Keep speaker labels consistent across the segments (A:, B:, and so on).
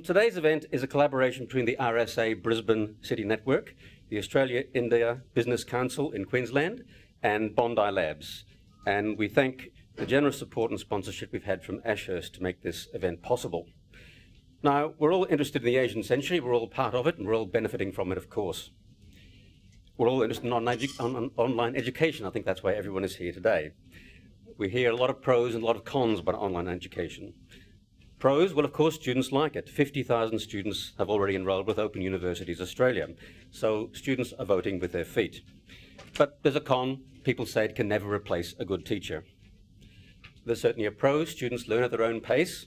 A: Today's event is a collaboration between the RSA Brisbane City Network, the Australia-India Business Council in Queensland, and Bondi Labs. And we thank the generous support and sponsorship we've had from Ashurst to make this event possible. Now, we're all interested in the Asian century, we're all part of it, and we're all benefiting from it, of course. We're all interested in online education. I think that's why everyone is here today. We hear a lot of pros and a lot of cons about online education. Pros, well, of course, students like it. 50,000 students have already enrolled with Open Universities Australia, so students are voting with their feet. But there's a con. People say it can never replace a good teacher. There's certainly a pro. Students learn at their own pace.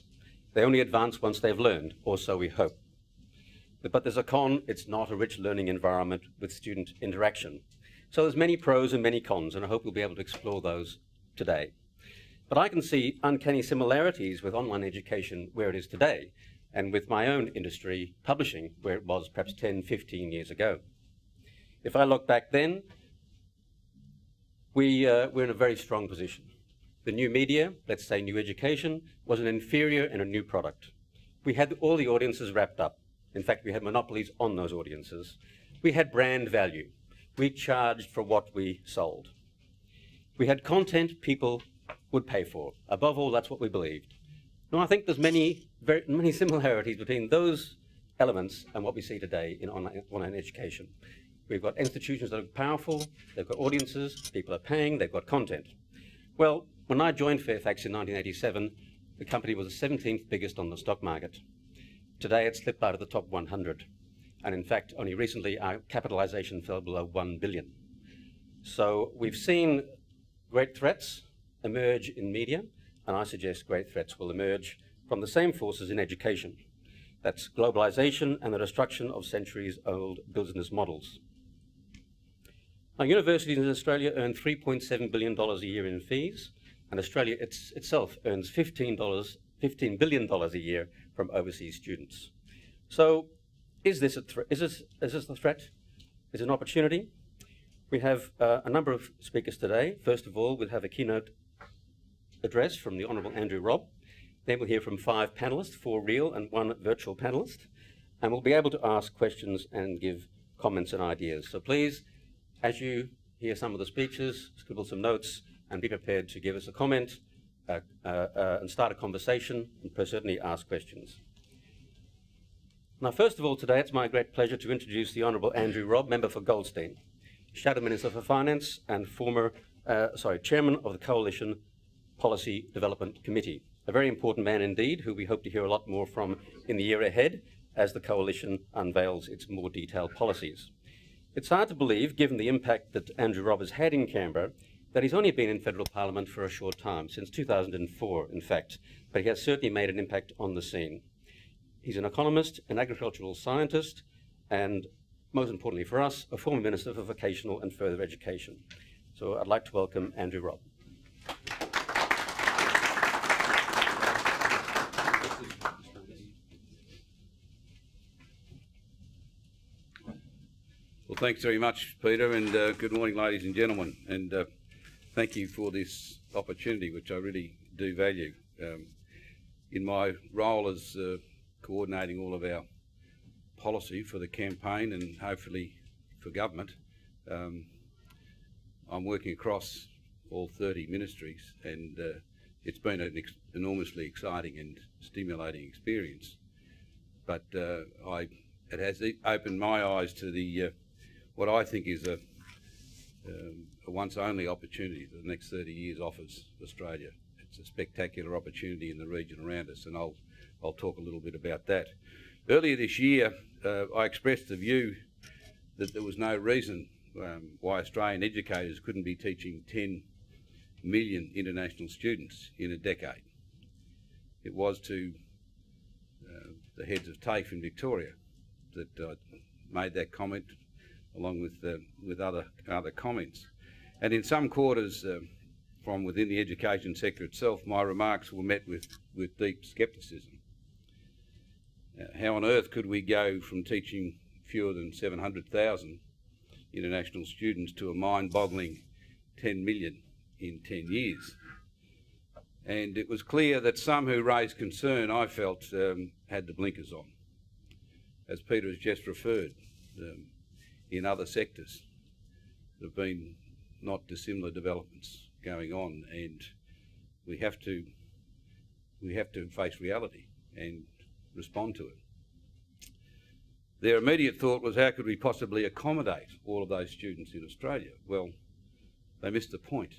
A: They only advance once they've learned, or so we hope. But there's a con. It's not a rich learning environment with student interaction. So there's many pros and many cons, and I hope we'll be able to explore those today. But I can see uncanny similarities with online education where it is today, and with my own industry, publishing, where it was perhaps 10, 15 years ago. If I look back then, we're in a very strong position. The new media, let's say new education, was an inferior and a new product. We had all the audiences wrapped up. In fact, we had monopolies on those audiences. We had brand value. We charged for what we sold. We had content people would pay for. Above all, that's what we believed. Now, I think there's many similarities between those elements and what we see today in online education. We've got institutions that are powerful, they've got audiences, people are paying, they've got content. Well, when I joined Fairfax in 1987, the company was the 17th biggest on the stock market. Today, it's slipped out of the top 100. And in fact, only recently, our capitalization fell below 1 billion. So we've seen great threats emerge in media, and I suggest great threats will emerge from the same forces in education. That's globalization and the destruction of centuries-old business models. Now, universities in Australia earn $3.7 billion a year in fees, and Australia itself earns $15 billion a year from overseas students. So, is this a threat? Is this a threat? Is it an opportunity? We have a number of speakers today. First of all, we'll have a keynote address from the Honourable Andrew Robb. Then we'll hear from 5 panellists, 4 real and 1 virtual panellist. And we'll be able to ask questions and give comments and ideas. So please, as you hear some of the speeches, scribble some notes and be prepared to give us a comment and start a conversation and certainly ask questions. Now, first of all, today it's my great pleasure to introduce the Honourable Andrew Robb, Member for Goldstein, Shadow Minister for Finance and former Chairman of the Coalition Policy Development Committee. A very important man indeed, who we hope to hear a lot more from in the year ahead as the Coalition unveils its more detailed policies. It's hard to believe, given the impact that Andrew Robb has had in Canberra, that he's only been in federal parliament for a short time, since 2004, in fact, but he has certainly made an impact on the scene. He's an economist, an agricultural scientist, and most importantly for us, a former Minister for Vocational and Further Education. So I'd like to welcome Andrew Robb.
B: Well, thanks very much, Peter, and good morning, ladies and gentlemen. And thank you for this opportunity, which I really do value. In my role as coordinating all of our policy for the campaign and hopefully for government, I'm working across all 30 ministries, and it's been an enormously exciting and stimulating experience. But it has opened my eyes to the what I think is a once-only opportunity that the next 30 years offers Australia. It's a spectacular opportunity in the region around us, and I'll talk a little bit about that. Earlier this year, I expressed the view that there was no reason why Australian educators couldn't be teaching 10 million international students in a decade. It was to the heads of TAFE in Victoria that I made that comment, along with other comments. And in some quarters from within the education sector itself, my remarks were met with deep scepticism. How on earth could we go from teaching fewer than 700,000 international students to a mind-boggling 10 million in 10 years? And it was clear that some who raised concern, I felt, had the blinkers on. as Peter has just referred, in other sectors. There have been not dissimilar developments going on, and we have to face reality and respond to it. Their immediate thought was, how could we possibly accommodate all of those students in Australia? Well, they missed the point.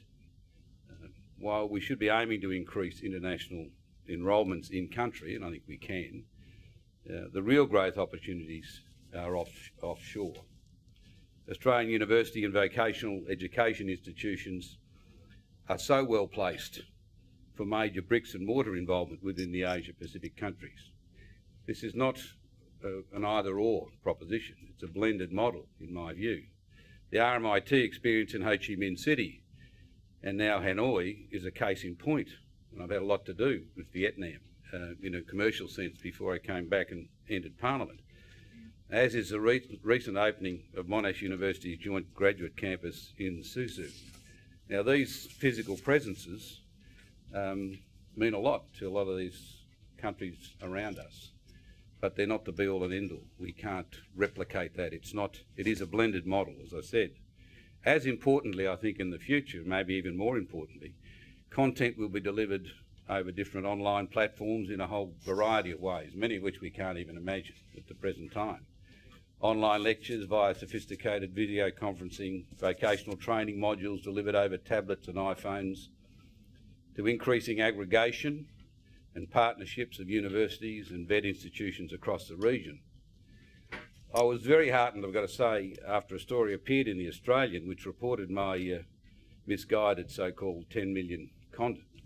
B: While we should be aiming to increase international enrolments in country, and I think we can, the real growth opportunities are offshore. Australian university and vocational education institutions are so well placed for major bricks and mortar involvement within the Asia Pacific countries. This is not an either-or proposition. It's a blended model, in my view. The RMIT experience in Ho Chi Minh City and now Hanoi is a case in point. And I've had a lot to do with Vietnam in a commercial sense before I came back and entered Parliament, as is the recent opening of Monash University's joint graduate campus in Suzhou. Now, these physical presences mean a lot to a lot of these countries around us, but they're not the be-all and end-all. We can't replicate that. It is a blended model, as I said. As importantly, I think in the future, maybe even more importantly, content will be delivered over different online platforms in a whole variety of ways, many of which we can't even imagine at the present time. Online lectures via sophisticated video conferencing, vocational training modules delivered over tablets and iPhones, to increasing aggregation and partnerships of universities and vet institutions across the region. I was very heartened, I've got to say, after a story appeared in The Australian which reported my misguided so-called 10 million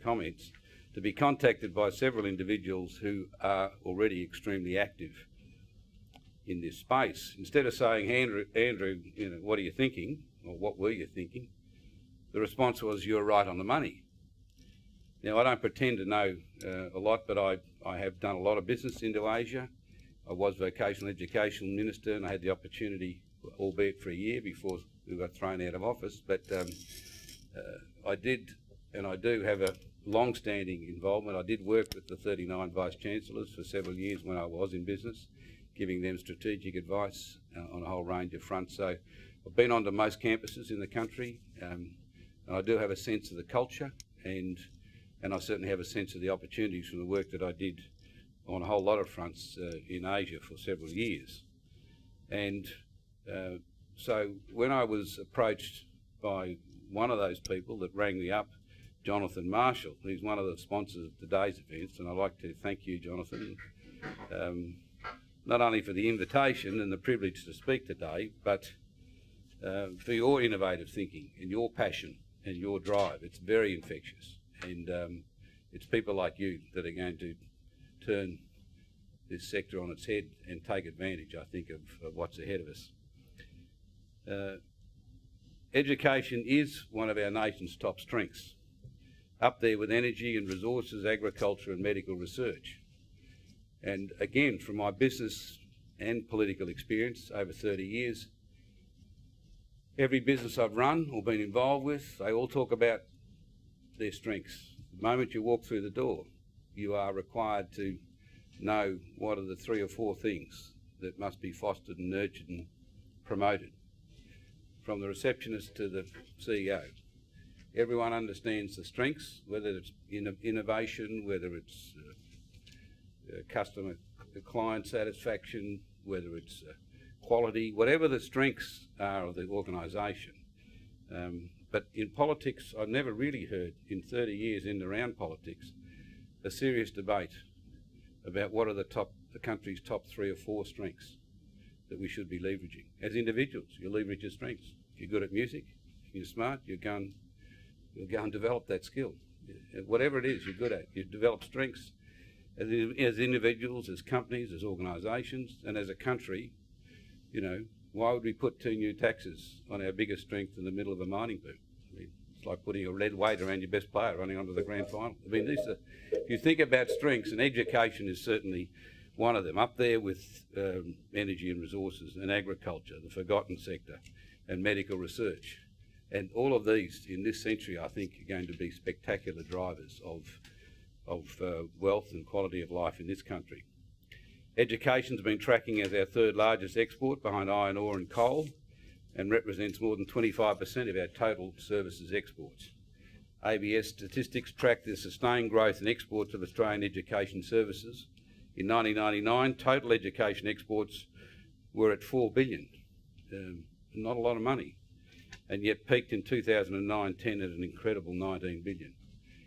B: comments, to be contacted by several individuals who are already extremely active in this space. Instead of saying, Andrew, you know, what are you thinking, or what were you thinking, the response was, you're right on the money. Now, I don't pretend to know a lot, but I have done a lot of business into Asia. I was vocational education minister, and I had the opportunity, albeit for a year before we got thrown out of office, but I did, and I do have a long-standing involvement. I did work with the 39 Vice-Chancellors for several years when I was in business, giving them strategic advice on a whole range of fronts. So I've been onto most campuses in the country, and I do have a sense of the culture, and I certainly have a sense of the opportunities from the work that I did on a whole lot of fronts in Asia for several years. And so when I was approached by one of those people that rang me up, Jonathan Marshall, who's one of the sponsors of today's events, and I'd like to thank you, Jonathan, not only for the invitation and the privilege to speak today, but for your innovative thinking and your passion and your drive. It's very infectious, and it's people like you that are going to turn this sector on its head and take advantage, I think, of what's ahead of us. Education is one of our nation's top strengths, up there with energy and resources, agriculture and medical research. And again, from my business and political experience over 30 years, every business I've run or been involved with, they all talk about their strengths. The moment you walk through the door, you are required to know what are the 3 or 4 things that must be fostered and nurtured and promoted. From the receptionist to the CEO, everyone understands the strengths, whether it's innovation, whether it's client satisfaction, whether it's quality, whatever the strengths are of the organisation. But in politics, I've never really heard, in 30 years in and around politics, a serious debate about what are the country's top 3 or 4 strengths that we should be leveraging. As individuals, you leverage your strengths. If you're good at music, you're smart, you'll go and develop that skill. Whatever it is you're good at, you develop strengths as individuals, as companies, as organisations, and as a country. You know, why would we put 2 new taxes on our biggest strength in the middle of a mining boom? I mean, it's like putting a red weight around your best player running onto the grand final. I mean, if you think about strengths, and education is certainly one of them, up there with energy and resources and agriculture, the forgotten sector, and medical research. And all of these in this century, I think, are going to be spectacular drivers of wealth and quality of life in this country. Education's been tracking as our third largest export behind iron ore and coal, and represents more than 25% of our total services exports. ABS statistics track the sustained growth in exports of Australian education services. In 1999, total education exports were at $4 billion. Not a lot of money, and yet peaked in 2009-10 at an incredible $19 billion.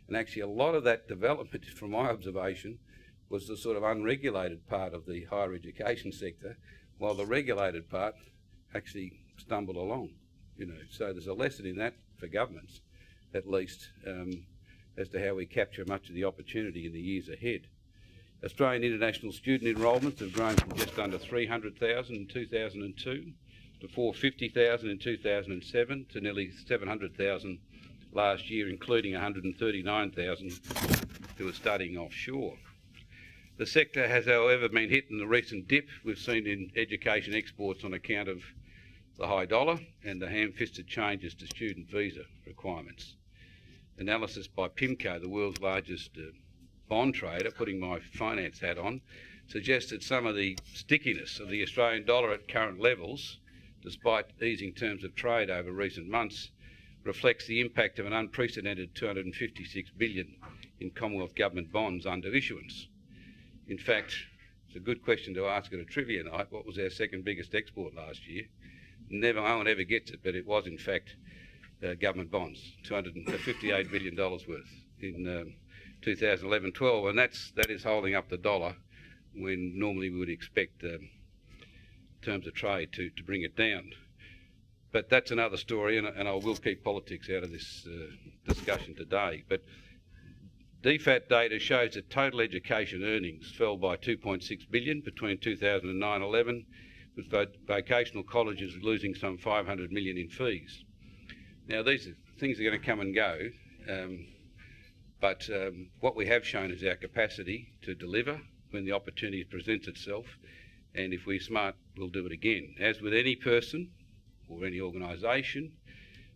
B: And actually a lot of that development, from my observation, was the sort of unregulated part of the higher education sector, while the regulated part actually stumbled along. So there's a lesson in that for governments, at least, as to how we capture much of the opportunity in the years ahead. Australian international student enrolments have grown from just under 300,000 in 2002 to 450,000 in 2007 to nearly 700,000 last year, including 139,000 who are studying offshore. The sector has, however, been hit in the recent dip we've seen in education exports on account of the high dollar and the ham-fisted changes to student visa requirements. Analysis by PIMCO, the world's largest bond trader, putting my finance hat on, suggests that some of the stickiness of the Australian dollar at current levels, despite easing terms of trade over recent months, reflects the impact of an unprecedented $256 billion in Commonwealth government bonds under issuance. In fact, it's a good question to ask at a trivia night. What was our second biggest export last year? No one ever gets it, but it was in fact government bonds, $258 billion worth in 2011-12, and that is holding up the dollar when normally we would expect terms of trade to bring it down. But that's another story, and I will keep politics out of this discussion today. But DFAT data shows that total education earnings fell by $2.6 billion between 2009-11, with vocational colleges losing some $500 million in fees. Now, these things are going to come and go, but what we have shown is our capacity to deliver when the opportunity presents itself, and if we're smart, we'll do it again. As with any person or any organisation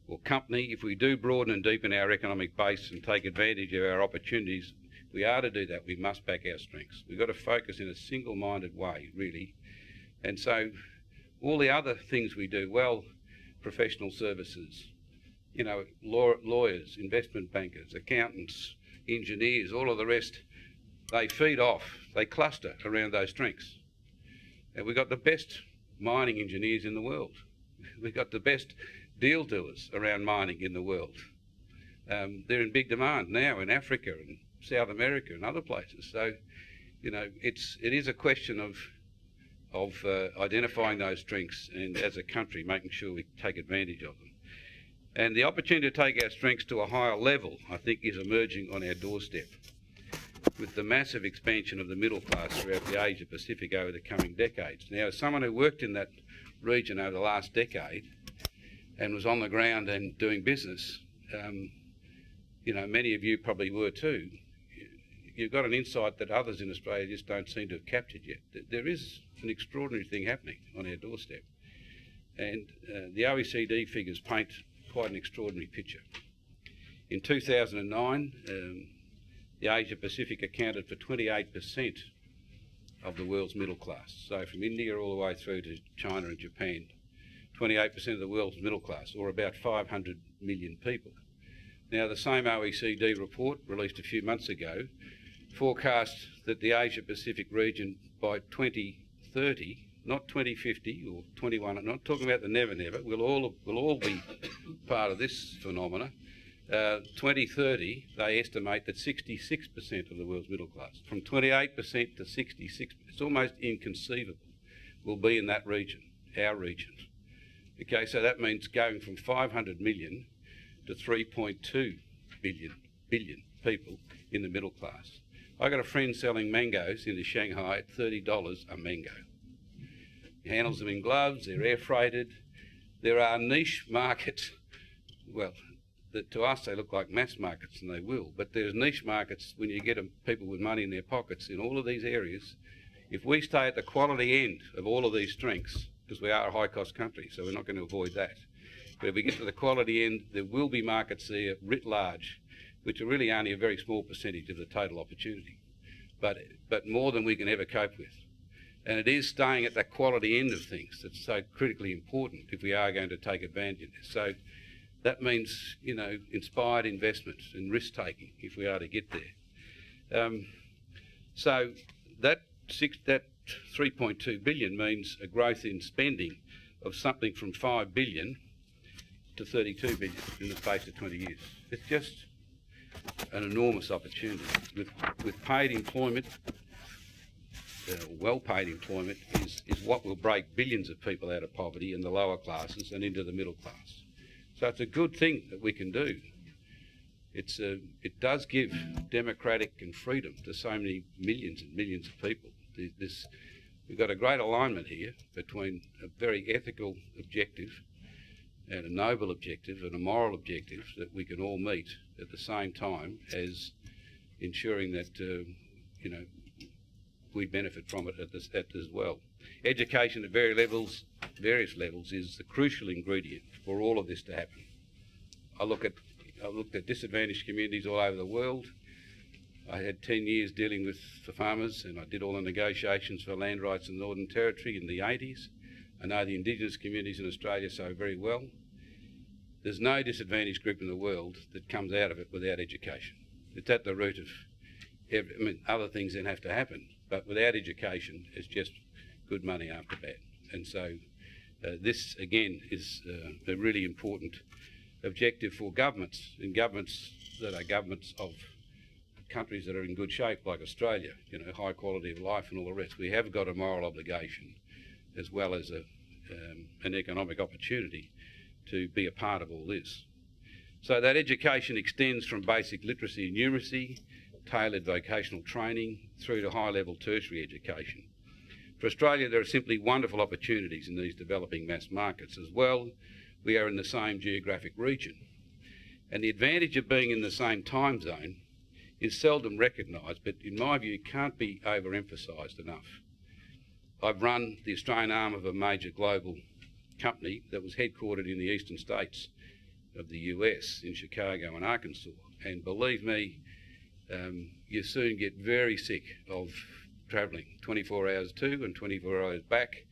B: or company, if we do broaden and deepen our economic base and take advantage of our opportunities, we are to do that. We must back our strengths. We've got to focus in a single-minded way, really. And so all the other things we do well, professional services, lawyers, investment bankers, accountants, engineers, all of the rest, they feed off, they cluster around those strengths. And we've got the best mining engineers in the world. We've got the best deal doers around mining in the world. They're in big demand now in Africa and South America and other places. So, it is a question of identifying those strengths and, as a country, making sure we take advantage of them. And the opportunity to take our strengths to a higher level, I think, is emerging on our doorstep, with the massive expansion of the middle class throughout the Asia Pacific over the coming decades. Now, as someone who worked in that region over the last decade and was on the ground and doing business, many of you probably were too, you've got an insight that others in Australia just don't seem to have captured yet. There is an extraordinary thing happening on our doorstep. And the OECD figures paint quite an extraordinary picture. In 2009, the Asia Pacific accounted for 28% of the world's middle class. So from India all the way through to China and Japan, 28% of the world's middle class, or about 500 million people. Now, the same OECD report released a few months ago forecast that the Asia Pacific region by 2030, not 2050 or 21, I'm not talking about the never, we'll all be part of this phenomena. 2030, they estimate that 66% of the world's middle class, from 28% to 66%, it's almost inconceivable, will be in that region, our region. Okay, so that means going from 500 million to 3.2 billion people in the middle class. I got a friend selling mangoes into Shanghai at $30 a mango. He handles them in gloves, they're air freighted. There are niche markets, well, to us they look like mass markets, and they will, but there's niche markets when you get people with money in their pockets in all of these areas. If we stay at the quality end of all of these strengths, because we are a high-cost country, so we're not going to avoid that, but if we get to the quality end, there will be markets there writ large, which are really only a very small percentage of the total opportunity, but more than we can ever cope with. And it is staying at that quality end of things that's so critically important if we are going to take advantage of this. So that means, you know, inspired investment and risk-taking if we are to get there. So that 3.2 billion means a growth in spending of something from 5 billion to 32 billion in the space of 20 years. It's just an enormous opportunity. With paid employment, well-paid employment is what will break billions of people out of poverty in the lower classes and into the middle class. So it's a good thing that we can do. It does give democratic and freedom to so many millions and millions of people. We've got a great alignment here between a very ethical objective and a noble objective and a moral objective that we can all meet at the same time as ensuring that you know, we benefit from it as well. Education at various levels is the crucial ingredient for all of this to happen. I looked at disadvantaged communities all over the world. I had 10 years dealing with the farmers, and I did all the negotiations for land rights in the Northern Territory in the 80s. I know the Indigenous communities in Australia so very well. There's no disadvantaged group in the world that comes out of it without education. It's at the root of other things then have to happen, but without education, it's just good money after bad. And so this, again, is a really important objective for governments, and governments that are governments of countries that are in good shape, like Australia, you know, high quality of life and all the rest. We have got a moral obligation as well as an economic opportunity to be a part of all this. So that education extends from basic literacy and numeracy, tailored vocational training, through to high-level tertiary education. For Australia, there are simply wonderful opportunities in these developing mass markets as well. We are in the same geographic region. And the advantage of being in the same time zone is seldom recognised, but in my view can't be overemphasised enough. I've run the Australian arm of a major global company that was headquartered in the eastern states of the US, in Chicago and Arkansas, and believe me, you soon get very sick of travelling 24 hours to and 24 hours back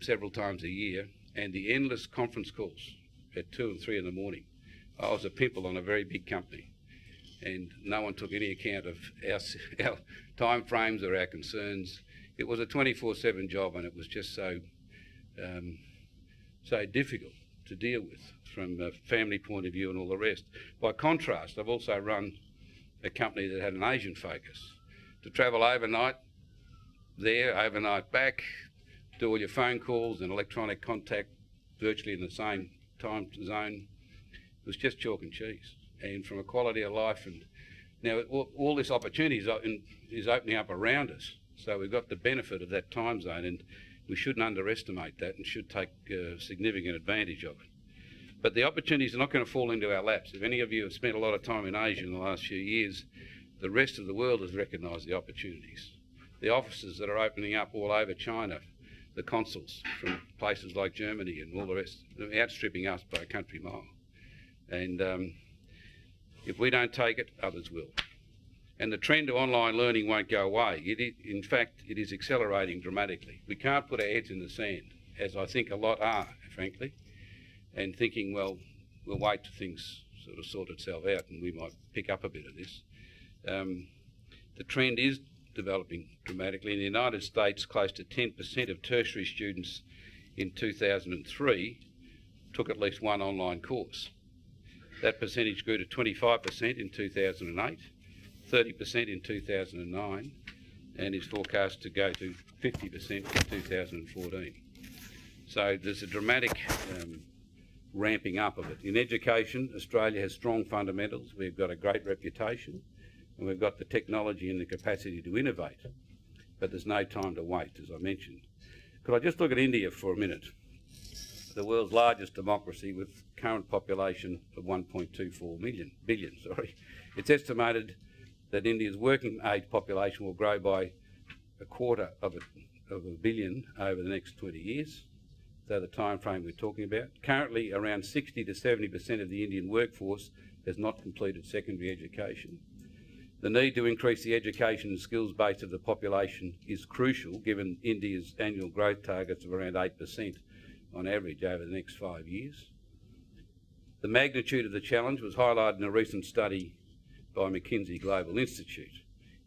B: several times a year, and the endless conference calls at 2 and 3 in the morning. I was a pimple on a very big company, and no one took any account of our time frames or our concerns. It was a 24/7 job, and it was just so difficult to deal with from a family point of view and all the rest. By contrast, I've also run a company that had an Asian focus. To travel overnight there, overnight back, do all your phone calls and electronic contact virtually in the same time zone, it was just chalk and cheese. And from a quality of life, and now all this opportunity is opening up around us. So we've got the benefit of that time zone, and we shouldn't underestimate that and should take significant advantage of it. But the opportunities are not going to fall into our laps. If any of you have spent a lot of time in Asia in the last few years, the rest of the world has recognised the opportunities. The offices that are opening up all over China, the consuls from places like Germany and all the rest, they're outstripping us by a country mile. And if we don't take it, others will. And the trend to online learning won't go away. In fact, it is accelerating dramatically. We can't put our heads in the sand, as I think a lot are, frankly, and thinking, well, we'll wait till things sort of sort itself out and we might pick up a bit of this. The trend is developing dramatically. In the United States, close to 10% of tertiary students in 2003 took at least one online course. That percentage grew to 25% in 2008, 30% in 2009, and is forecast to go to 50% in 2014. So there's a dramatic ramping up of it. In education, Australia has strong fundamentals. We've got a great reputation, and we've got the technology and the capacity to innovate. But there's no time to wait, as I mentioned. Could I just look at India for a minute? The world's largest democracy with current population of 1.24 billion. It's estimated that India's working age population will grow by a quarter of a billion over the next 20 years. So the time frame we're talking about. Currently, around 60 to 70% of the Indian workforce has not completed secondary education. The need to increase the education and skills base of the population is crucial, given India's annual growth targets of around 8% on average over the next 5 years. The magnitude of the challenge was highlighted in a recent study by McKinsey Global Institute.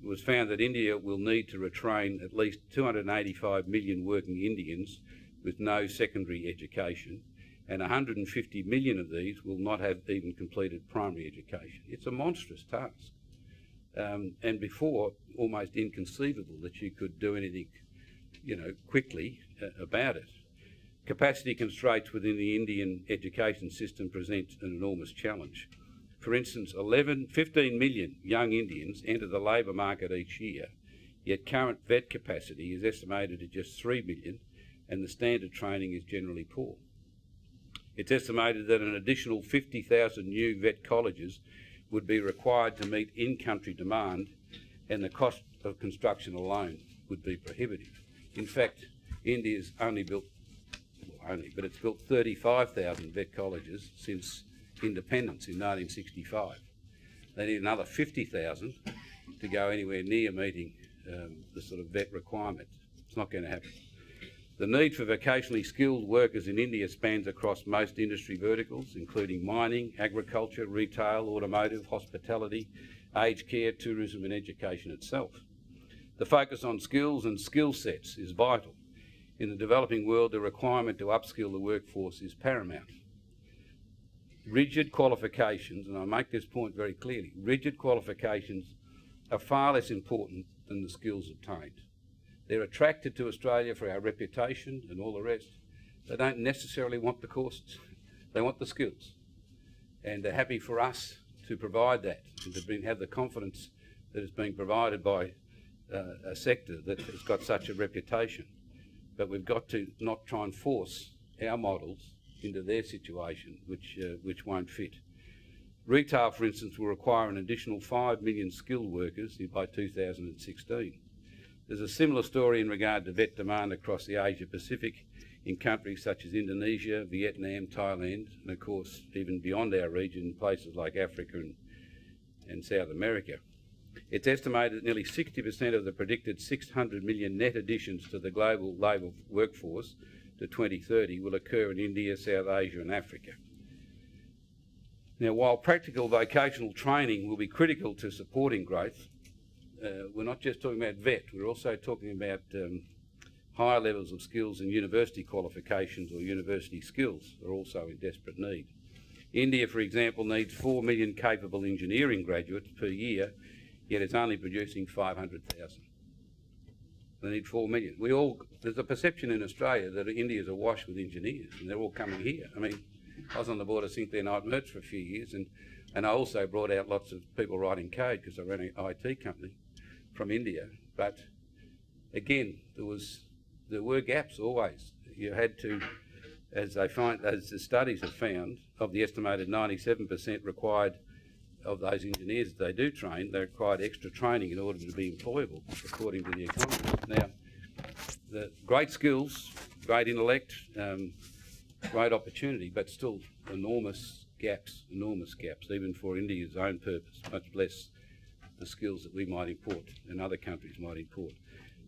B: It was found that India will need to retrain at least 285 million working Indians with no secondary education, and 150 million of these will not have even completed primary education. It's a monstrous task, and before almost inconceivable that you could do anything, quickly about it. Capacity constraints within the Indian education system present an enormous challenge. For instance, 15 million young Indians enter the labour market each year, yet current vet capacity is estimated at just 3 million, and the standard training is generally poor. It's estimated that an additional 50,000 new vet colleges would be required to meet in-country demand, and the cost of construction alone would be prohibitive. In fact, India's but it's built 35,000 vet colleges since independence in 1965. They need another 50,000 to go anywhere near meeting the sort of vet requirement. It's not going to happen. The need for vocationally skilled workers in India spans across most industry verticals, including mining, agriculture, retail, automotive, hospitality, aged care, tourism and education itself. The focus on skills and skill sets is vital. In the developing world, the requirement to upskill the workforce is paramount. Rigid qualifications, and I make this point very clearly, rigid qualifications are far less important than the skills obtained. They're attracted to Australia for our reputation and all the rest. They don't necessarily want the courses. They want the skills. And they're happy for us to provide that and to have the confidence that is being provided by a sector that has got such a reputation. But we've got to not try and force our models into their situation, which won't fit. Retail, for instance, will require an additional 5 million skilled workers by 2016. There's a similar story in regard to vet demand across the Asia-Pacific in countries such as Indonesia, Vietnam, Thailand, and of course even beyond our region, places like Africa and South America. It's estimated that nearly 60% of the predicted 600 million net additions to the global labour workforce to 2030 will occur in India, South Asia and Africa. Now, while practical vocational training will be critical to supporting growth, we're not just talking about vet, we're also talking about higher levels of skills and university qualifications or university skills are also in desperate need. India, for example, needs 4 million capable engineering graduates per year, yet it's only producing 500,000. They need 4 million. There's a perception in Australia that India's awash with engineers and they're all coming here. I mean, I was on the board of Think They're Night Merch for a few years and I also brought out lots of people writing code because I ran an IT company from India. But again, there were gaps always. You had to, as the studies have found, of the estimated 97% required of those engineers that they do train, they required extra training in order to be employable, according to the economists. Now, the great skills, great intellect, great opportunity, but still enormous gaps, even for India's own purpose, much less the skills that we might import and other countries might import.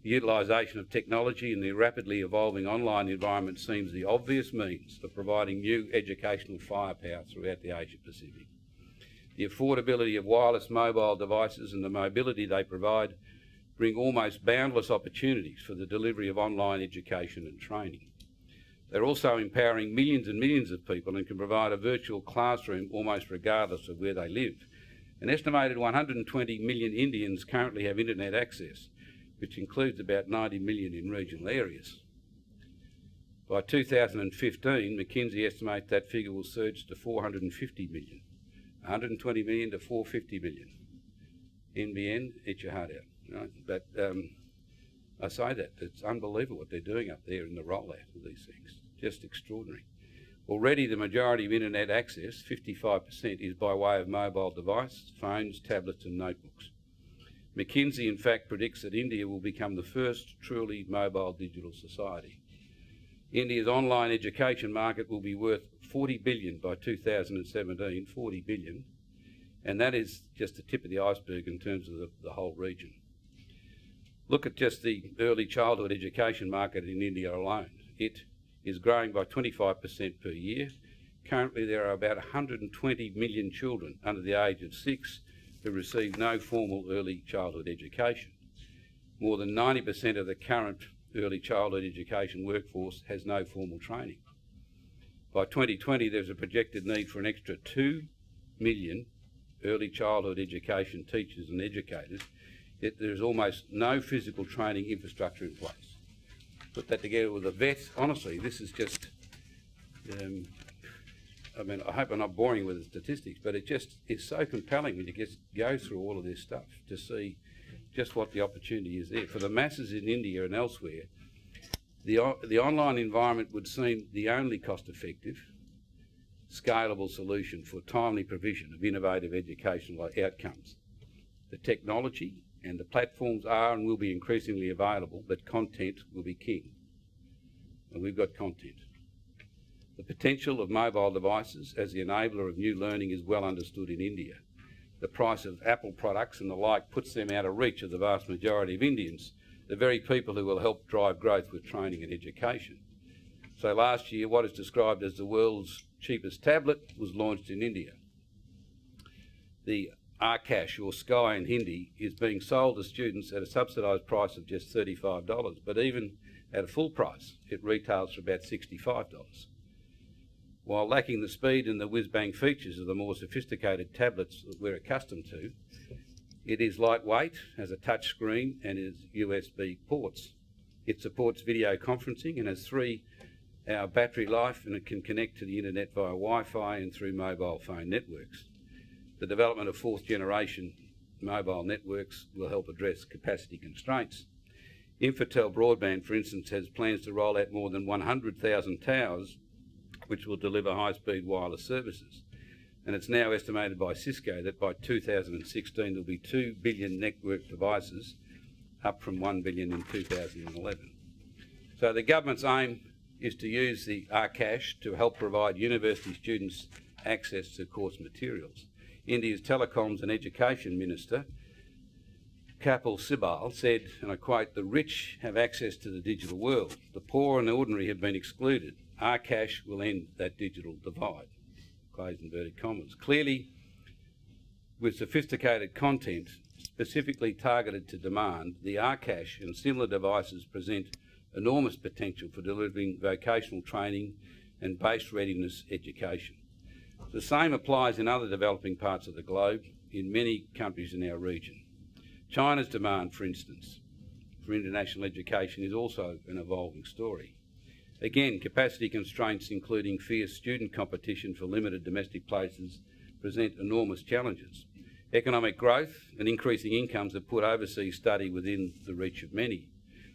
B: The utilisation of technology in the rapidly evolving online environment seems the obvious means of providing new educational firepower throughout the Asia-Pacific. The affordability of wireless mobile devices and the mobility they provide bring almost boundless opportunities for the delivery of online education and training. They're also empowering millions and millions of people and can provide a virtual classroom almost regardless of where they live. An estimated 120 million Indians currently have internet access, which includes about 90 million in regional areas. By 2015, McKinsey estimates that figure will surge to 450 million. 120 million to 450 million. NBN, eat your heart out. Right? But I say that, it's unbelievable what they're doing up there in the rollout of these things. Just extraordinary. Already the majority of internet access, 55%, is by way of mobile devices, phones, tablets and notebooks. McKinsey in fact predicts that India will become the first truly mobile digital society. India's online education market will be worth 40 billion by 2017, 40 billion, And that is just the tip of the iceberg in terms of the whole region. Look at just the early childhood education market in India alone. It is growing by 25% per year. Currently there are about 120 million children under the age of 6 who receive no formal early childhood education. More than 90% of the current early childhood education workforce has no formal training. By 2020 there's a projected need for an extra 2 million early childhood education teachers and educators, yet there's almost no physical training infrastructure in place. Put that together with the vets, honestly, this is just, I mean, I hope I'm not boring with the statistics, but it just is so compelling when you just go through all of this stuff to see just what the opportunity is there. For the masses in India and elsewhere, the online environment would seem the only cost-effective, scalable solution for timely provision of innovative educational outcomes. The technology and the platforms are and will be increasingly available, but content will be king. And we've got content. The potential of mobile devices as the enabler of new learning is well understood in India. The price of Apple products and the like puts them out of reach of the vast majority of Indians, the very people who will help drive growth with training and education. So last year, what is described as the world's cheapest tablet was launched in India. The Akash, or Sky in Hindi, is being sold to students at a subsidised price of just $35, but even at a full price, it retails for about $65. While lacking the speed and the whiz-bang features of the more sophisticated tablets that we're accustomed to, it is lightweight, has a touch screen and is USB ports. It supports video conferencing and has 3-hour battery life, and it can connect to the internet via Wi-Fi and through mobile phone networks. The development of 4th generation mobile networks will help address capacity constraints. Infratel Broadband, for instance, has plans to roll out more than 100,000 towers which will deliver high-speed wireless services. And it's now estimated by Cisco that by 2016 there'll be 2 billion network devices, up from 1 billion in 2011. So the government's aim is to use the Akash to help provide university students access to course materials. India's Telecoms and Education Minister, Kapil Sibal, said, and I quote, "The rich have access to the digital world. The poor and the ordinary have been excluded. Akash will end that digital divide." Close inverted commas. Clearly, with sophisticated content specifically targeted to demand, the Akash and similar devices present enormous potential for delivering vocational training and base readiness education. The same applies in other developing parts of the globe, in many countries in our region. China's demand, for instance, for international education is also an evolving story. Again, capacity constraints, including fierce student competition for limited domestic places, present enormous challenges. Economic growth and increasing incomes have put overseas study within the reach of many.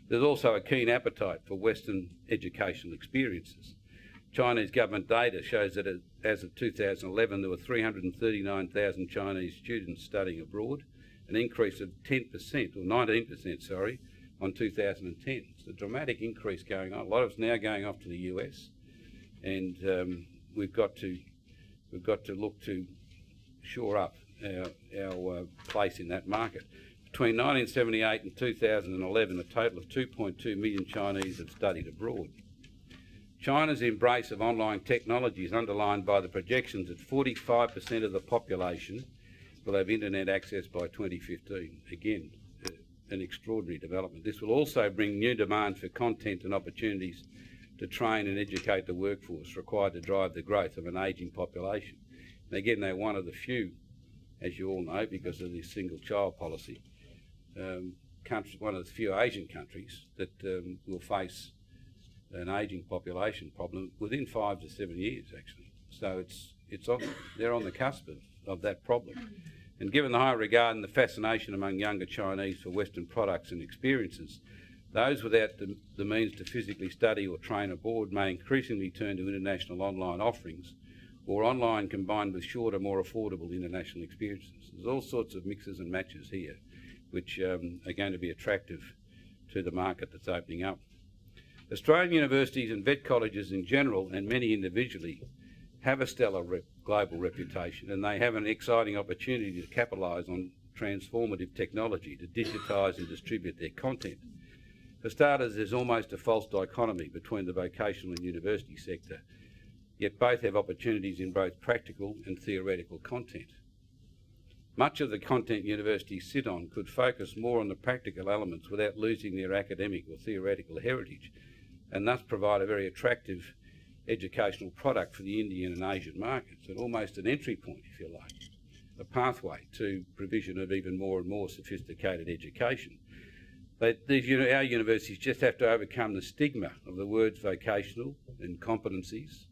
B: There's also a keen appetite for Western educational experiences. Chinese government data shows that as of 2011 there were 339,000 Chinese students studying abroad, an increase of 10%, or 19%, sorry, on 2010. It's a dramatic increase going on. A lot of it's now going off to the US, and we've got to look to shore up our place in that market. Between 1978 and 2011, a total of 2.2 million Chinese have studied abroad. China's embrace of online technology is underlined by the projections that 45% of the population will have internet access by 2015. Again, an extraordinary development. This will also bring new demand for content and opportunities to train and educate the workforce required to drive the growth of an ageing population. And again, they're one of the few, as you all know, because of this single child policy, one of the few Asian countries that will face an ageing population problem within 5 to 7 years, actually. So they're on the cusp of that problem. And given the high regard and the fascination among younger Chinese for Western products and experiences, those without the means to physically study or train abroad may increasingly turn to international online offerings, or online combined with shorter, more affordable international experiences. There's all sorts of mixes and matches here, which are going to be attractive to the market that's opening up. Australian universities and vet colleges in general, and many individually, have a stellar global reputation, and they have an exciting opportunity to capitalise on transformative technology to digitise and distribute their content. For starters, there's almost a false dichotomy between the vocational and university sector, yet both have opportunities in both practical and theoretical content. Much of the content universities sit on could focus more on the practical elements without losing their academic or theoretical heritage, and thus provide a very attractive educational product for the Indian and Asian markets, and almost an entry point, if you like, a pathway to provision of even more and more sophisticated education. But our universities just have to overcome the stigma of the words vocational and competencies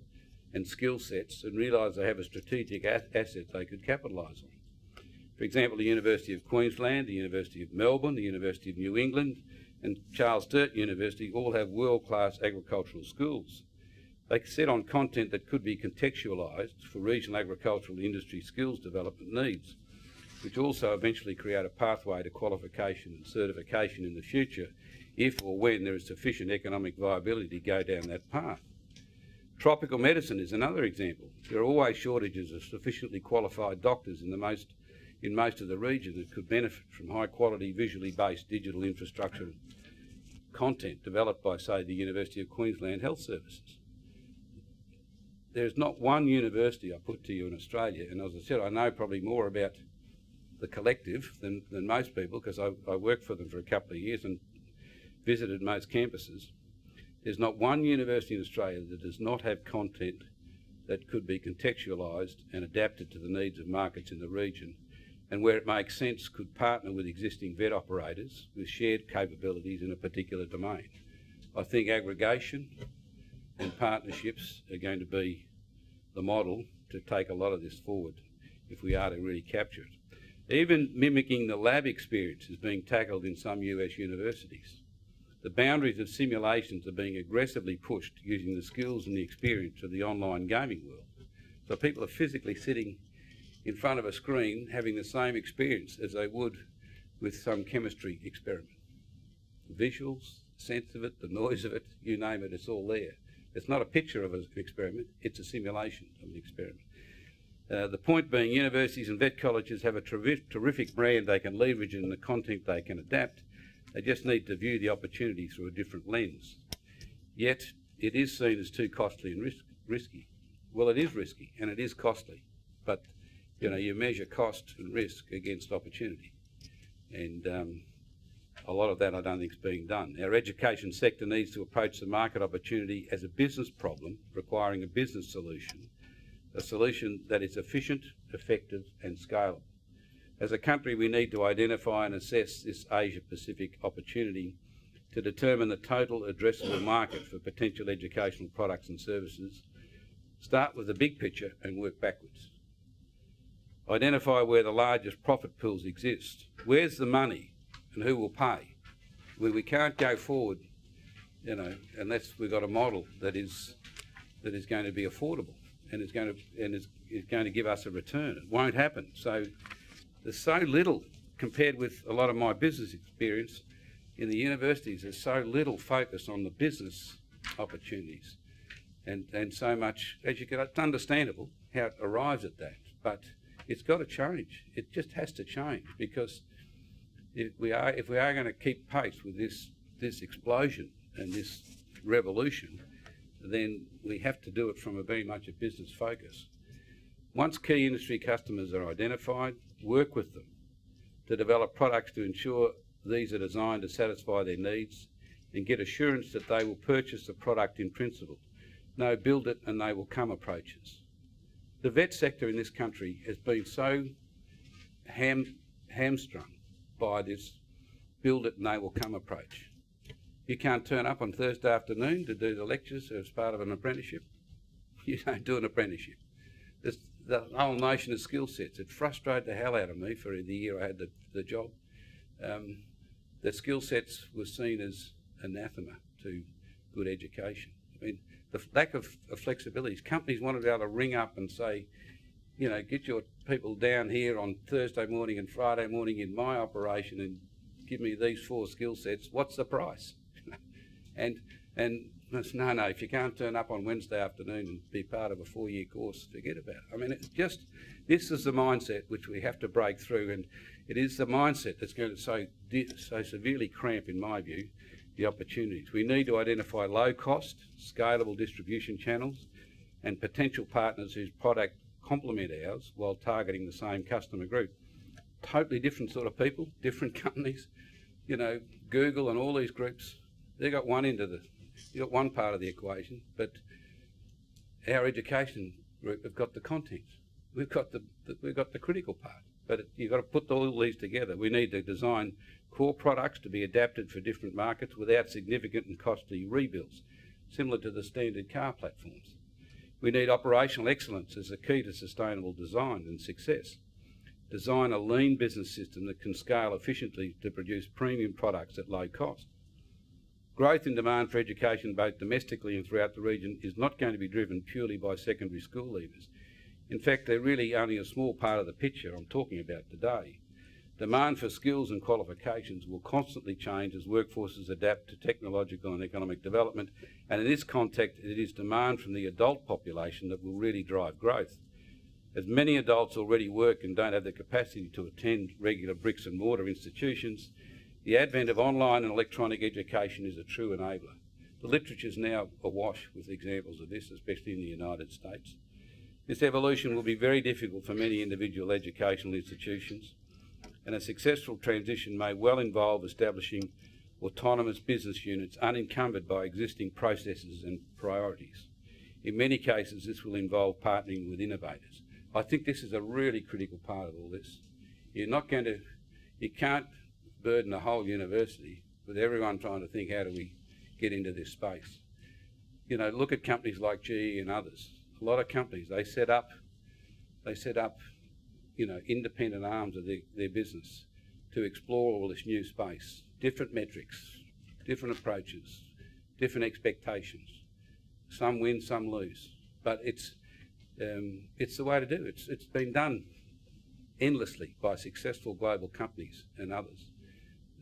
B: and skill sets and realise they have a strategic asset they could capitalise on. For example, the University of Queensland, the University of Melbourne, the University of New England and Charles Sturt University all have world-class agricultural schools. They sit on content that could be contextualised for regional agricultural industry skills development needs, which also eventually create a pathway to qualification and certification in the future if or when there is sufficient economic viability to go down that path. Tropical medicine is another example. There are always shortages of sufficiently qualified doctors in most of the region that could benefit from high-quality, visually based digital infrastructure content developed by, say, the University of Queensland Health Services. There's not one university I put to you in Australia, and as I said, I know probably more about the collective than most people because I worked for them for a couple of years and visited most campuses. There's not one university in Australia that does not have content that could be contextualised and adapted to the needs of markets in the region, and where it makes sense could partner with existing vet operators with shared capabilities in a particular domain. I think aggregation and partnerships are going to be the model to take a lot of this forward if we are to really capture it. Even mimicking the lab experience is being tackled in some US universities. The boundaries of simulations are being aggressively pushed using the skills and the experience of the online gaming world. So people are physically sitting in front of a screen having the same experience as they would with some chemistry experiment. The visuals, the sense of it, the noise of it, you name it, it's all there. It's not a picture of an experiment, it's a simulation of an experiment. The point being, universities and vet colleges have a terrific brand they can leverage in the content they can adapt. They just need to view the opportunity through a different lens. Yet, it is seen as too costly and risky. Well, it is risky and it is costly, but you measure cost and risk against opportunity. And a lot of that I don't think is being done. Our education sector needs to approach the market opportunity as a business problem requiring a business solution, a solution that is efficient, effective and scalable. As a country, we need to identify and assess this Asia-Pacific opportunity to determine the total addressable market for potential educational products and services, start with the big picture and work backwards. Identify where the largest profit pools exist. Where's the money and who will pay? We can't go forward, unless we've got a model that is going to be affordable and is going to give us a return. It won't happen. So there's so little, compared with a lot of my business experience in the universities, there's so little focus on the business opportunities and so much, as you can, it's understandable how it arrives at that, but it's got to change. It just has to change, because if we are going to keep pace with this explosion and this revolution, then we have to do it from a very much a business focus. Once key industry customers are identified, work with them to develop products to ensure these are designed to satisfy their needs and get assurance that they will purchase the product in principle. No build it and they will come approaches. The vet sector in this country has been so hamstrung by this build it and they will come approach. You can't turn up on Thursday afternoon to do the lectures as part of an apprenticeship. You don't do an apprenticeship. The whole notion of skill sets, it frustrated the hell out of me for the year I had the job. The skill sets were seen as anathema to good education. I mean, the lack of flexibility. Companies wanted to be able to ring up and say, get your people down here on Thursday morning and Friday morning in my operation and give me these 4 skill sets. What's the price? and It's, no, if you can't turn up on Wednesday afternoon and be part of a 4-year course, forget about it. I mean, it's just, this is the mindset which we have to break through, and it is the mindset that's going to so severely cramp, in my view, the opportunities. We need to identify low-cost, scalable distribution channels and potential partners whose product complement ours while targeting the same customer group. Totally different sort of people, different companies. You know, Google and all these groups, they've got one end of the, you've got one part of the equation, but our education group have got the content. We've got the critical part, but you've got to put all these together. We need to design core products to be adapted for different markets without significant and costly rebuilds, similar to the standard car platforms. We need operational excellence as a key to sustainable design and success. Design a lean business system that can scale efficiently to produce premium products at low cost. Growth in demand for education both domestically and throughout the region is not going to be driven purely by secondary school leavers. In fact, they're really only a small part of the picture I'm talking about today. Demand for skills and qualifications will constantly change as workforces adapt to technological and economic development, and in this context it is demand from the adult population that will really drive growth. As many adults already work and don't have the capacity to attend regular bricks and mortar institutions, the advent of online and electronic education is a true enabler. The literature is now awash with examples of this, especially in the United States. This evolution will be very difficult for many individual educational institutions, and a successful transition may well involve establishing autonomous business units unencumbered by existing processes and priorities. In many cases, this will involve partnering with innovators. I think this is a really critical part of all this. You can't burden a whole university with everyone trying to think, how do we get into this space? You know, look at companies like GE and others. A lot of companies, they set up, you know, independent arms of their business to explore all this new space. Different metrics, different approaches, different expectations. Some win, some lose. But it's the way to do it. It's been done endlessly by successful global companies and others.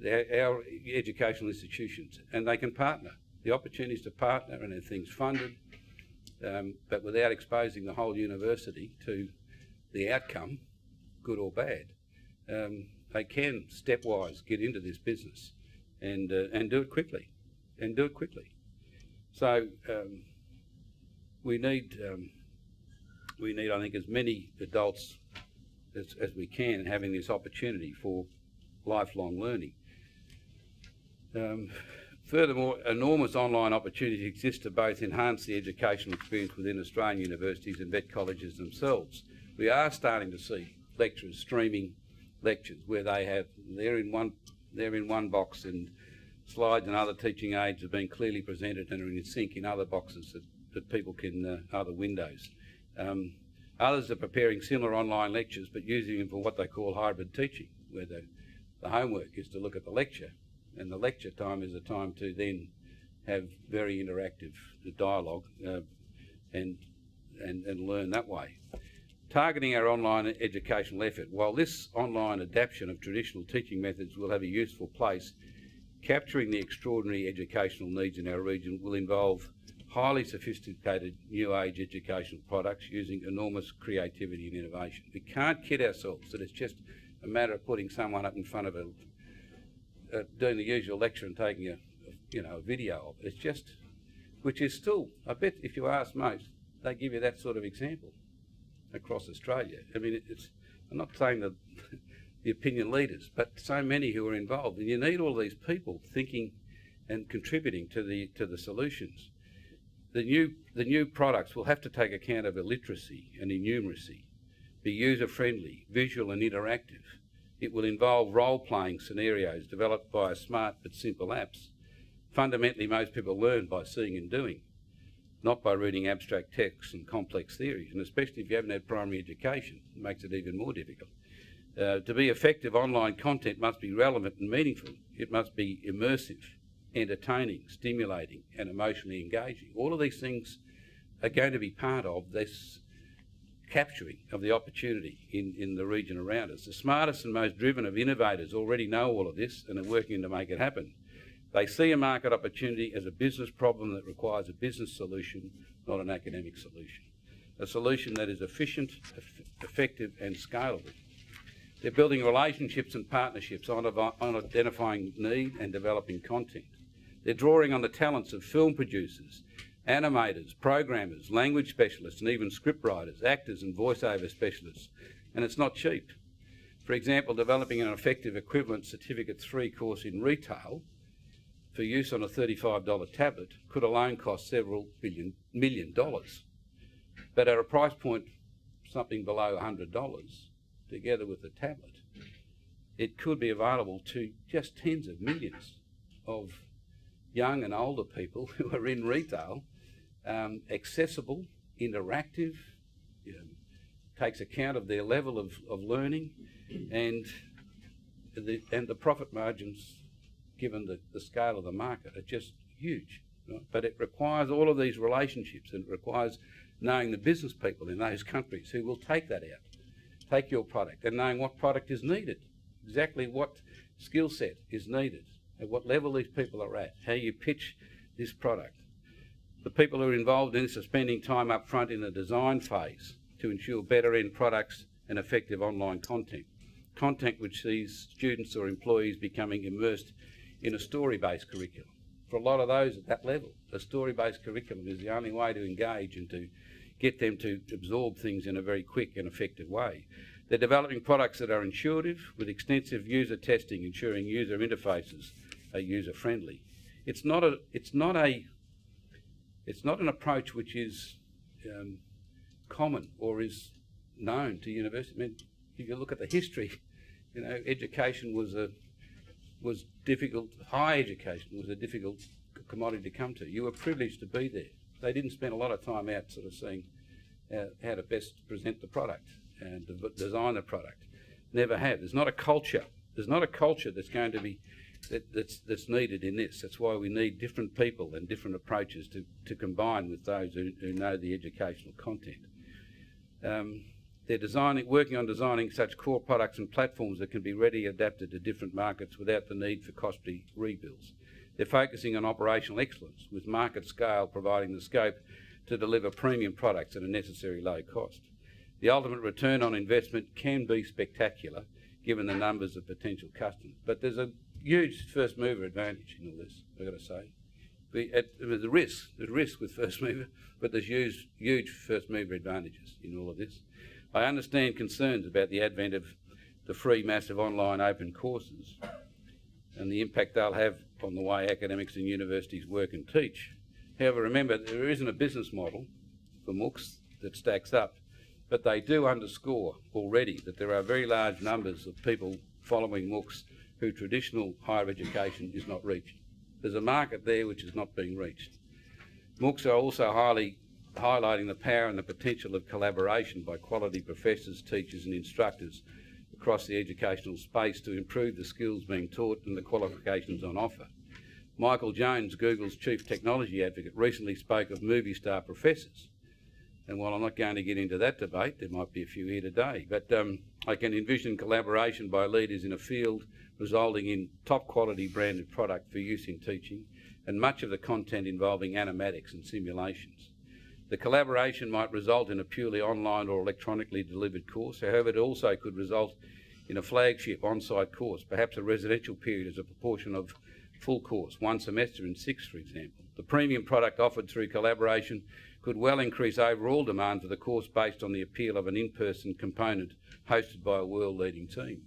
B: Our educational institutions, and they can partner. The opportunities to partner and have things funded, but without exposing the whole university to the outcome, good or bad. They can stepwise get into this business and do it quickly, So we need, I think, as many adults as we can having this opportunity for lifelong learning. Furthermore, enormous online opportunities exist to both enhance the educational experience within Australian universities and vet colleges themselves. We are starting to see lecturers streaming lectures where they're in one box, and slides and other teaching aids have been clearly presented and are in sync in other boxes that people can, other windows. Others are preparing similar online lectures but using them for what they call hybrid teaching, where the homework is to look at the lecture, and the lecture time is a time to then have very interactive dialogue and learn that way. Targeting our online educational effort. While this online adaptation of traditional teaching methods will have a useful place, capturing the extraordinary educational needs in our region will involve highly sophisticated new age educational products using enormous creativity and innovation. We can't kid ourselves that it's just a matter of putting someone up in front of doing the usual lecture and taking a video of it. It's just, which is still, I bet if you ask most, they give you that sort of example across Australia. I mean, I'm not saying that the opinion leaders, but so many who are involved, and you need all these people thinking and contributing to the solutions. The new products will have to take account of illiteracy and innumeracy, be user-friendly, visual and interactive. It will involve role-playing scenarios developed by smart but simple apps. Fundamentally, most people learn by seeing and doing, not by reading abstract texts and complex theories, and especially if you haven't had primary education, it makes it even more difficult. To be effective, online content must be relevant and meaningful. It must be immersive, entertaining, stimulating and emotionally engaging. All of these things are going to be part of this capturing of the opportunity in the region around us. The smartest and most driven of innovators already know all of this and are working to make it happen. They see a market opportunity as a business problem that requires a business solution, not an academic solution. A solution that is efficient, effective and scalable. They're building relationships and partnerships on identifying need and developing content. They're drawing on the talents of film producers, animators, programmers, language specialists and even scriptwriters, actors and voiceover specialists. And it's not cheap. For example, developing an effective equivalent Certificate 3 course in retail for use on a $35 tablet could alone cost several million dollars. But at a price point something below $100, together with the tablet, it could be available to just tens of millions of young and older people who are in retail, accessible, interactive, takes account of their level of learning, and the profit margins, given the scale of the market, are just huge. Right? But it requires all of these relationships, and it requires knowing the business people in those countries who will take that out, take your product, and knowing what product is needed, exactly what skill set is needed, at what level these people are at, how you pitch this product. The people who are involved in this are spending time up front in the design phase to ensure better end products and effective online content. Content which sees students or employees becoming immersed in a story-based curriculum. For a lot of those at that level, a story-based curriculum is the only way to engage and to get them to absorb things in a very quick and effective way. They're developing products that are intuitive, with extensive user testing, ensuring user interfaces are user-friendly. It's not an approach which is common or is known to universities. I mean, if you look at the history, education was difficult. High education was a difficult commodity to come to. You were privileged to be there. They didn't spend a lot of time out sort of seeing how to best present the product and design the product. Never have. There's not a culture. There's not a culture that's going to be that's needed in this. That's why we need different people and different approaches to combine with those who know the educational content. They're working on designing such core products and platforms that can be readily adapted to different markets without the need for costly rebuilds. They're focusing on operational excellence, with market scale providing the scope to deliver premium products at a necessary low cost. The ultimate return on investment can be spectacular, given the numbers of potential customers. But there's a huge first mover advantage in all this, I've got to say. There's risk with first mover, but there's huge first mover advantages in all of this. I understand concerns about the advent of the free, massive online open courses and the impact they'll have on the way academics and universities work and teach. However, remember, there isn't a business model for MOOCs that stacks up, but they do underscore already that there are very large numbers of people following MOOCs who traditional higher education is not reaching. There's a market there which is not being reached. MOOCs are also highlighting the power and the potential of collaboration by quality professors, teachers and instructors across the educational space to improve the skills being taught and the qualifications on offer. Michael Jones, Google's chief technology advocate, recently spoke of movie star professors. And while I'm not going to get into that debate, there might be a few here today, but I can envision collaboration by leaders in a field resulting in top quality branded product for use in teaching, and much of the content involving animatics and simulations. The collaboration might result in a purely online or electronically delivered course. However, it also could result in a flagship on-site course, perhaps a residential period as a proportion of full course, one semester in 6, for example. The premium product offered through collaboration could well increase overall demand for the course based on the appeal of an in-person component hosted by a world-leading team.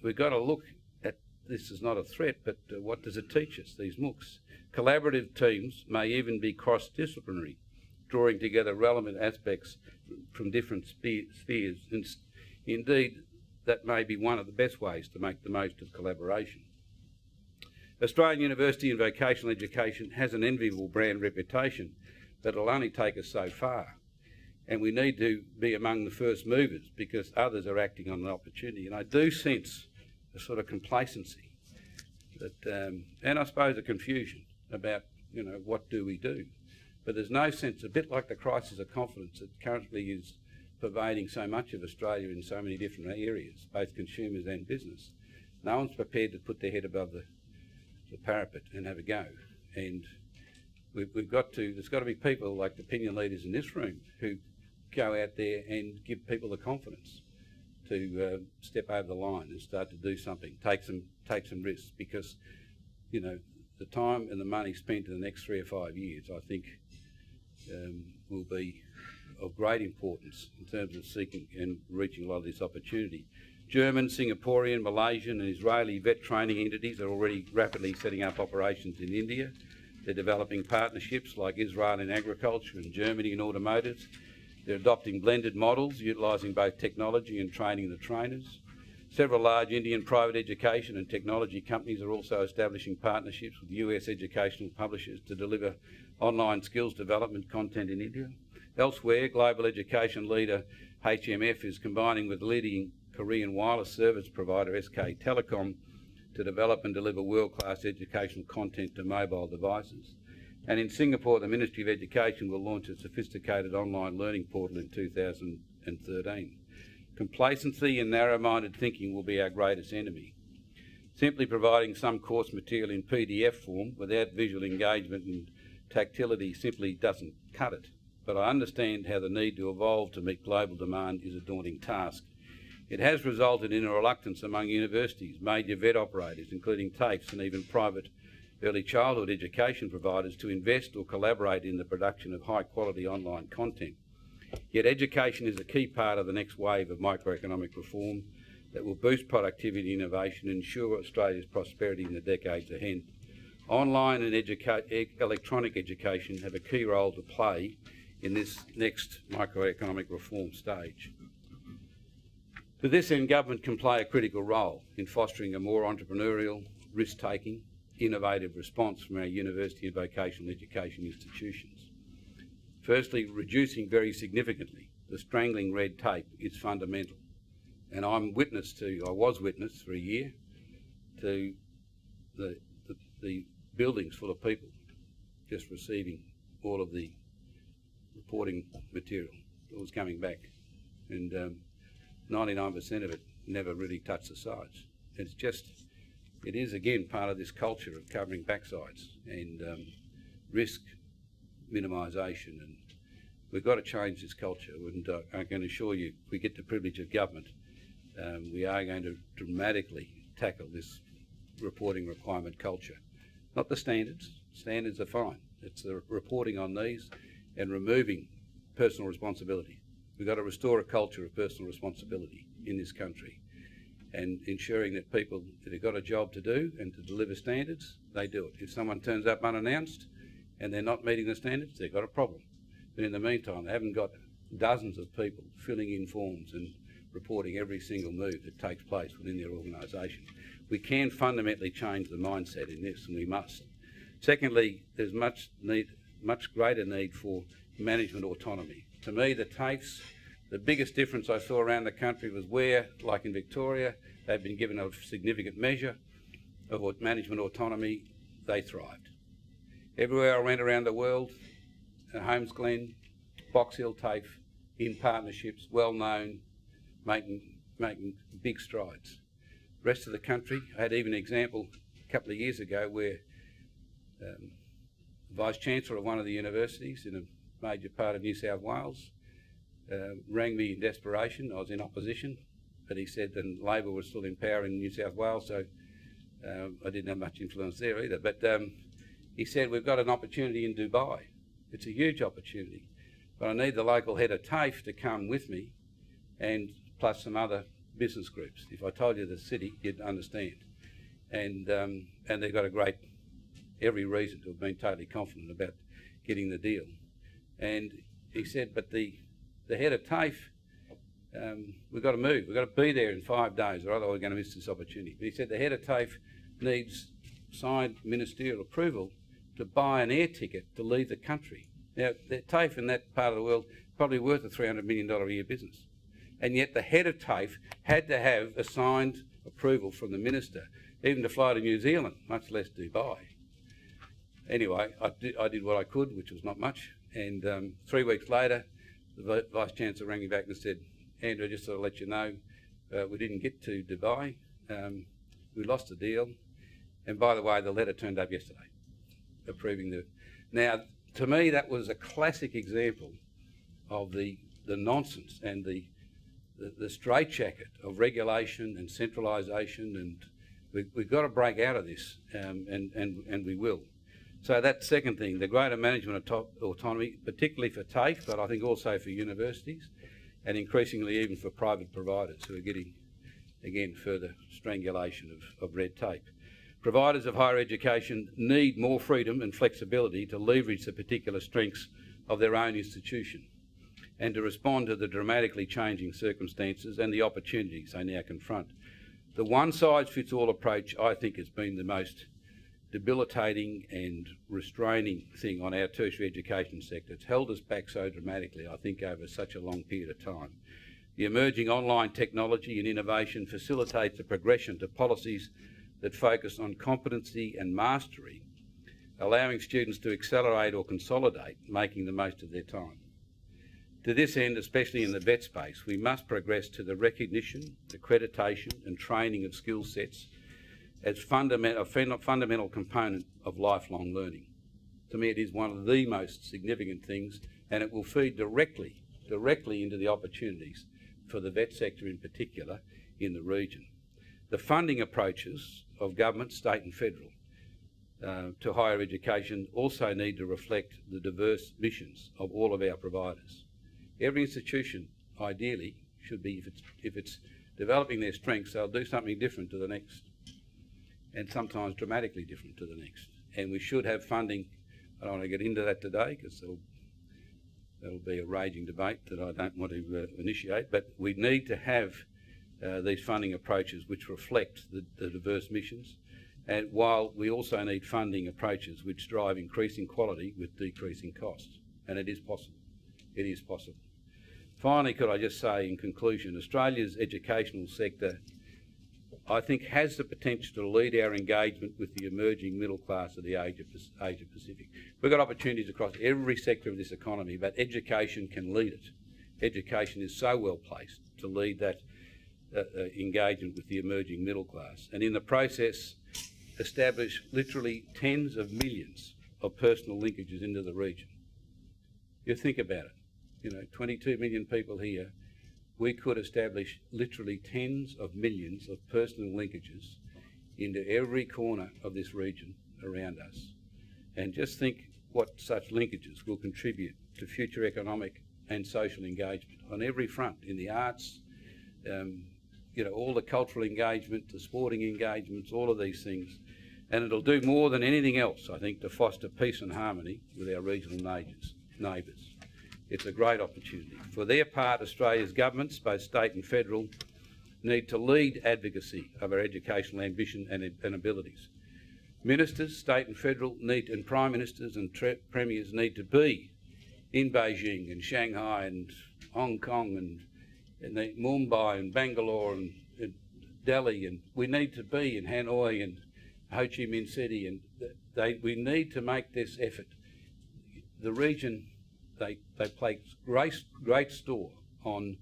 B: We've got to look at this as not a threat, but what does it teach us, these MOOCs? Collaborative teams may even be cross-disciplinary, drawing together relevant aspects from different spheres. And indeed, that may be one of the best ways to make the most of collaboration. Australian university and vocational education has an enviable brand reputation, but it'll only take us so far. And we need to be among the first movers because others are acting on an opportunity. And I do sense a sort of complacency that, and I suppose a confusion about, what do we do? But there's no sense, a bit like the crisis of confidence that currently is pervading so much of Australia in so many different areas, both consumers and business. No one's prepared to put their head above the the parapet and have a go. And there's got to be people like the opinion leaders in this room who go out there and give people the confidence to step over the line and start to do something, take some risks, because, you know, the time and the money spent in the next 3 or 5 years, I think, will be of great importance in terms of seeking and reaching a lot of this opportunity. German, Singaporean, Malaysian and Israeli vet training entities are already rapidly setting up operations in India. They're developing partnerships like Israel in agriculture and Germany in automotive. They're adopting blended models, utilising both technology and training the trainers. Several large Indian private education and technology companies are also establishing partnerships with US educational publishers to deliver online skills development content in India. Elsewhere, global education leader HMF is combining with leading Korean wireless service provider SK Telecom to develop and deliver world-class educational content to mobile devices. And in Singapore, the Ministry of Education will launch a sophisticated online learning portal in 2013. Complacency and narrow-minded thinking will be our greatest enemy. Simply providing some course material in PDF form without visual engagement and tactility simply doesn't cut it. But I understand how the need to evolve to meet global demand is a daunting task. It has resulted in a reluctance among universities, major vet operators, including TAFEs and even private early childhood education providers, to invest or collaborate in the production of high-quality online content. Yet education is a key part of the next wave of microeconomic reform that will boost productivity, innovation and ensure Australia's prosperity in the decades ahead. Online and electronic education have a key role to play in this next microeconomic reform stage. To this end, government can play a critical role in fostering a more entrepreneurial, risk-taking, innovative response from our university and vocational education institutions. Firstly, reducing very significantly the strangling red tape is fundamental. And I was witness for a year to the buildings full of people just receiving all of the reporting material that was coming back. And 99% of it never really touched the sides. It is again part of this culture of covering backsides and risk minimisation, and we've got to change this culture. And I can assure you, if we get the privilege of government, we are going to dramatically tackle this reporting requirement culture. Not the standards. Standards are fine. It's the reporting on these and removing personal responsibility. We've got to restore a culture of personal responsibility in this country, and ensuring that people that have got a job to do and to deliver standards, they do it. If someone turns up unannounced and they're not meeting the standards, they've got a problem. But in the meantime, they haven't got dozens of people filling in forms and reporting every single move that takes place within their organisation. We can fundamentally change the mindset in this, and we must. Secondly, there's much greater need for management autonomy. To me, the TAFEs, the biggest difference I saw around the country was where, like in Victoria, they've been given a significant measure of management autonomy, they thrived. Everywhere I went around the world, Holmes Glen, Box Hill TAFE, in partnerships, well known, making big strides. The rest of the country, I had even an example a couple of years ago where the Vice-Chancellor of one of the universities in a major part of New South Wales rang me in desperation. I was in opposition, but he said that Labor was still in power in New South Wales, so I didn't have much influence there either. But he said, we've got an opportunity in Dubai. It's a huge opportunity, but I need the local head of TAFE to come with me, and plus some other business groups. If I told you the city, you'd understand. And they've got every reason to have been totally confident about getting the deal. And he said, but the head of TAFE, we've got to move. We've got to be there in 5 days, or otherwise we're going to miss this opportunity. But he said the head of TAFE needs signed ministerial approval to buy an air ticket to leave the country. Now, the TAFE in that part of the world probably worth a $300 million a year business. And yet the head of TAFE had to have a signed approval from the minister, even to fly to New Zealand, much less Dubai. Anyway, I did what I could, which was not much. And 3 weeks later, the Vice-Chancellor rang me back and said, Andrew, just to let you know, we didn't get to Dubai. We lost the deal. And by the way, the letter turned up yesterday, approving the... Now, to me, that was a classic example of the nonsense and the straitjacket of regulation and centralisation, and we've got to break out of this, and we will. So that second thing, the greater management autonomy, particularly for TAFE, but I think also for universities, and increasingly even for private providers who are getting, again, further strangulation of red tape. Providers of higher education need more freedom and flexibility to leverage the particular strengths of their own institution and to respond to the dramatically changing circumstances and the opportunities they now confront. The one-size-fits-all approach, I think, has been the most debilitating and restraining thing on our tertiary education sector. It's held us back so dramatically, I think, over such a long period of time. The emerging online technology and innovation facilitates the progression to policies that focus on competency and mastery, allowing students to accelerate or consolidate, making the most of their time. To this end, especially in the vet space, we must progress to the recognition, accreditation and training of skill sets as a fundamental component of lifelong learning. To me, it is one of the most significant things, and it will feed directly into the opportunities for the vet sector in particular in the region. The funding approaches of government, state and federal, to higher education also need to reflect the diverse missions of all of our providers. Every institution, ideally, should be, if it's developing their strengths, they'll do something different to the next, and sometimes dramatically different to the next. And we should have funding. I don't want to get into that today because that'll be a raging debate that I don't want to initiate, but we need to have these funding approaches which reflect the diverse missions, and while we also need funding approaches which drive increasing quality with decreasing costs. And it is possible. It is possible. Finally, could I just say in conclusion, Australia's educational sector, I think, has the potential to lead our engagement with the emerging middle class of the Asia Pacific. We've got opportunities across every sector of this economy, but education can lead it. Education is so well placed to lead that engagement with the emerging middle class, and in the process establish literally tens of millions of personal linkages into the region. You think about it, you know, 22 million people here, we could establish literally tens of millions of personal linkages into every corner of this region around us. And just think what such linkages will contribute to future economic and social engagement on every front, in the arts, you know, all the cultural engagement, the sporting engagements, all of these things. And it'll do more than anything else, I think, to foster peace and harmony with our regional neighbours. It's a great opportunity. For their part, Australia's governments, both state and federal, need to lead advocacy of our educational ambition and abilities. Ministers, state and federal, and prime ministers and premiers need to be in Beijing and Shanghai and Hong Kong and Mumbai and Bangalore and Delhi, and we need to be in Hanoi and Ho Chi Minh City, and we need to make this effort. The region, they place great store on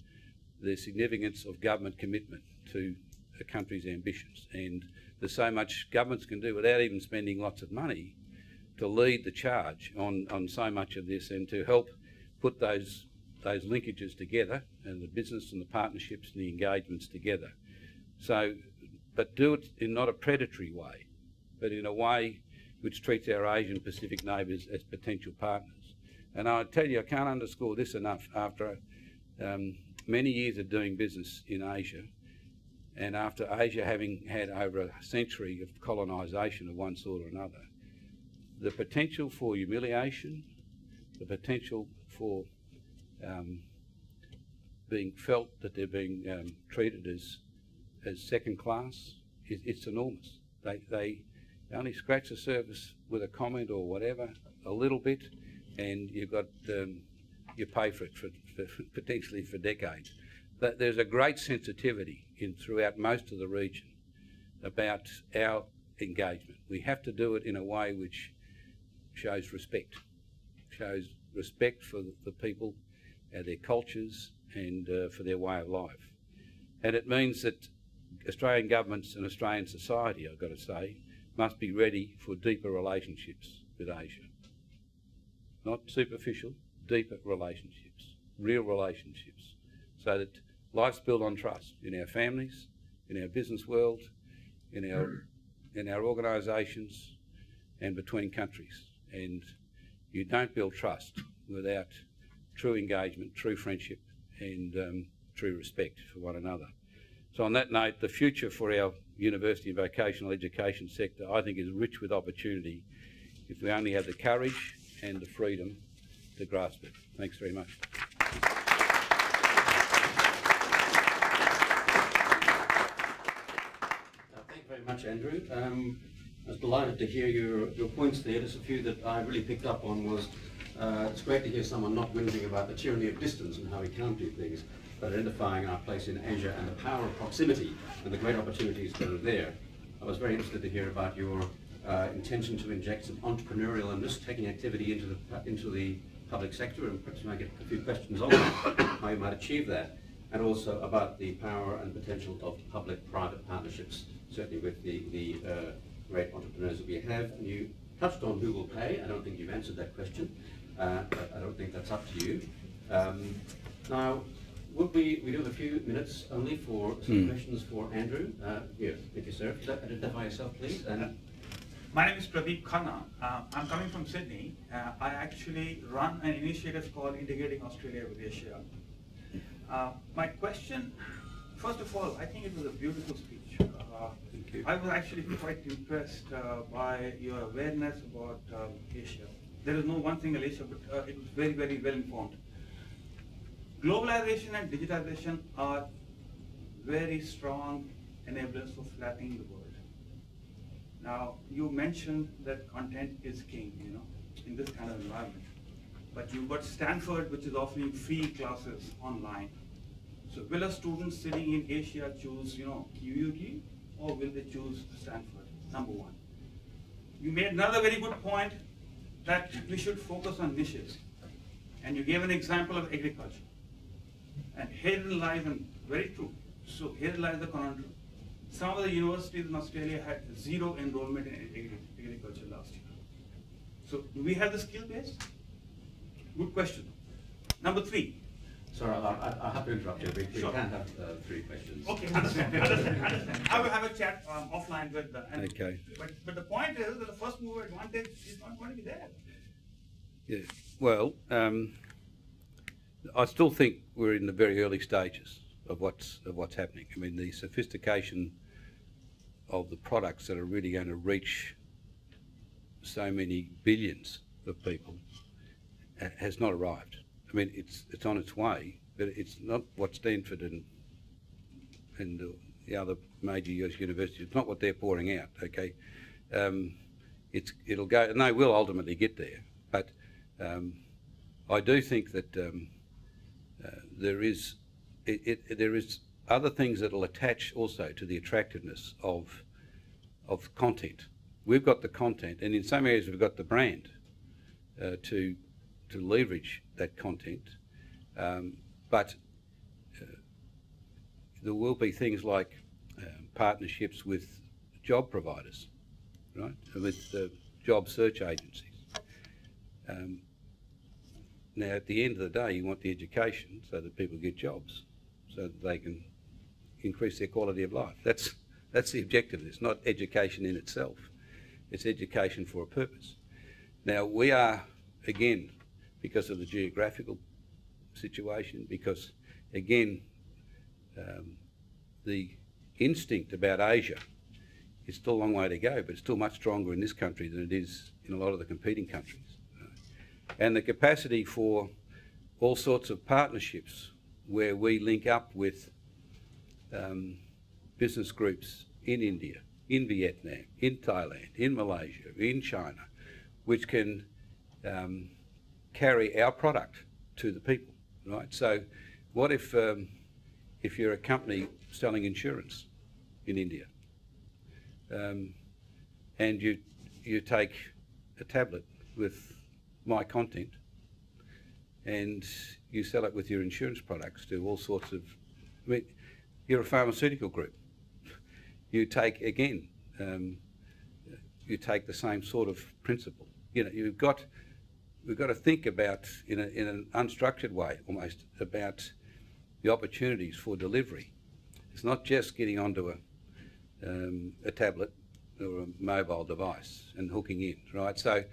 B: the significance of government commitment to a country's ambitions, and there's so much governments can do without even spending lots of money to lead the charge on so much of this and to help put those linkages together, and the business and the partnerships and the engagements together. So, but do it in not a predatory way, but in a way which treats our Asian Pacific neighbours as potential partners. And I tell you, I can't underscore this enough, after many years of doing business in Asia, and after Asia having had over a century of colonisation of one sort or another, the potential for humiliation, the potential for being felt that they're being treated as second class, it's enormous. They only scratch the surface with a comment or whatever, a little bit, and you've got you pay for it for potentially for decades. But there's a great sensitivity throughout most of the region about our engagement. We have to do it in a way which shows respect for the people, their cultures, and for their way of life. And it means that Australian governments and Australian society, I've got to say, must be ready for deeper relationships with Asia. Not superficial, deeper relationships, real relationships, so that life's built on trust in our families, in our business world, in our organisations, and between countries. And you don't build trust without true engagement, true friendship, and true respect for one another. So on that note, the future for our university and vocational education sector, I think, is rich with opportunity if we only have the courage and the freedom to grasp it. Thanks very much.
A: Thank you very much, Andrew. I was delighted to hear your points there. There's a few that I really picked up on was, it's great to hear someone not whinging about the tyranny of distance and how we can't do things, but identifying our place in Asia and the power of proximity and the great opportunities that are there. I was very interested to hear about your intention to inject some entrepreneurial and risk-taking activity into the public sector, and perhaps we might get a few questions on that, how you might achieve that, and also about the power and potential of public-private partnerships, certainly with the great entrepreneurs that we have. And you touched on Google Pay. I don't think you've answered that question, but I don't think that's up to you. Now, would we do have a few minutes only for some questions for Andrew? Yeah, thank you, sir. Could you identify yourself, please?
C: My name is Pradeep Khanna. I'm coming from Sydney. I actually run an initiative called Integrating Australia with Asia. My question, first of all, I think it was a beautiful speech.
B: Thank you.
C: I was actually quite impressed by your awareness about Asia. There is no one single Asia, but it was very, very well informed. Globalization and digitization are very strong enablers for flattening the world. Now, you mentioned that content is king, in this kind of environment. But you've got Stanford, which is offering free classes online. So will a student sitting in Asia choose, QUT, or will they choose Stanford? Number one. You made another very good point that we should focus on niches. And you gave an example of agriculture. And herein lies, and very true, so here lies the conundrum. Some of the universities in Australia had zero enrollment in agriculture last year. So do we have the skill base? Good question. Number three.
A: Sorry, I'll have to interrupt you. We
C: Sure.
A: can't have three questions.
C: Okay, understand. I will have a chat offline with the...
B: Okay.
C: But the point is that the first mover advantage is not going to be there.
B: Yeah. Well, I still think we're in the very early stages of what's happening. I mean, the sophistication of the products that are really going to reach so many billions of people has not arrived. I mean, it's on its way, but it's not what Stanford and the other major US universities, it's not what they're pouring out, okay? It'll go, and they will ultimately get there, but I do think that there is other things that will attach also to the attractiveness of content. We've got the content, and in some areas we've got the brand to leverage that content, but there will be things like partnerships with job providers, right, with job search agencies. Now, at the end of the day, you want the education so that people get jobs, so that they can increase their quality of life. That's the objective of this, not education in itself. It's education for a purpose. Now, we are, again, because of the geographical situation, because, again, the instinct about Asia is still a long way to go, but it's still much stronger in this country than it is in a lot of the competing countries. And the capacity for all sorts of partnerships where we link up with business groups in India, in Vietnam, in Thailand, in Malaysia, in China, which can carry our product to the people, right? So what if you're a company selling insurance in India, and you take a tablet with my content and you sell it with your insurance products to all sorts of, I mean, you're a pharmaceutical group. You take, again, you take the same sort of principle. You know, we've got to think about, in an unstructured way almost, about the opportunities for delivery. It's not just getting onto a tablet or a mobile device and hooking in, right? So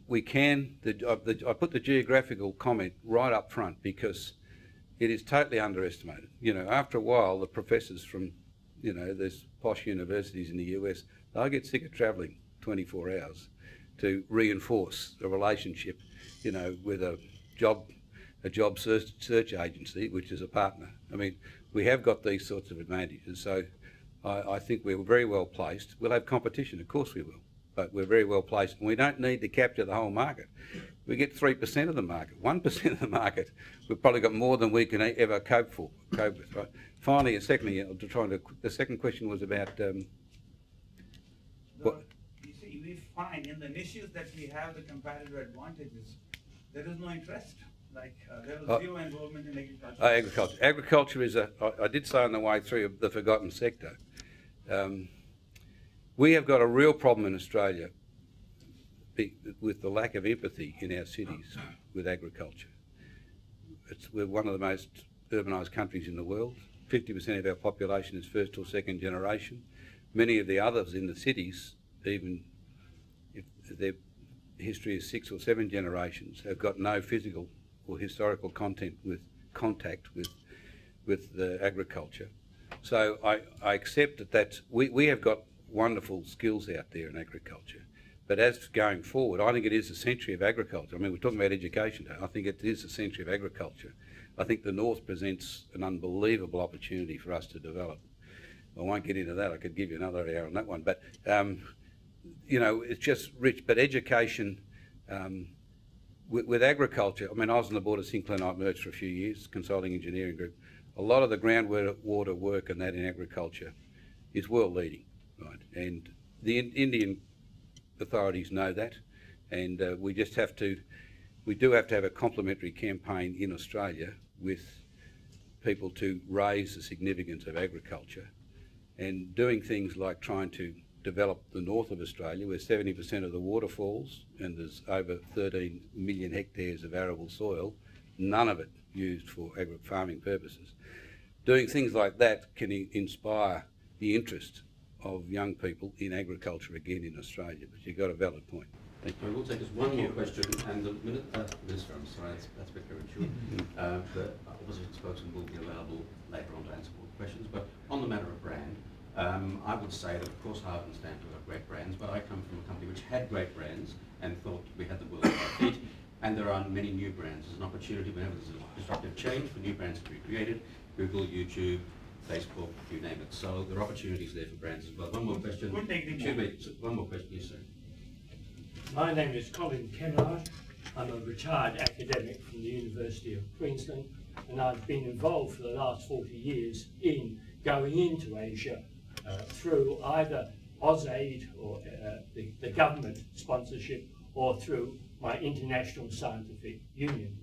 B: we can, I put the geographical comment right up front because it is totally underestimated. You know, after a while, the professors from, you know, these posh universities in the US, they'll get sick of travelling 24 hours to reinforce a relationship, you know, with a job search agency, which is a partner. I mean, we have got these sorts of advantages, so I think we're very well placed. We'll have competition, of course we will, but we're very well placed, and we don't need to capture the whole market. We get 3% of the market, 1% of the market. We've probably got more than we can ever cope with, right? Finally, and secondly, the second question was about what?
C: You see, we find in the niches that we have the competitive advantages, there is no interest. Like there is zero involvement in agriculture.
B: Agriculture. Agriculture is I did say on the way through, the forgotten sector. We have got a real problem in Australia with the lack of empathy in our cities with agriculture. We're one of the most urbanised countries in the world. 50% of our population is first or second generation. Many of the others in the cities, even if their history is 6 or 7 generations, have got no physical or historical contact with the agriculture. So I accept that we have got wonderful skills out there in agriculture. But as going forward, I think it is the century of agriculture. I mean, we're talking about education today. I think it is the century of agriculture. I think the North presents an unbelievable opportunity for us to develop. I won't get into that. I could give you another hour on that one. But, you know, it's just rich. But education, with agriculture, I mean, I was on the board of Sinclair Knight Mertz for a few years, consulting engineering group. A lot of the groundwater work and that in agriculture is world leading, right? And the Indian authorities know that, and we do have to have a complementary campaign in Australia with people to raise the significance of agriculture and doing things like trying to develop the north of Australia where 70% of the waterfalls and there's over 13 million hectares of arable soil, none of it used for farming purposes. Doing things like that can inspire the interest of young people in agriculture again in Australia, but you've got a valid point. Thank you.
A: We'll take just one more question, and the minute, Minister, I'm sorry, that's a bit premature. The opposition spokesman will be allowable later on to answer more questions, but on the matter of brand, I would say that of course Harvard and Stanford are great brands, but I come from a company which had great brands and thought we had the world at our feet, and there are many new brands. There's an opportunity whenever there's a disruptive change for new brands to be created. Google, YouTube, Facebook, you name it. So there are opportunities there for brands as well. One more question. One more question, yes, sir.
D: My name is Colin Kennard. I'm a retired academic from the University of Queensland, and I've been involved for the last 40 years in going into Asia through either AusAid or the government sponsorship or through my International Scientific Union.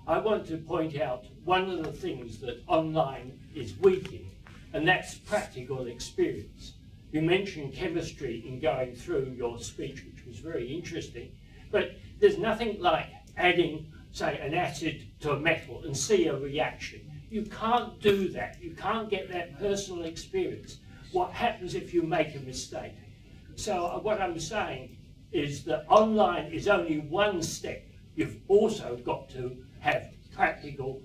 D: I want to point out one of the things that online is weak in, and that's practical experience. You mentioned chemistry in going through your speech, which was very interesting, but there's nothing like adding, say, an acid to a metal and see a reaction. You can't do that. You can't get that personal experience. What happens if you make a mistake? So what I'm saying is that online is only one step. You've also got to have practical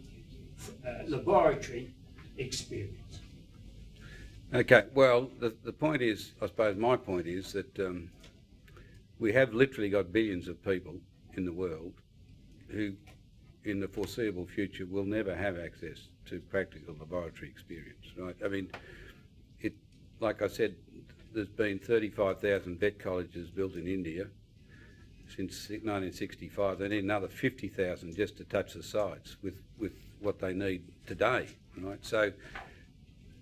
D: laboratory experience.
B: Okay, well, the point is, I suppose my point is that we have literally got billions of people in the world who, in the foreseeable future, will never have access to practical laboratory experience, right? I mean, like I said, there's been 35,000 vet colleges built in India since 1965. They need another 50,000 just to touch the sides with what they need today, right? So,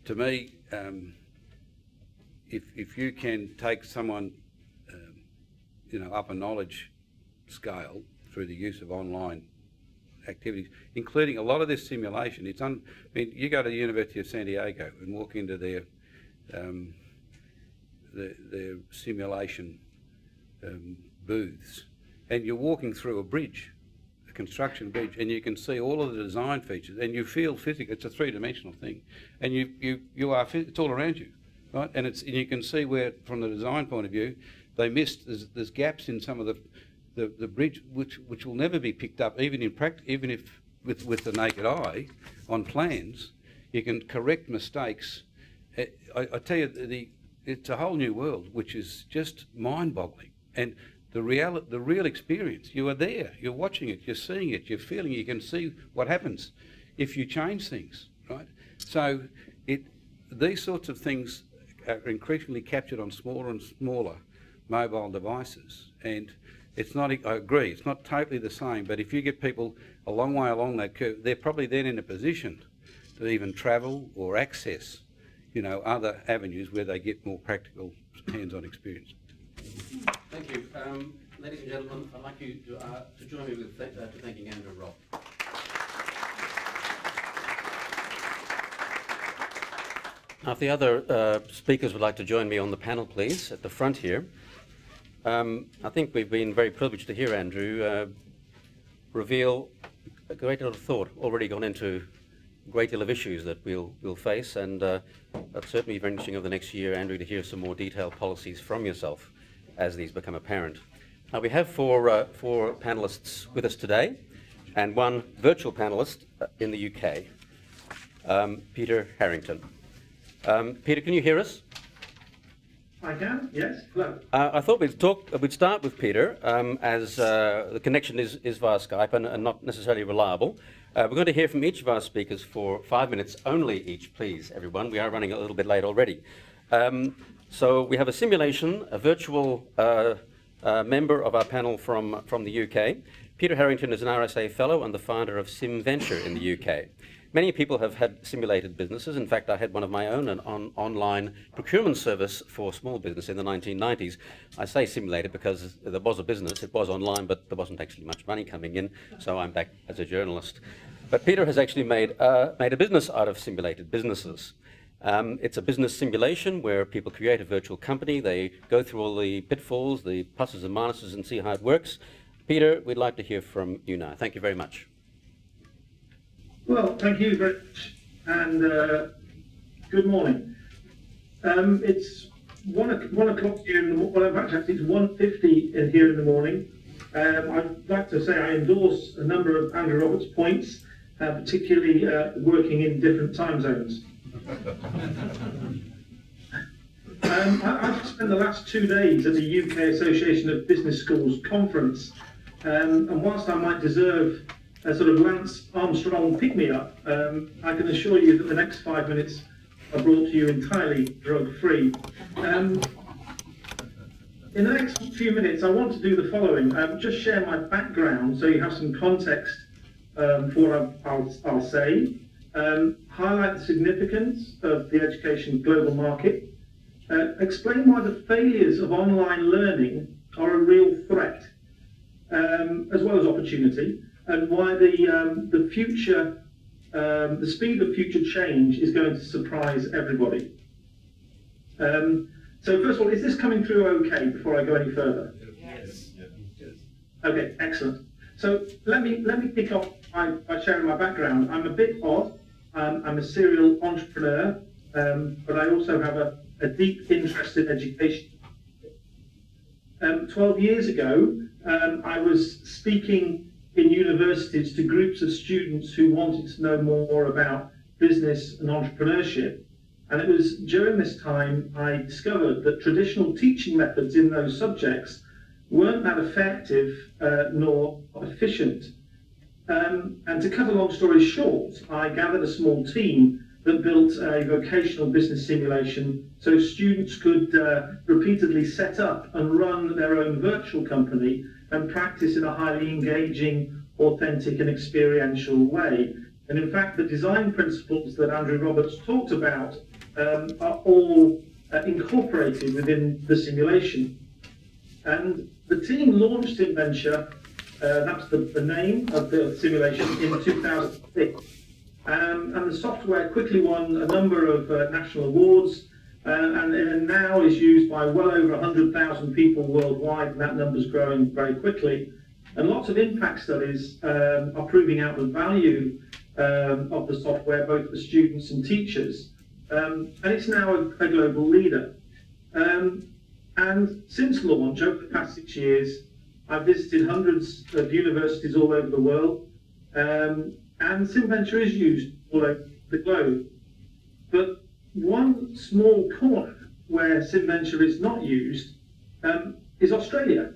B: to me, if you can take someone, you know, up a knowledge scale through the use of online activities, including a lot of this simulation, I mean, you go to the University of San Diego and walk into their simulation booths, and you're walking through a bridge, a construction bridge, and you can see all of the design features, and you feel physical. It's a three-dimensional thing, and you are. It's all around you, right? And you can see where, from the design point of view, they missed. There's gaps in some of the bridge which will never be picked up, even in practice, even if with the naked eye on plans. You can correct mistakes. I tell you, it's a whole new world, which is just mind-boggling. And the real experience, you are there, you're watching it, you're seeing it, you're feeling it, you can see what happens if you change things, right? So these sorts of things are increasingly captured on smaller and smaller mobile devices. And it's not, I agree, it's not totally the same, but if you get people a long way along that curve, they're probably then in a position to even travel or access, you know, other avenues where they get more practical hands-on experience.
A: Thank you. Ladies and gentlemen, I'd like you to join me with thanking Andrew Robb. Now, if the other speakers would like to join me on the panel, please, at the front here. I think we've been very privileged to hear Andrew reveal a great deal of thought already gone into a great deal of issues that we'll face, and that's certainly very interesting over the next year, Andrew, to hear some more detailed policies from yourself as these become apparent. Now, we have four panellists with us today, and one virtual panellist in the UK, Peter Harrington. Peter, can you hear us?
E: I can, yes. Hello.
A: I thought we'd start with Peter, as the connection is via Skype and not necessarily reliable. We're going to hear from each of our speakers for 5 minutes only each, please, everyone. We are running a little bit late already. So we have a simulation, a virtual member of our panel from the UK. Peter Harrington is an RSA Fellow and the founder of SimVenture in the UK. Many people have had simulated businesses. In fact, I had one of my own, an online procurement service for small business in the 1990s. I say simulated because there was a business, it was online, but there wasn't actually much money coming in, so I'm back as a journalist. But Peter has actually made a business out of simulated businesses. It's a business simulation where people create a virtual company, they go through all the pitfalls, the pluses and minuses, and see how it works. Peter, we'd like to hear from you now. Thank you very much.
E: Well, thank you very much, and good morning. It's 1 o'clock here in the morning. Well, actually, it's 1:50 here in the morning. I'd like to say I endorse a number of Andrew Roberts' points, particularly working in different time zones. I've spent the last 2 days at the UK Association of Business Schools conference, and whilst I might deserve a sort of Lance Armstrong pick-me-up, I can assure you that the next 5 minutes are brought to you entirely drug-free. In the next few minutes, I want to do the following. Just share my background so you have some context for what I'll say, highlight the significance of the education global market, explain why the failures of online learning are a real threat, as well as opportunity, and why the future, the speed of future change is going to surprise everybody. So first of all, is this coming through okay before I go any further?
F: Yes. Yes.
E: Okay, excellent. So let me kick off by sharing my background. I'm a bit odd. I'm a serial entrepreneur, but I also have a deep interest in education. 12 years ago, I was speaking in universities to groups of students who wanted to know more about business and entrepreneurship. And it was during this time I discovered that traditional teaching methods in those subjects weren't that effective nor efficient. And to cut a long story short, I gathered a small team that built a vocational business simulation so students could repeatedly set up and run their own virtual company and practice in a highly engaging, authentic and experiential way. And in fact, the design principles that Andrew Roberts talked about are all incorporated within the simulation. And the team launched SimVenture, that's the name of the simulation, in 2006. And the software quickly won a number of national awards, and now is used by well over 100,000 people worldwide, and that number's growing very quickly. And lots of impact studies are proving out the value of the software, both for students and teachers. And it's now a global leader. And since launch, over the past 6 years, I've visited hundreds of universities all over the world, and SimVenture is used all over the globe. But one small corner where SimVenture is not used is Australia.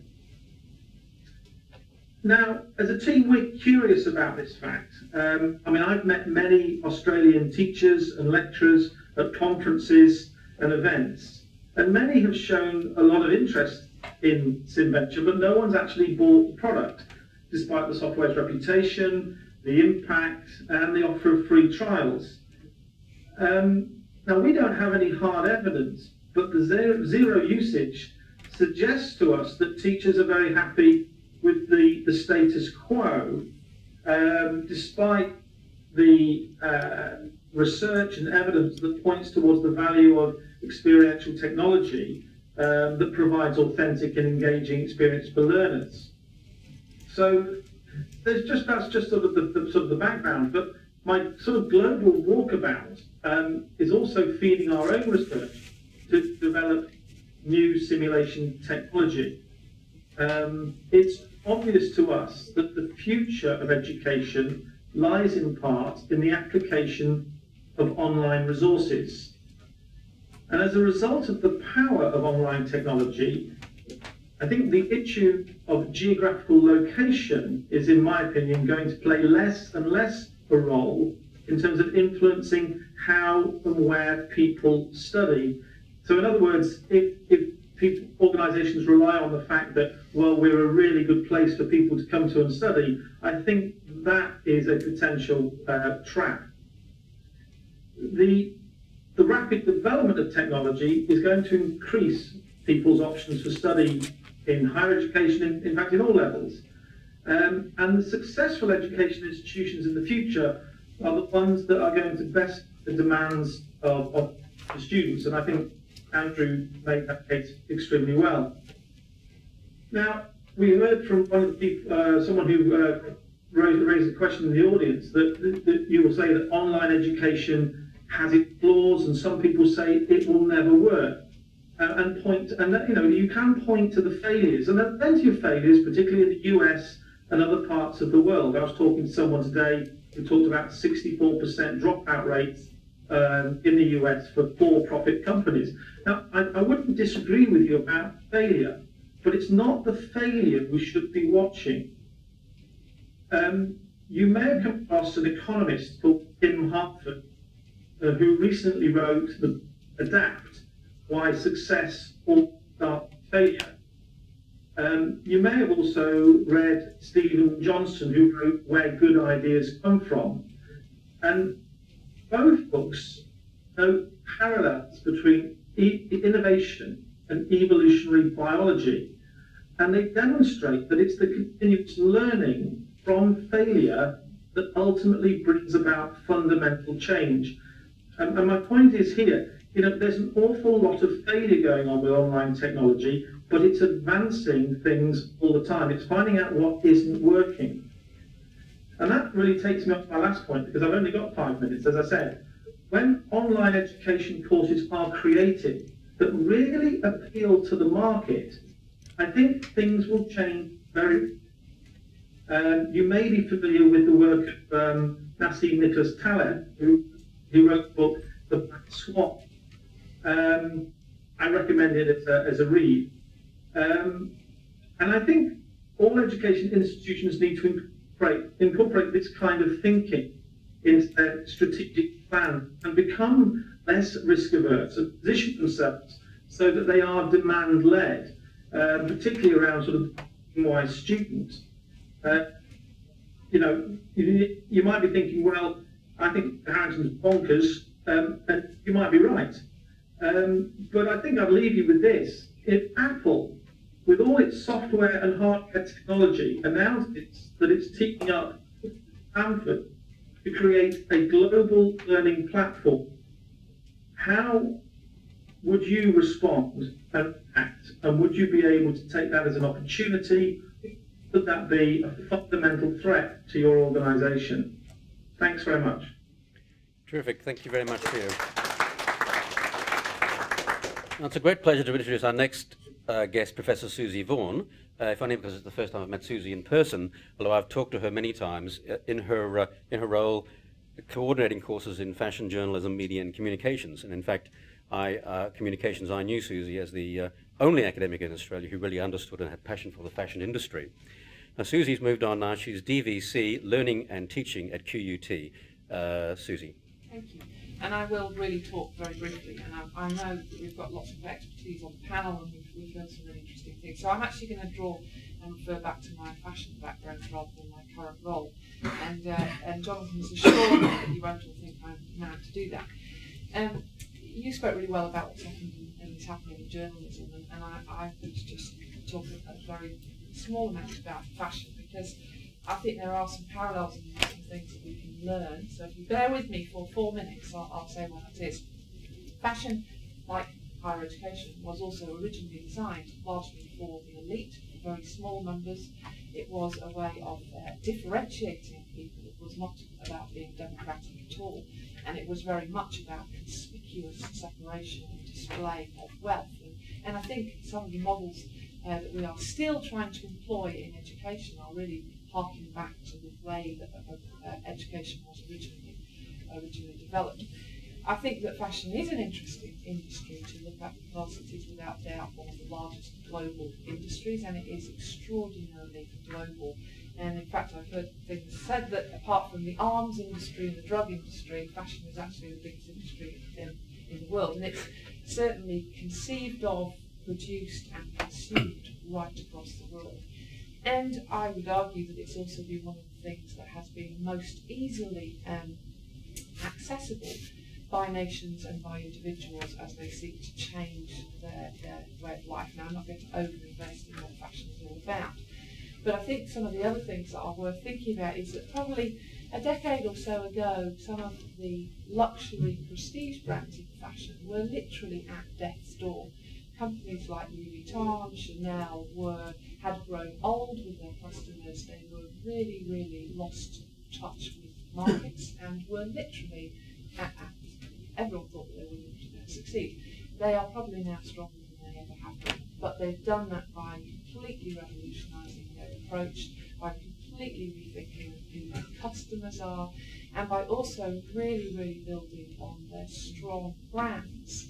E: Now, as a team, we're curious about this fact. I mean, I've met many Australian teachers and lecturers at conferences and events, and many have shown a lot of interest in SimVenture, but no one's actually bought the product, despite the software's reputation, the impact, and the offer of free trials. Now, we don't have any hard evidence, but the zero usage suggests to us that teachers are very happy with the status quo, despite the research and evidence that points towards the value of experiential technology that provides authentic and engaging experience for learners. So that's just sort of the background. But my sort of global walkabout is also feeding our own research to develop new simulation technology. It's obvious to us that the future of education lies in part in the application of online resources. And as a result of the power of online technology, I think the issue of geographical location is, in my opinion, going to play less and less a role in terms of influencing how and where people study. So in other words, if organisations rely on the fact that, well, we're a really good place for people to come to and study, I think that is a potential trap. The rapid development of technology is going to increase people's options for study in higher education, in fact in all levels. And the successful education institutions in the future are the ones that are going to best the demands of the students, and I think Andrew made that case extremely well. Now, we heard from one of the people, someone who raised a question in the audience, that you will say that online education has its flaws, and some people say it will never work. You can point to the failures, and there are plenty of failures, particularly in the US and other parts of the world. I was talking to someone today who talked about 64% dropout rates in the US for for-profit companies. Now, I wouldn't disagree with you about failure, but it's not the failure we should be watching. You may have come across an economist called Tim Hartford, who recently wrote the Adapt, Why Success All Starts with Failure. You may have also read Stephen Johnson, who wrote Where Good Ideas Come From. And both books note parallels between innovation and evolutionary biology. And they demonstrate that it's the continuous learning from failure that ultimately brings about fundamental change. And my point is here, there's an awful lot of failure going on with online technology, but it's advancing things all the time. It's finding out what isn't working. And that really takes me up to my last point, because I've only got 5 minutes, as I said. When online education courses are created that really appeal to the market, I think things will change very. You may be familiar with the work of Nassim Nicholas Taleb, who wrote the book The Black Swan. I recommend it as a read. And I think all education institutions need to incorporate this kind of thinking into their strategic plan and become less risk averse and position themselves so that they are demand led, particularly around sort of wise students. You might be thinking, well, I think Harrington's bonkers, and you might be right. But I think I'd leave you with this. If Apple, with all its software and hardware technology, announced that it's teaming up with Stanford to create a global learning platform, how would you respond and act? And would you be able to take that as an opportunity? Would that be a fundamental threat to your organisation? Thanks very much.
A: Terrific. Thank you very much, Theo. Now, it's a great pleasure to introduce our next guest, Professor Susie Vaughan. If only because it's the first time I've met Susie in person, although I've talked to her many times in her role coordinating courses in fashion, journalism, media and communications. And in fact, communications, I knew Susie as the only academic in Australia who really understood and had passion for the fashion industry. Now, Susie's moved on now. She's DVC, Learning and Teaching at QUT. Susie.
F: Thank you. And I will really talk very briefly. And I know that we've got lots of expertise on the panel and we've heard some really interesting things. So I'm actually going to draw and refer back to my fashion background rather than my current role. And Jonathan has assured me that you won't all think I'm mad to do that. You spoke really well about what's happening and is happening in journalism, and I would just talk a very small amount about fashion, because I think there are some parallels and some things that we can learn. So if you bear with me for 4 minutes, I'll say what that is. Fashion, like higher education, was also originally designed largely for the elite, for very small numbers. It was a way of differentiating people. It was not about being democratic at all. And it was very much about conspicuous separation and display of wealth. And I think some of the models that we are still trying to employ in education are really harking back to the way that education was originally developed. I think that fashion is an interesting industry to look at, because it is without doubt one of the largest global industries, and it is extraordinarily global. And in fact, I've heard things said that apart from the arms industry and the drug industry, fashion is actually the biggest industry in the world. And it's certainly conceived of, produced and consumed right across the world. And I would argue that it's also been one of the things that has been most easily accessible by nations and by individuals as they seek to change their way of life. Now, I'm not going to over-invest in what fashion is all about, but I think some of the other things that are worth thinking about is that probably a decade or so ago, some of the luxury prestige brands in fashion were literally at death's door. Companies like Louis Vuitton, Chanel had grown old with their customers. They were really, really lost touch with markets and were literally everyone thought that they wouldn't succeed. They are probably now stronger than they ever have been, but they've done that by completely revolutionising their approach, by completely rethinking who their customers are, and by also really, really building on their strong brands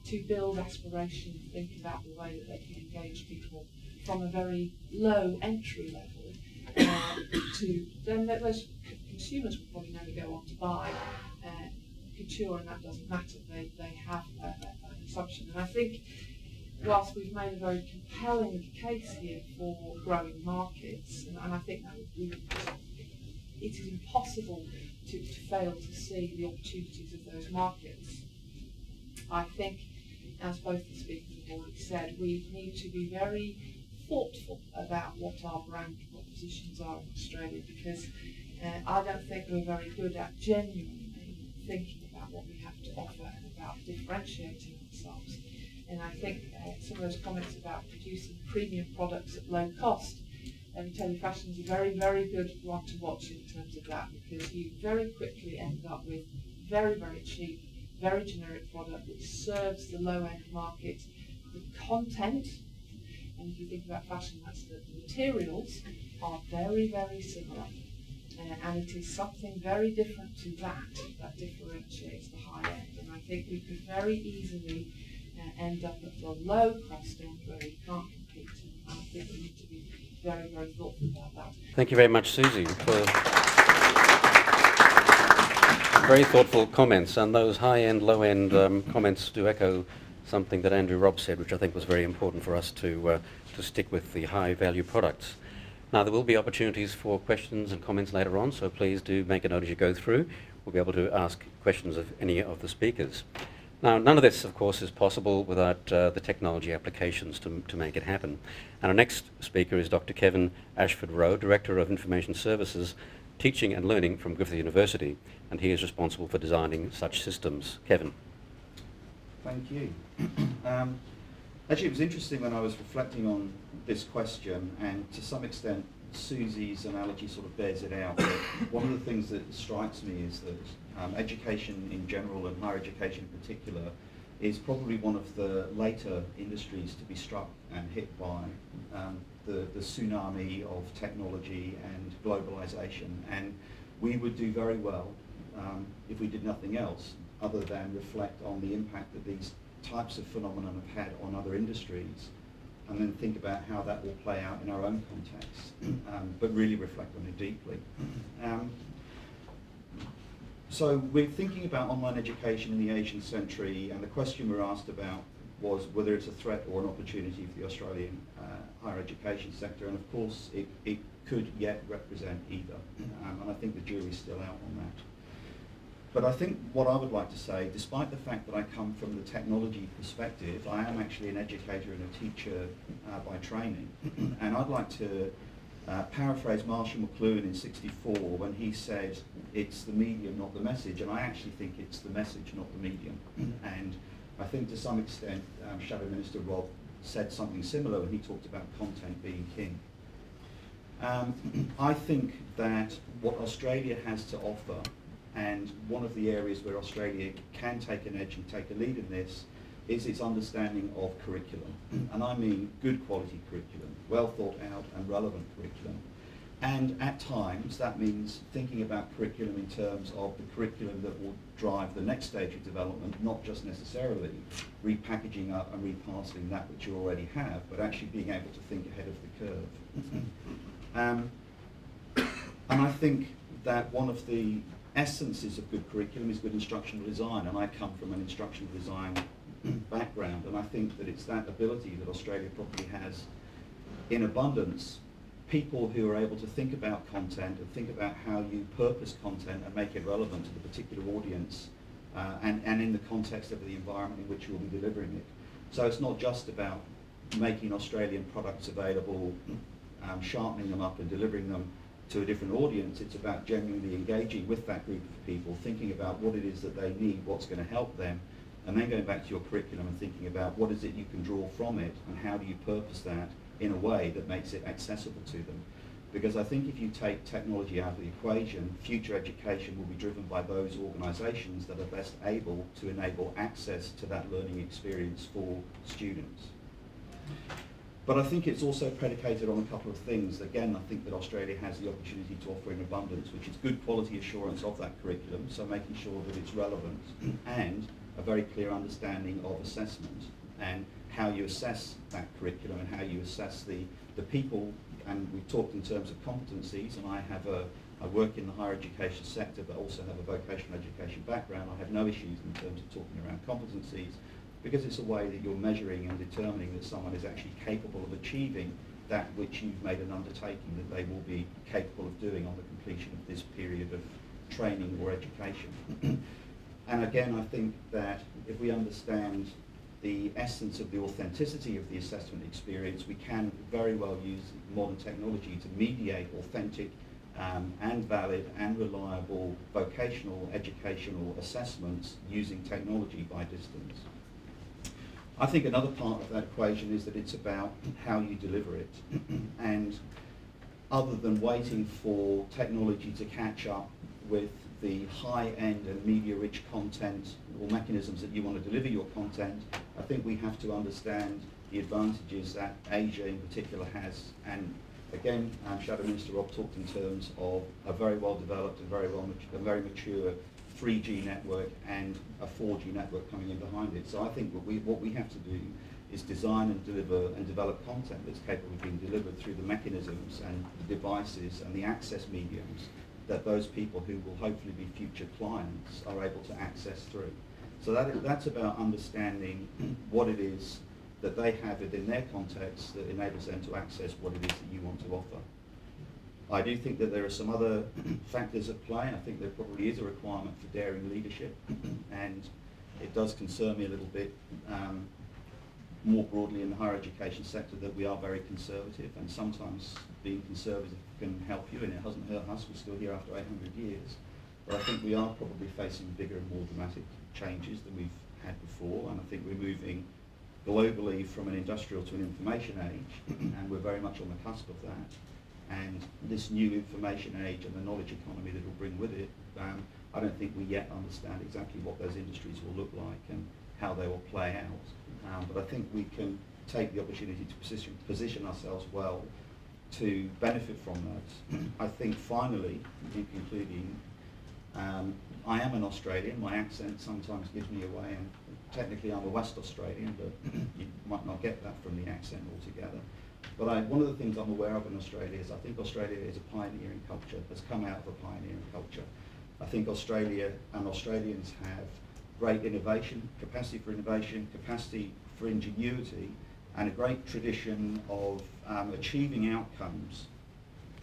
F: to build aspiration, think about the way that they can engage people from a very low entry level to then those consumers will probably never go on to buy couture, and that doesn't matter. They have an assumption. And I think whilst we've made a very compelling case here for growing markets, and I think that it is impossible to fail to see the opportunities of those markets. I think, as both the speakers have already said, we need to be very thoughtful about what our brand propositions are in Australia, because I don't think we're very good at genuinely thinking about what we have to offer and about differentiating ourselves. And I think some of those comments about producing premium products at low cost, let me tell you, fashion is a very, very good one to watch in terms of that, because you very quickly end up with very, very cheap, very generic product which serves the low-end market. The content, and if you think about fashion, that's the materials, are very, very similar. And it is something very different to that differentiates the high end. And I think we could very easily end up at the low cost end where we can't compete. And I think we need to be very, very thoughtful about that.
A: Thank you very much, Susie, for very thoughtful comments. And those high-end, low-end comments do echo something that Andrew Robb said, which I think was very important for us to stick with the high-value products. Now, there will be opportunities for questions and comments later on, so please do make a note as you go through. We'll be able to ask questions of any of the speakers. Now, none of this, of course, is possible without the technology applications to make it happen. And our next speaker is Dr. Kevin Ashford-Rowe, Director of Information Services, Teaching and Learning from Griffith University, and he is responsible for designing such systems. Kevin.
G: Thank you. Actually, it was interesting when I was reflecting on this question, and to some extent Susie's analogy sort of bears it out. But one of the things that strikes me is that education in general and higher education in particular is probably one of the later industries to be struck and hit by the tsunami of technology and globalization. And we would do very well if we did nothing else other than reflect on the impact that these types of phenomena have had on other industries, and then think about how that will play out in our own context, but really reflect on it deeply. So we're thinking about online education in the Asian century, and the question we're asked about was whether it's a threat or an opportunity for the Australian higher education sector, and of course it could yet represent either, and I think the jury's still out on that. But I think what I would like to say, despite the fact that I come from the technology perspective, I am actually an educator and a teacher by training. And I'd like to paraphrase Marshall McLuhan in '64 when he said, it's the medium, not the message. And I actually think it's the message, not the medium. And I think to some extent, Shadow Minister Rob said something similar when he talked about content being king. I think that what Australia has to offer, and one of the areas where Australia can take an edge and take a lead in this, is its understanding of curriculum. And I mean good quality curriculum, well thought out and relevant curriculum. And at times that means thinking about curriculum in terms of the curriculum that will drive the next stage of development, not just necessarily repackaging up and reparceling that which you already have, but actually being able to think ahead of the curve. And I think that one of the essences of good curriculum is good instructional design, and I come from an instructional design background, and I think that it's that ability that Australia probably has in abundance, people who are able to think about content and think about how you purpose content and make it relevant to the particular audience and in the context of the environment in which you will be delivering it. So it's not just about making Australian products available, sharpening them up and delivering them to a different audience. It's about genuinely engaging with that group of people, thinking about what it is that they need, what's going to help them, and then going back to your curriculum and thinking about what is it you can draw from it and how do you purpose that in a way that makes it accessible to them. Because I think if you take technology out of the equation, future education will be driven by those organisations that are best able to enable access to that learning experience for students. But I think it's also predicated on a couple of things. Again, I think that Australia has the opportunity to offer in abundance, which is good quality assurance of that curriculum, so making sure that it's relevant, and a very clear understanding of assessment and how you assess that curriculum and how you assess the people. And we've talked in terms of competencies, and I work in the higher education sector but also have a vocational education background. I have no issues in terms of talking around competencies, because it's a way that you're measuring and determining that someone is actually capable of achieving that which you've made an undertaking that they will be capable of doing on the completion of this period of training or education. And again, I think that if we understand the essence of the authenticity of the assessment experience, we can very well use modern technology to mediate authentic and valid and reliable vocational educational assessments using technology by distance. I think another part of that equation is that it's about how you deliver it. And other than waiting for technology to catch up with the high-end and media-rich content or mechanisms that you want to deliver your content, I think we have to understand the advantages that Asia in particular has. And again, Shadow Minister Rob talked in terms of a very well-developed and very mature 3G network and a 4G network coming in behind it. So I think what we have to do is design and deliver and develop content that's capable of being delivered through the mechanisms and the devices and the access mediums that those people who will hopefully be future clients are able to access through. So that's about understanding what it is that they have within their context that enables them to access what it is that you want to offer. I do think that there are some other factors at play. I think there probably is a requirement for daring leadership, and it does concern me a little bit more broadly in the higher education sector that we are very conservative, and sometimes being conservative can help you, and it hasn't hurt us. We're still here after 800 years. But I think we are probably facing bigger and more dramatic changes than we've had before, and I think we're moving globally from an industrial to an information age, and we're very much on the cusp of that. And this new information age and the knowledge economy that will bring with it, I don't think we yet understand exactly what those industries will look like and how they will play out. But I think we can take the opportunity to position ourselves well to benefit from those. I think finally, in concluding, I am an Australian. My accent sometimes gives me away, and technically I'm a West Australian, but you might not get that from the accent altogether. But one of the things I'm aware of in Australia is I think Australia is a pioneering culture, has come out of a pioneering culture. I think Australia and Australians have great innovation, capacity for ingenuity, and a great tradition of achieving outcomes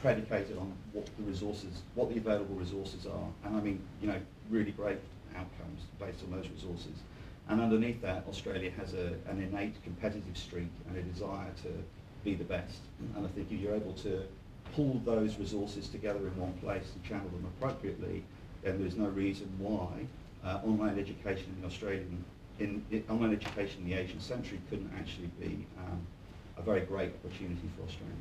G: predicated on what the available resources are. And I mean, you know, really great outcomes based on those resources. And underneath that, Australia has an innate competitive streak and a desire to be the best. And I think if you're able to pull those resources together in one place and channel them appropriately, then there's no reason why online education in the online education in the Asian century couldn't actually be a very great opportunity for Australia.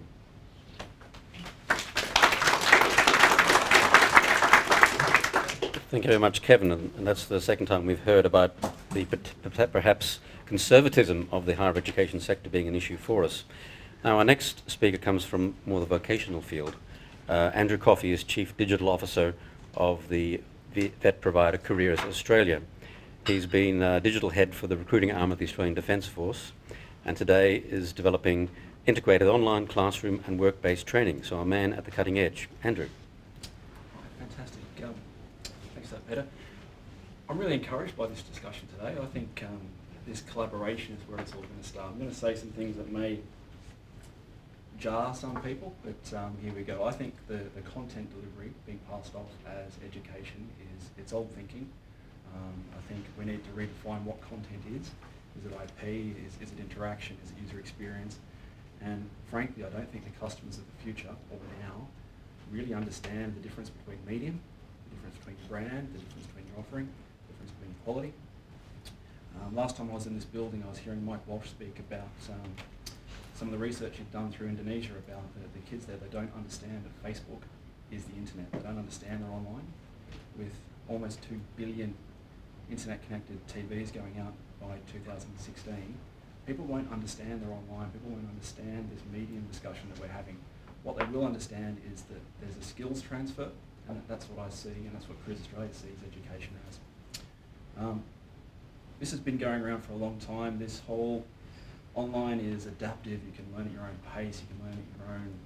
A: Thank you very much, Kevin. And that's the second time we've heard about the perhaps conservatism of the higher education sector being an issue for us. Now, our next speaker comes from more the vocational field. Andrew Coffey is Chief Digital Officer of the vet provider Careers Australia. He's been digital head for the recruiting arm of the Australian Defence Force, and today is developing integrated online classroom and work-based training. So a man at the cutting edge. Andrew.
H: Fantastic. Thanks for that, Peter. I'm really encouraged by this discussion today. I think this collaboration is where it's all going to start. I'm going to say some things that may jar some people, but here we go. I think the content delivery being passed off as education it's old thinking. I think we need to redefine what content is. Is it IP? Is it interaction? Is it user experience? And frankly, I don't think the customers of the future, or now, really understand the difference between medium, the difference between brand, the difference between your offering, the difference between quality. Last time I was in this building, I was hearing Mike Walsh speak about some of the research he'd done through Indonesia about the kids there. They don't understand that Facebook is the internet. They don't understand they're online. With almost 2 billion internet-connected TVs going out by 2016, people won't understand they're online. People won't understand this medium discussion that we're having. What they will understand is that there's a skills transfer, and that's what I see, and that's what Careers Australia sees education as. This has been going around for a long time. This whole online is adaptive. You can learn at your own pace. You can learn at your own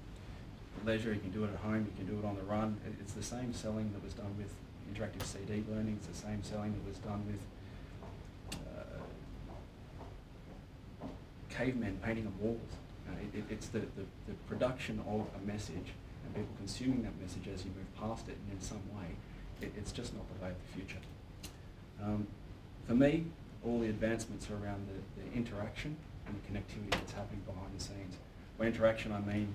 H: leisure. You can do it at home. You can do it on the run. It's the same selling that was done with interactive CD learning. It's the same selling that was done with cavemen painting on walls. It's the production of a message and people consuming that message as you move past it, and in some way, it's just not the way of the future. For me, all the advancements are around the interaction and the connectivity that's happening behind the scenes. By interaction, I mean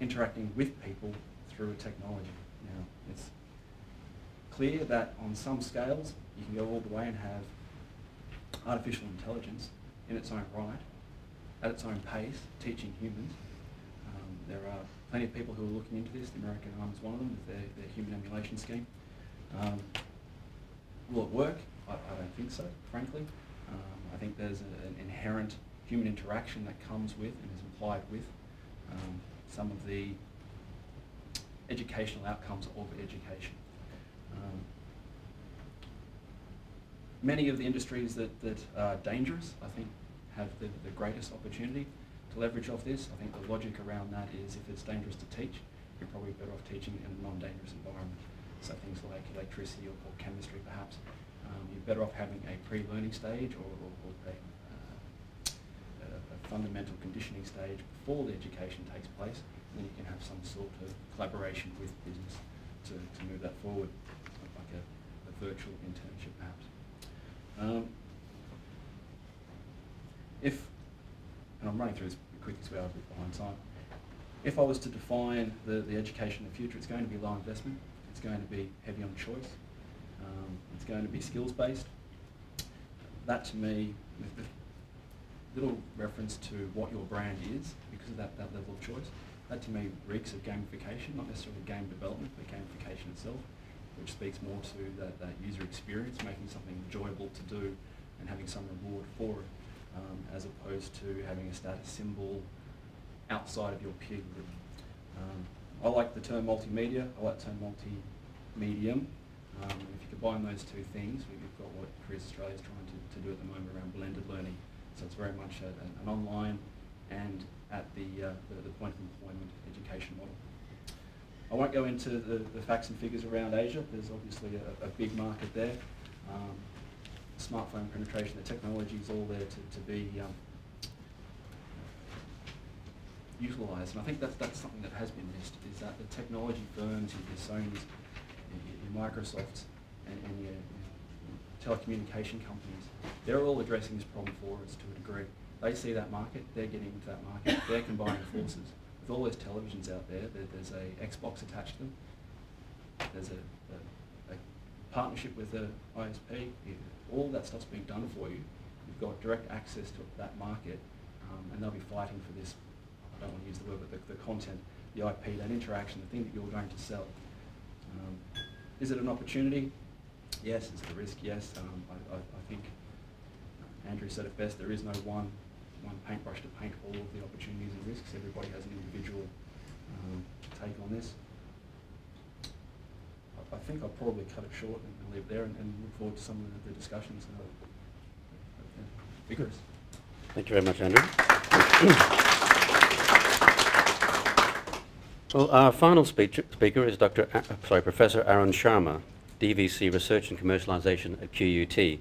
H: interacting with people through a technology. Now, it's clear that on some scales, you can go all the way and have artificial intelligence in its own right, at its own pace, teaching humans. There are plenty of people who are looking into this. The American arm is one of them with their human emulation scheme. Will it work? I don't think so, frankly. I think there's an inherent human interaction that comes with and is implied with some of the educational outcomes of education. Many of the industries that are dangerous, I think, have the greatest opportunity to leverage off this. I think the logic around that is if it's dangerous to teach, you're probably better off teaching in a non-dangerous environment. So things like electricity or chemistry, perhaps. You're better off having a pre-learning stage or a fundamental conditioning stage before the education takes place, and then you can have some sort of collaboration with business to move that forward, like a virtual internship, perhaps. And I'm running through this quickly because we are a bit behind time. If I was to define the education of the future, it's going to be low investment, it's going to be heavy on choice, it's going to be skills-based. that to me, with little reference to what your brand is, because of that level of choice, that to me reeks of gamification, not necessarily game development, but gamification itself, which speaks more to that user experience, making something enjoyable to do and having some reward for it, as opposed to having a status symbol outside of your peer group. I like the term multimedia, I like the term multi-medium. If you combine those two things, we've got what Careers Australia is trying to do at the moment around blended learning. So it's very much an online and at the point of employment education model. I won't go into the facts and figures around Asia. There's obviously a big market there. Smartphone penetration, the technology is all there to be utilised. And I think that's something that has been missed, is that the technology firms, your Sonys, your Microsofts, and your telecommunication companies, they're all addressing this problem for us to a degree. They see that market, they're getting into that market, they're combining forces. With all those televisions out there, there's a Xbox attached to them, there's a partnership with the ISP, all that stuff's being done for you. You've got direct access to that market, and they'll be fighting for this, I don't want to use the word, but the content, the IP, that interaction, the thing that you're going to sell. Is it an opportunity? Yes. Is it a risk? Yes. I think Andrew said it best, there is no one paintbrush to paint all of the opportunities and risks. Everybody has an individual take on this. I think I'll probably cut it short and leave it there and look forward to some of the discussions. Vigorous.
A: Thank you very much, Andrew. Well, our final speaker is Professor Arun Sharma, DVC Research and Commercialisation at QUT.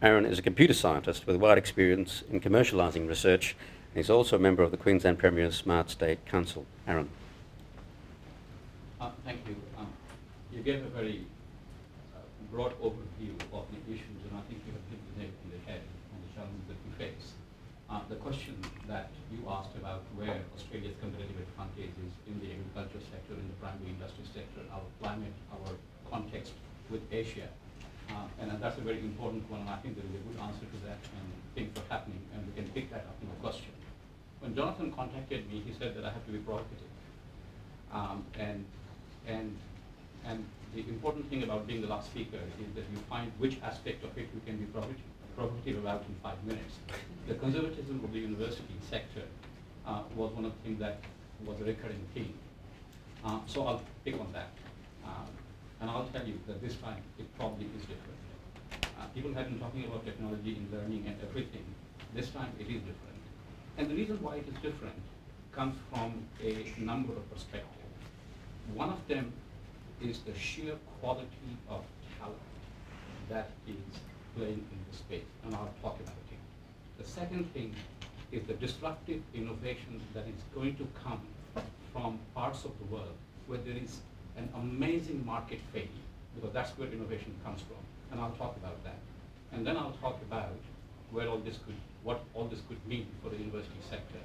A: Arun is a computer scientist with wide experience in commercialising research, and he's also a member of the Queensland Premier's Smart State Council. Arun.
I: Thank you. You gave a very broad overview of the issues, and I think you have hit the nail on the head on the challenges that we face. The question that you asked about where Australia's competitive advantage is in the agriculture sector, in the primary industry sector, our climate, our context with Asia. And that's a very important one, and I think there is a good answer to that, and things are happening, and we can pick that up in the question. When Jonathan contacted me, he said that I have to be provocative. And the important thing about being the last speaker is that you find which aspect of it you can be provocative about in 5 minutes. The conservatism of the university sector was one of the things that was a recurring theme. So I'll pick on that. And I'll tell you that this time it probably is different. People have been talking about technology in learning and everything. This time it is different. And the reason why it is different comes from a number of perspectives. One of them is the sheer quality of talent that is playing in the space, and I'll talk about it. The second thing is the disruptive innovation that is going to come from parts of the world where there is an amazing market failure, because that's where innovation comes from, and I'll talk about that. And then I'll talk about where all this could, what all this could mean for the university sector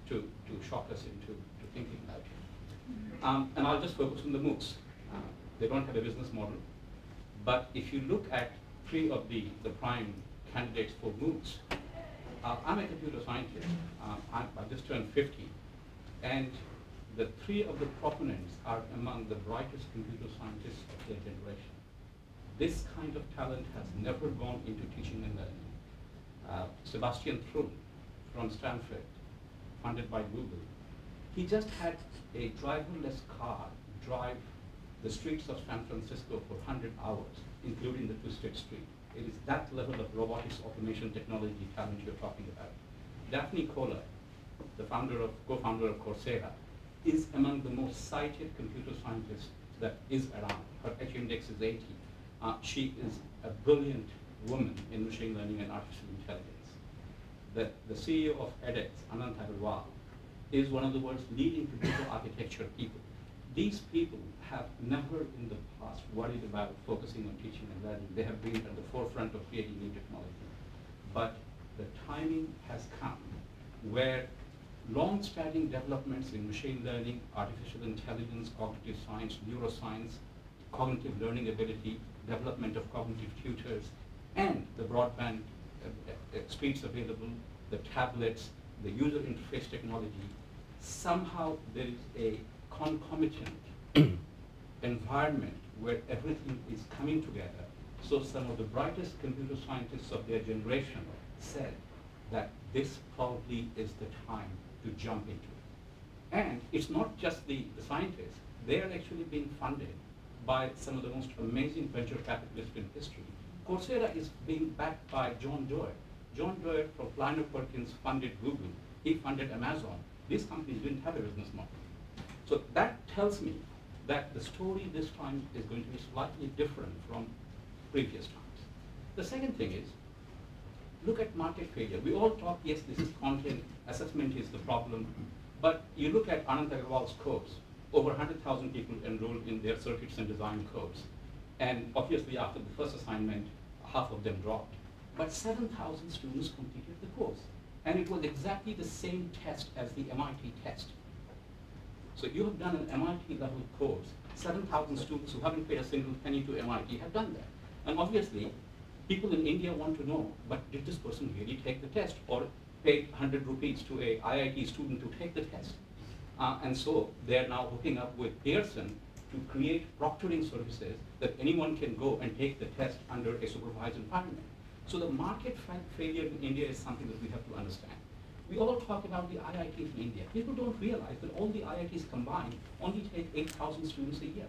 I: to shock us into thinking about it. And I'll just focus on the MOOCs. They don't have a business model, but if you look at 3 of the prime candidates for MOOCs, I'm a computer scientist. I just turned 50, and the 3 of the proponents are among the brightest computer scientists of their generation. This kind of talent has never gone into teaching and learning. Sebastian Thrun from Stanford, funded by Google, he just had a driverless car drive the streets of San Francisco for 100 hours, including the Twisted Street. It is that level of robotics, automation, technology talent you're talking about. Daphne Koller, the co-founder of Coursera, is among the most cited computer scientists that is around. Her H-index is 80. She is a brilliant woman in machine learning and artificial intelligence. The CEO of edX, Anant Agarwal, is one of the world's leading computer architecture people. These people have never in the past worried about focusing on teaching and learning. They have been at the forefront of creating new technology. But the timing has come where long-standing developments in machine learning, artificial intelligence, cognitive science, neuroscience, cognitive learning ability, development of cognitive tutors, and the broadband speeds available, the tablets, the user interface technology, somehow there is a concomitant environment where everything is coming together. So some of the brightest computer scientists of their generation said that this probably is the time to jump into it. And it's not just the scientists, they are actually being funded by some of the most amazing venture capitalists in history. Coursera is being backed by John Doerr. John Doerr from Kleiner Perkins funded Google. He funded Amazon. These companies didn't have a business model. So that tells me that the story this time is going to be slightly different from previous times. The second thing is, look at market failure. We all talk, yes, this is content, assessment is the problem, but you look at Anand Agarwal's course, over 100,000 people enrolled in their circuits and design course. And obviously after the first assignment, half of them dropped. But 7,000 students completed the course. And it was exactly the same test as the MIT test. So you have done an MIT level course. 7,000 students who haven't paid a single penny to MIT have done that. And obviously, people in India want to know, but did this person really take the test or paid 100 rupees to a IIT student to take the test? And so they're now hooking up with Pearson to create proctoring services that anyone can go and take the test under a supervised environment. So the market failure in India is something that we have to understand. We all talk about the IITs in India. People don't realize that all the IITs combined only take 8,000 students a year.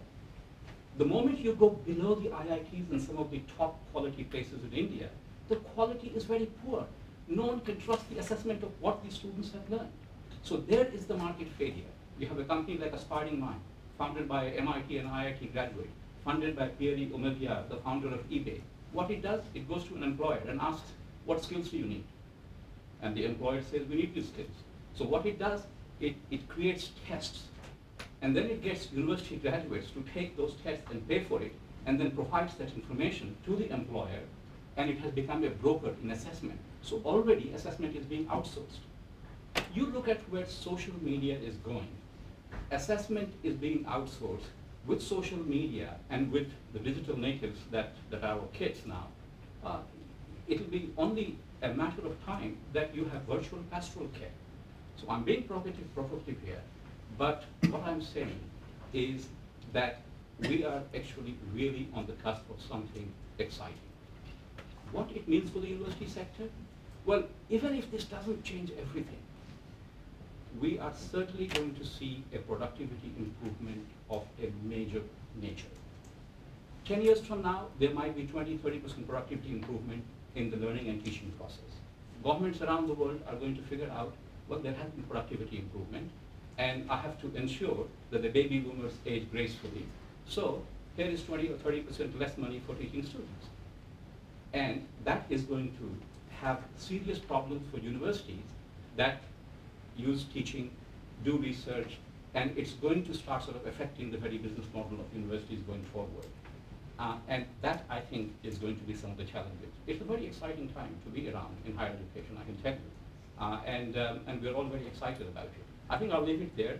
I: The moment you go below the IITs in some of the top quality places in India, the quality is very poor. No one can trust the assessment of what these students have learned. So there is the market failure. You have a company like Aspiring Mind, founded by an MIT and IIT graduate, funded by Pierre Omidyar, the founder of eBay. What it does, it goes to an employer and asks, what skills do you need? And the employer says, we need these skills. So what it does, it creates tests. And then it gets university graduates to take those tests and pay for it, and then provides that information to the employer, and it has become a broker in assessment. So already assessment is being outsourced. You look at where social media is going. Assessment is being outsourced with social media and with the digital natives that are our kids now. It'll be only a matter of time that you have virtual pastoral care. So I'm being provocative here, but what I'm saying is that we are actually really on the cusp of something exciting. What it means for the university sector? Well, even if this doesn't change everything, we are certainly going to see a productivity improvement of a major nature. 10 years from now, there might be 20–30% productivity improvement in the learning and teaching process. Governments around the world are going to figure out, well, there has been productivity improvement, and I have to ensure that the baby boomers age gracefully. So here is 20 or 30% less money for teaching students. And that is going to have serious problems for universities that use teaching, do research, and it's going to start sort of affecting the very business model of universities going forward. And that, I think, is going to be some of the challenges. It's a very exciting time to be around in higher education, I can tell you. And we're all very excited about it. I think I'll leave it there.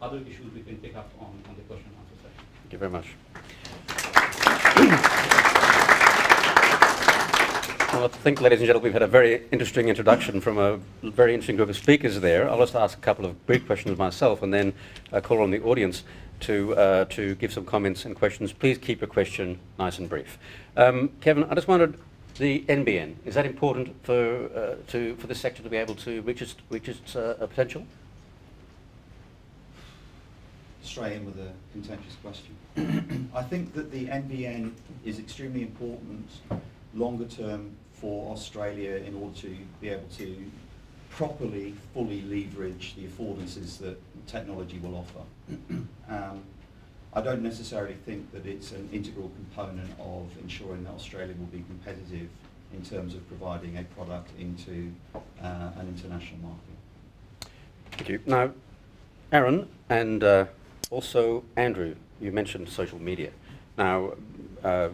I: Other issues we can pick up on the question and answer session.
A: Thank you very much. Well, I think, ladies and gentlemen, we've had a very interesting introduction from a very interesting group of speakers there. I'll just ask a couple of brief questions myself and then call on the audience to give some comments and questions. Please keep your question nice and brief. Kevin, I just wondered, the NBN, is that important for the sector to be able to reach its potential?
G: Straight in with a contentious question. I think that the NBN is extremely important longer term for Australia in order to be able to properly, fully leverage the affordances that technology will offer. I don't necessarily think that it's an integral component of ensuring that Australia will be competitive in terms of providing a product into an international market.
A: Thank you. Now, Aaron and also Andrew, you mentioned social media. Now,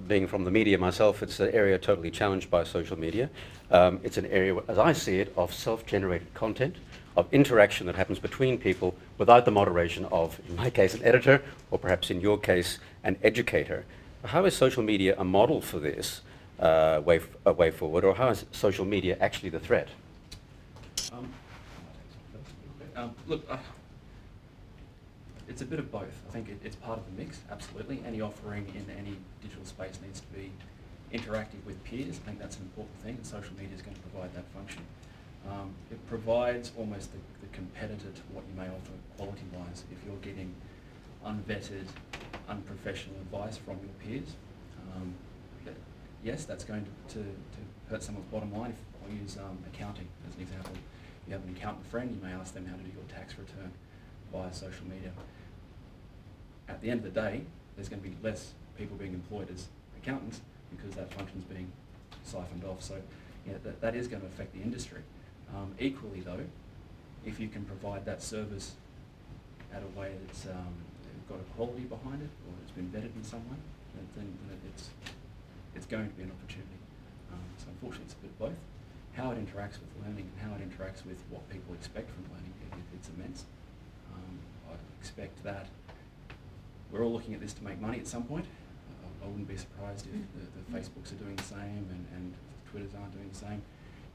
A: being from the media myself, it's an area totally challenged by social media. It's an area, as I see it, of self-generated content, of interaction that happens between people without the moderation of, in my case, an editor, or perhaps in your case, an educator. How is social media a model for this? way forward, or how is social media actually the threat?
H: Look, it's a bit of both. I think it's part of the mix, absolutely. Any offering in any digital space needs to be interactive with peers. I think that's an important thing, and social media is going to provide that function. It provides almost the competitor to what you may offer quality-wise. If you're getting unvetted, unprofessional advice from your peers, yes, that's going to hurt someone's bottom line. If I use accounting as an example, you have an accountant friend, you may ask them how to do your tax return via social media. At the end of the day, there's going to be less people being employed as accountants because that function's being siphoned off. So yeah, that is going to affect the industry. Equally though, if you can provide that service at a way that's got a quality behind it, or it's been vetted in some way, then it's going to be an opportunity. So unfortunately it's a bit of both. How it interacts with learning and how it interacts with what people expect from learning, it's immense. I expect that we're all looking at this to make money at some point. I wouldn't be surprised if the Facebooks are doing the same and the Twitters aren't doing the same.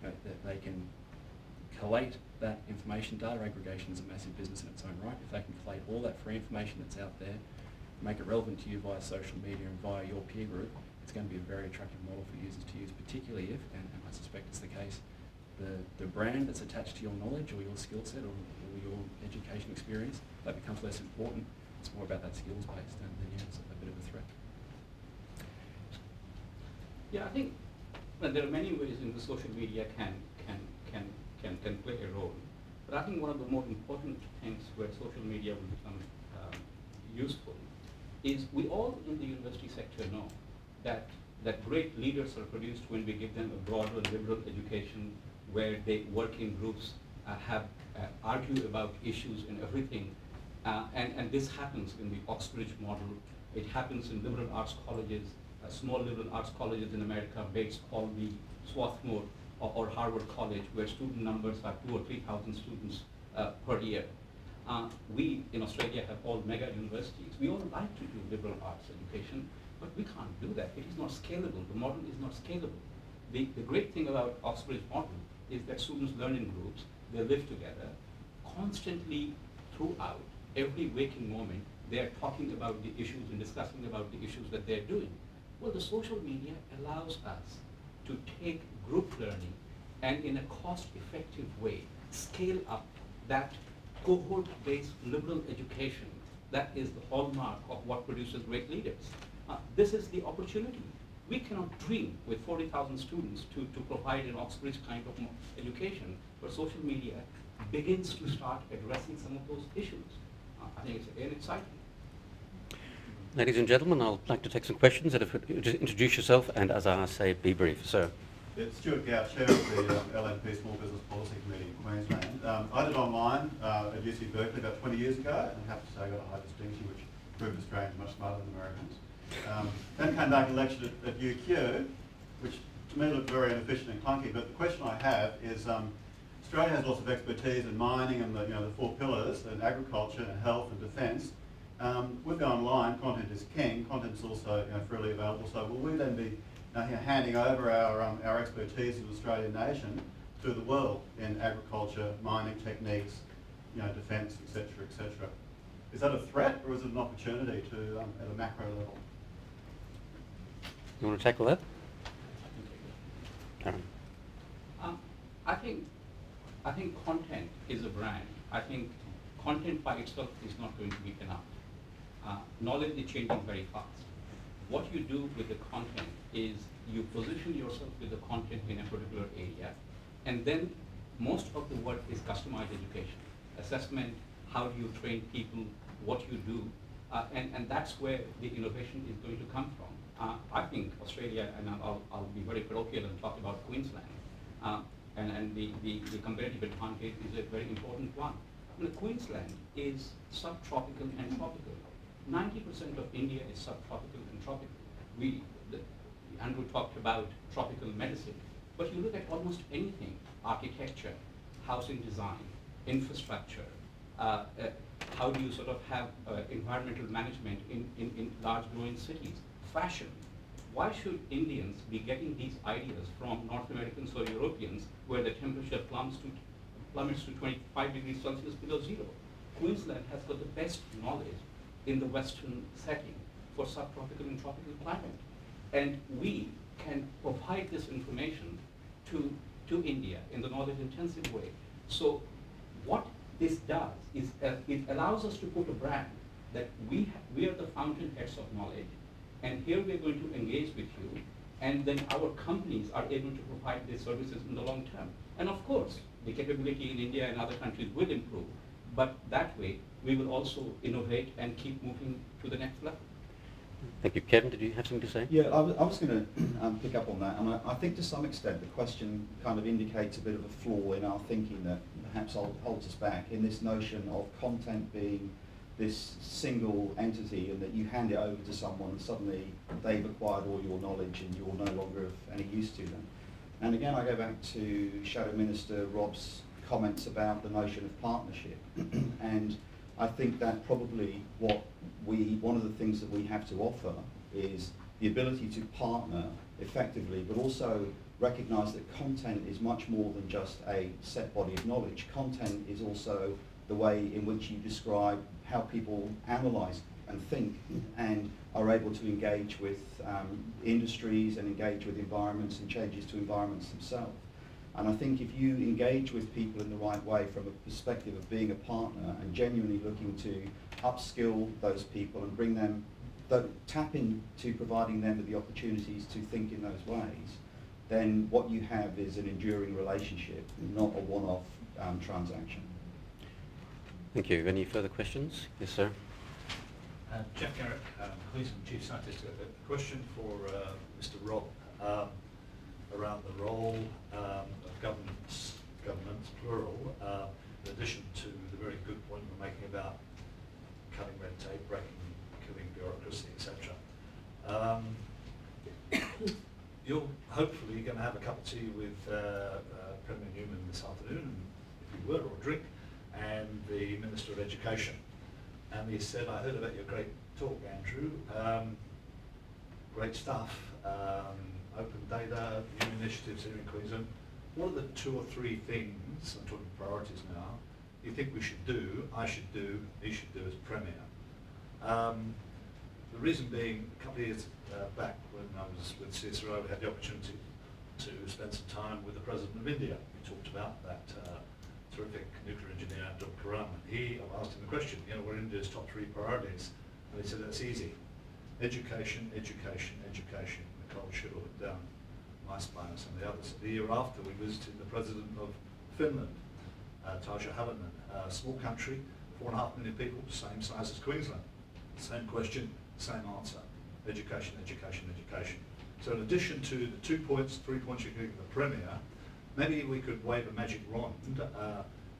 H: You know, that they can collate that information. Data aggregation is a massive business in its own right. If they can collate all that free information that's out there, make it relevant to you via social media and via your peer group, it's going to be a very attractive model for users to use, particularly if, and I suspect it's the case, the brand that's attached to your knowledge or your skill set or your education experience, that becomes less important. It's more about that skills based and then it's a bit of a threat.
I: Yeah, I think there are many ways in which social media can play a role. But I think one of the more important things where social media will become useful is we all in the university sector know that great leaders are produced when we give them a broader liberal education where they work in groups, argue about issues and everything. And this happens in the Oxbridge model. It happens in liberal arts colleges, small liberal arts colleges in America, Bates Colby, Swarthmore, or Harvard College, where student numbers are 2,000 or 3,000 students per year. We in Australia have all mega universities. We all like to do liberal arts education, but we can't do that. It is not scalable. The model is not scalable. The great thing about Oxbridge model is that students learn in groups, they live together, constantly throughout every waking moment, they are talking about the issues and discussing about the issues that they're doing. Well, the social media allows us to take group learning and in a cost-effective way scale up that cohort-based liberal education that is the hallmark of what produces great leaders. This is the opportunity. We cannot dream with 40,000 students to provide an Oxbridge kind of education, but social media begins to start addressing some of those issues. I think it's again exciting.
A: Ladies and gentlemen, I'd like to take some questions. Just introduce yourself and, as I say, be brief. Sir.
J: It's Stuart Gow, Chair of the LNP Small Business Policy Committee in Queensland. I did online at UC Berkeley about 20 years ago, and I have to say I got a high distinction, which proved Australians much smarter than Americans. Then came back and lectured at UQ, which to me looked very inefficient and clunky. But the question I have is, Australia has lots of expertise in mining and the 4 pillars, and agriculture and health and defence. With the online, content is king. Content is also freely available. So will we then be handing over our expertise as an Australian nation to the world in agriculture, mining techniques, defence, etc., etc.? Is that a threat or is it an opportunity to at a macro level?
A: You want to tackle that? Karen.
I: I think content is a brand. I think content by itself is not going to be enough. Knowledge is changing very fast. What you do with the content is you position yourself with the content in a particular area, and then most of the work is customized education, assessment, how do you train people, what you do, and that's where the innovation is going to come from. I think Australia, and I'll be very parochial and talk about Queensland, and the competitive advantage is a very important one. Queensland is subtropical and tropical. 90% of India is subtropical and tropical. Andrew talked about tropical medicine, but you look at almost anything, architecture, housing design, infrastructure, how do you sort of have environmental management in large growing cities, fashion. why should Indians be getting these ideas from North Americans or Europeans where the temperature plummets to 25 degrees Celsius below zero? Queensland has got the best knowledge in the Western setting for subtropical and tropical climate. And we can provide this information to India in the knowledge-intensive way. So what this does is it allows us to put a brand that we are the fountainheads of knowledge, and here we're going to engage with you, and then our companies are able to provide these services in the long term. And of course, the capability in India and other countries will improve, but that way we will also innovate and keep moving to the next level.
A: Thank you. Kevin, did you have something to say?
G: Yeah, I was going to pick up on that, and I think to some extent the question kind of indicates a bit of a flaw in our thinking that perhaps holds us back in this notion of content being this single entity, and that you hand it over to someone and suddenly they've acquired all your knowledge and you're no longer of any use to them. And again, I go back to Shadow Minister Rob's comments about the notion of partnership. And I think that probably one of the things that we have to offer is the ability to partner effectively, but also recognise that content is much more than just a set body of knowledge. Content is also the way in which you describe how people analyse and think and are able to engage with industries and engage with environments and changes to environments themselves. And I think if you engage with people in the right way from a perspective of being a partner and genuinely looking to upskill those people and bring them, tap into providing them with the opportunities to think in those ways, then what you have is an enduring relationship, not a one-off transaction.
A: Thank you. Any further questions? Yes, sir.
K: Jeff Garrett, Queensland Chief Scientist. A question for Mr. Rob around the role of governments, plural, in addition to the very good point we're making about cutting red tape, killing bureaucracy, etc. You're hopefully going to have a cup of tea with Premier Newman this afternoon, if you would, or a drink, and the Minister of Education. And he said, I heard about your great talk, Andrew. Great stuff. Open data, new initiatives here in Queensland. What are the 2 or 3 things, I'm talking priorities now, you think we should do, I should do, he should do as Premier? The reason being, a couple of years back when I was with CSIRO, we had the opportunity to spend some time with the President of India. We talked about that terrific nuclear engineer, Dr. Karam. I asked him the question, what are India's top 3 priorities? And he said, that's easy. Education, education, education. Nicole Schiller down my spine and some of the others. The year after, we visited the President of Finland, Tarja Halonen, a small country, 4.5 million people, same size as Queensland. Same question, same answer. Education, education, education. So in addition to the 3 points you're giving the Premier, maybe we could wave a magic wand.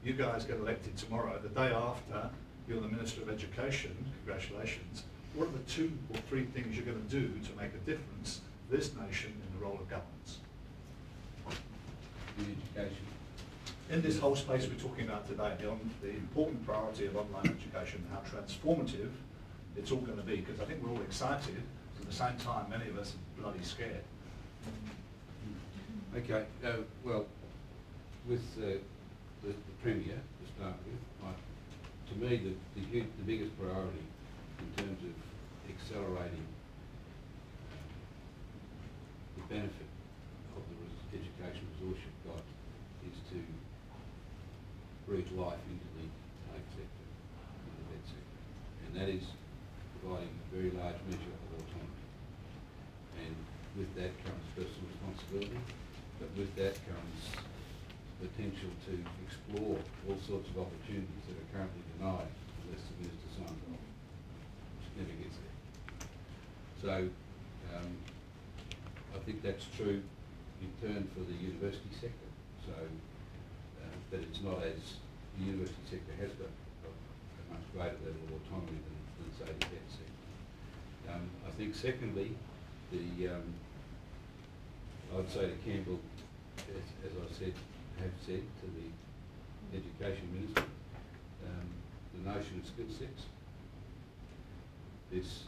K: You guys get elected tomorrow. The day after, you're the Minister of Education. Congratulations. What are the 2 or 3 things you're going to do to make a difference to this nation in the role of governance?
B: In education.
K: In this whole space we're talking about today, the important priority of online education, how transformative it's all going to be, because I think we're all excited, but at the same time many of us are bloody scared.
B: Okay, well, with the Premier to start with, to me the biggest priority in terms of accelerating the benefit of the education resource you've got is to breathe life into the TAFE sector, the vet sector, and that is providing a very large measure of autonomy. And with that comes personal responsibility, but with that comes potential to explore all sorts of opportunities that are currently denied unless the minister signs off, which never gets there. So I think that's true in turn for the university sector. So that it's not as the university sector has got a much greater level of autonomy than say the vet sector. I think secondly, I'd say to Campbell, as I have said to the Education Minister, the notion of skill sets. There's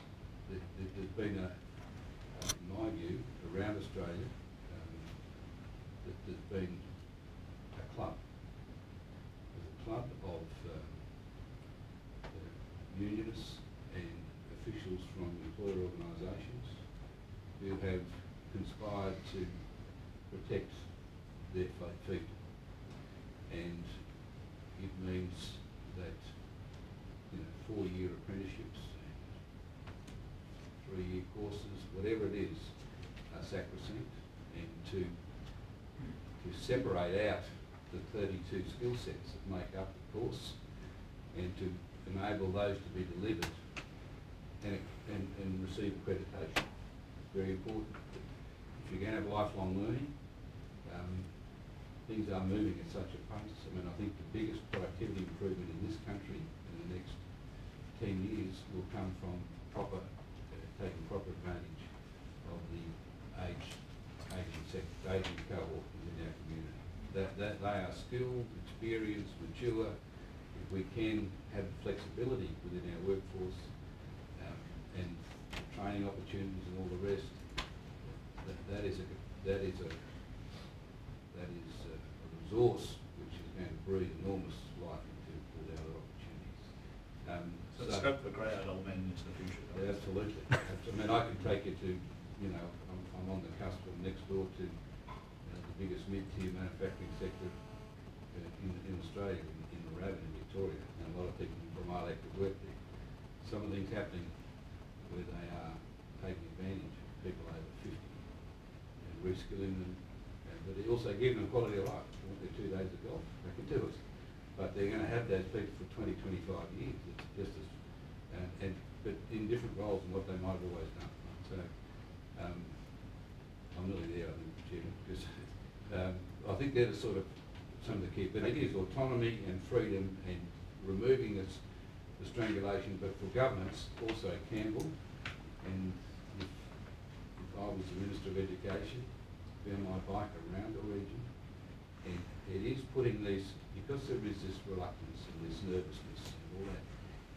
B: been in my view, around Australia, that there's been a club. There's a club of unionists and officials from employer organisations who have conspired to protect their feet. And it means that, you know, 4-year apprenticeships and 3-year courses, whatever it is, are sacrosanct, and to separate out the 32 skill sets that make up the course and to enable those to be delivered and receive accreditation. It's very important. If you're going to have lifelong learning, things are moving at such a pace. I mean, I think the biggest productivity improvement in this country in the next 10 years will come from taking proper advantage of the aging cohort within our community. That they are skilled, experienced, mature. If we can have flexibility within our workforce and training opportunities and all the rest, that is a resource which is going to breathe enormous life into all the other opportunities.
K: So scope for grey old men into the future.
B: Yeah, absolutely. I mean, I can take you to, you know, I'm on the cusp of next door to the biggest mid-tier manufacturing sector in Australia, in Moorabbin, in Victoria, and a lot of people from my elected work there. Some of the things happening where they are taking advantage of people over 50 and reskilling them, but they also giving them quality of life. They want their 2 days of golf, they can do it. But they're going to have those people for 20, 25 years. It's just as, but in different roles than what they might have always done. So I'm nearly there, I think, Chairman, because I think they're the sort of some of the key. But it is autonomy and freedom and removing the strangulation. But for governments, also Campbell, and if I was the Minister of Education, be on my bike around the region, and it is putting these, because there is this reluctance and this nervousness and all that,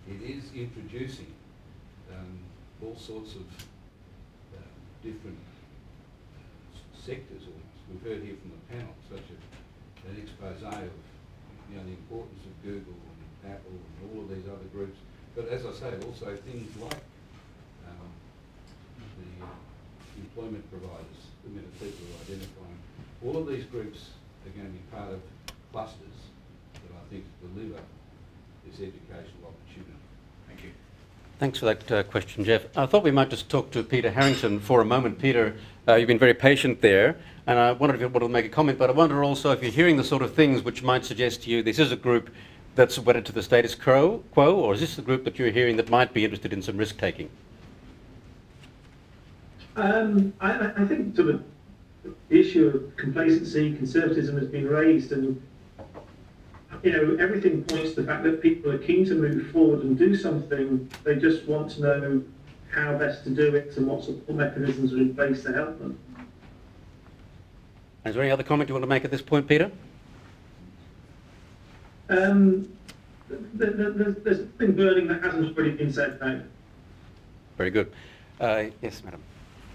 B: it is introducing all sorts of different sectors almost. We've heard here from the panel such an expose of, you know, the importance of Google and Apple and all of these other groups. But as I say, also things like the employment providers, the amount of people who are identifying. All of these groups are going to be part of clusters that I think deliver this educational opportunity. Thank you.
A: Thanks for that question, Jeff. I thought we might just talk to Peter Harrington for a moment. Peter, you've been very patient there, and I wondered if you wanted to make a comment, but I wonder also if you're hearing the sort of things which might suggest to you this is a group that's wedded to the status quo, or is this the group that you're hearing that might be interested in some risk-taking?
E: I think sort of the issue of complacency, conservatism has been raised, and you know, everything points to the fact that people are keen to move forward and do something. They just want to know how best to do it and what support mechanisms are in place to help them.
A: Is there any other comment you want to make at this point, Peter?
E: There's nothing burning that hasn't already been said now.
A: Very good. Yes, madam.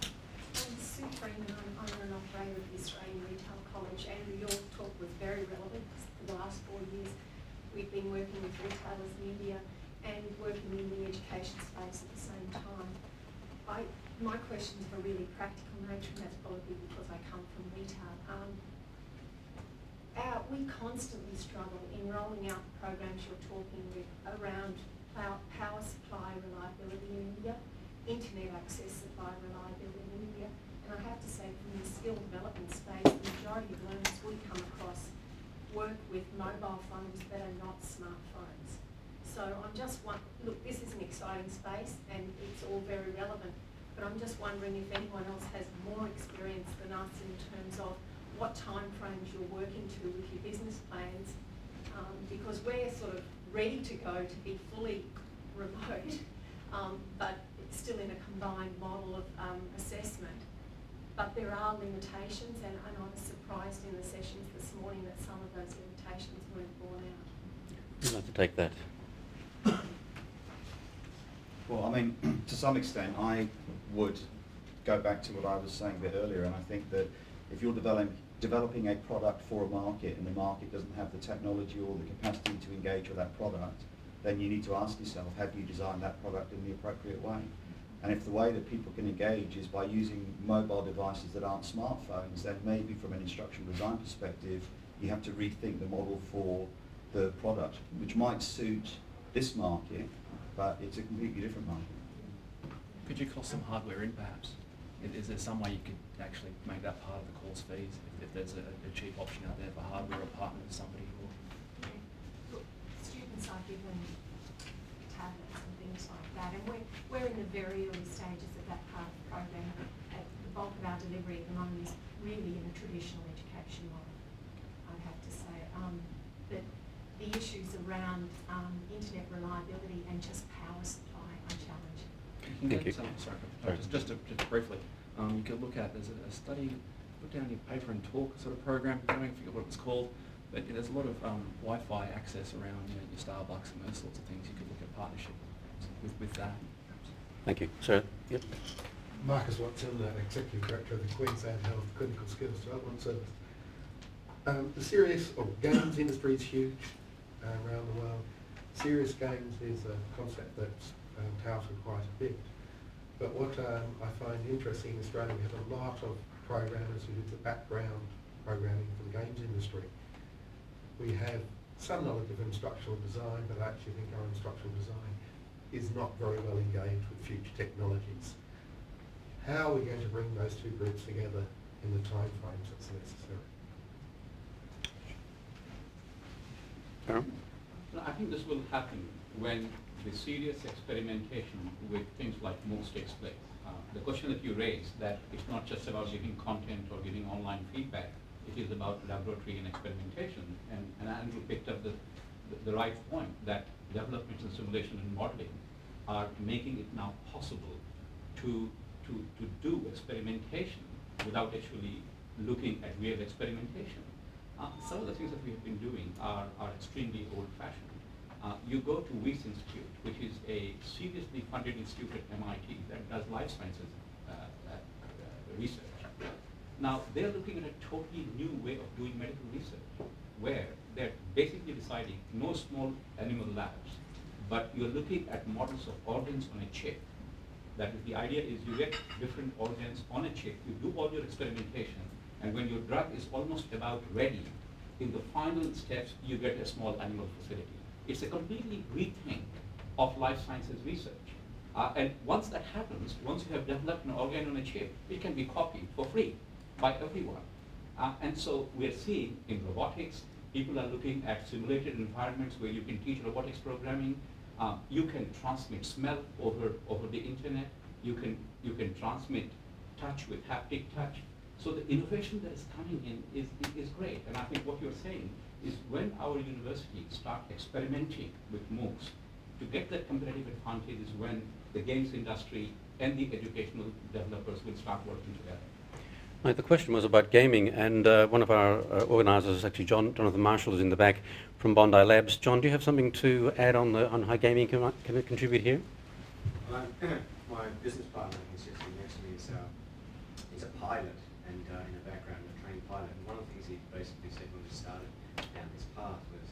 L: I'm Sue Freeman. I'm an operator of the Australian Retail College, and your talk was very relevant because for the last 4 years we've been working with retailers in India and working in the education space at the same time. My questions are really practical nature, and that's probably because I come from retail. We constantly struggle in rolling out the programs you're talking with around power supply reliability in India, internet access supply reliability in India, and I have to say from the skill development space, the majority of learners we come across work with mobile phones that are not smartphones. So I'm just look, this is an exciting space and it's all very relevant, but I'm just wondering if anyone else has more experience than us in terms of what time frames you're working to with your business plans, because we're sort of ready to go to be fully remote, but it's still in a combined model of assessment. But there are limitations, and I was surprised in the sessions this morning that some of those limitations weren't borne out.
A: You'd like to take that?
G: Well, I mean, to some extent, I would go back to what I was saying a bit earlier, and I think that if you're developing a product for a market and the market doesn't have the technology or the capacity to engage with that product, then you need to ask yourself, have you designed that product in the appropriate way? And if the way that people can engage is by using mobile devices that aren't smartphones, then maybe from an instructional design perspective, you have to rethink the model for the product, which might suit this market, but it's a completely different market.
H: Could you cost some hardware in, perhaps? Is there some way you could actually make that part of the course fees if there's a cheap option out there for hardware or partner with somebody? Or
L: look, students are given tablets and things like that, and we're in the very early stages of that part of the program. The bulk of our delivery at the moment is really in a traditional education model, I'd have to say. But the issues around internet reliability and just power supply are challenging.
A: Thank you.
H: Sorry, just briefly, you could look at, there's a study, put down your paper and talk sort of program, I don't forget what it's called, but there's a lot of Wi-Fi access around your Starbucks and those sorts of things. You could look at partnership with that.
A: Thank you. Sir? Yep.
M: Marcus Watson, Executive Director of the Queensland Health Clinical Skills Development Service. The serious games industry is huge around the world. Serious games is a concept that's touted quite a bit. But what I find interesting in Australia, we have a lot of programmers who do the background programming for the games industry. We have some knowledge of instructional design, but I actually think our instructional design is not very well engaged with future technologies. How are we going to bring those two groups together in the time frames that's necessary?
I: I think this will happen when the serious experimentation with things like MOOCs takes place. The question that you raised, that it's not just about giving content or giving online feedback, it is about laboratory and experimentation. And Andrew picked up the right point, that development and simulation and modeling are making it now possible to do experimentation without actually looking at real experimentation. Some of the things that we have been doing are extremely old-fashioned. You go to Wyss Institute, which is a seriously funded institute at MIT that does life sciences research. Now, they're looking at a totally new way of doing medical research, where they're basically deciding no small animal labs, but you're looking at models of organs on a chip. That is, the idea is you get different organs on a chip, you do all your experimentation, and when your drug is almost about ready, in the final steps, you get a small animal facility. It's a completely rethink of life sciences research. And once that happens, once you have developed an organ on a chip, it can be copied for free by everyone. And so we're seeing in robotics, people are looking at simulated environments where you can teach robotics programming. You can transmit smell over the internet. You can transmit touch with haptic touch. So the innovation that is coming in is great. And I think what you're saying is when our universities start experimenting with MOOCs, to get that competitive advantage is when the games industry and the educational developers will start working together.
A: Right, the question was about gaming, and one of our organisers is actually Jonathan Marshall is in the back from Bondi Labs. John, do you have something to add on how gaming can contribute here?
N: My business partner who's sitting next to me is a pilot, and in a background a trained pilot. And one of the things he basically said when we started down this path was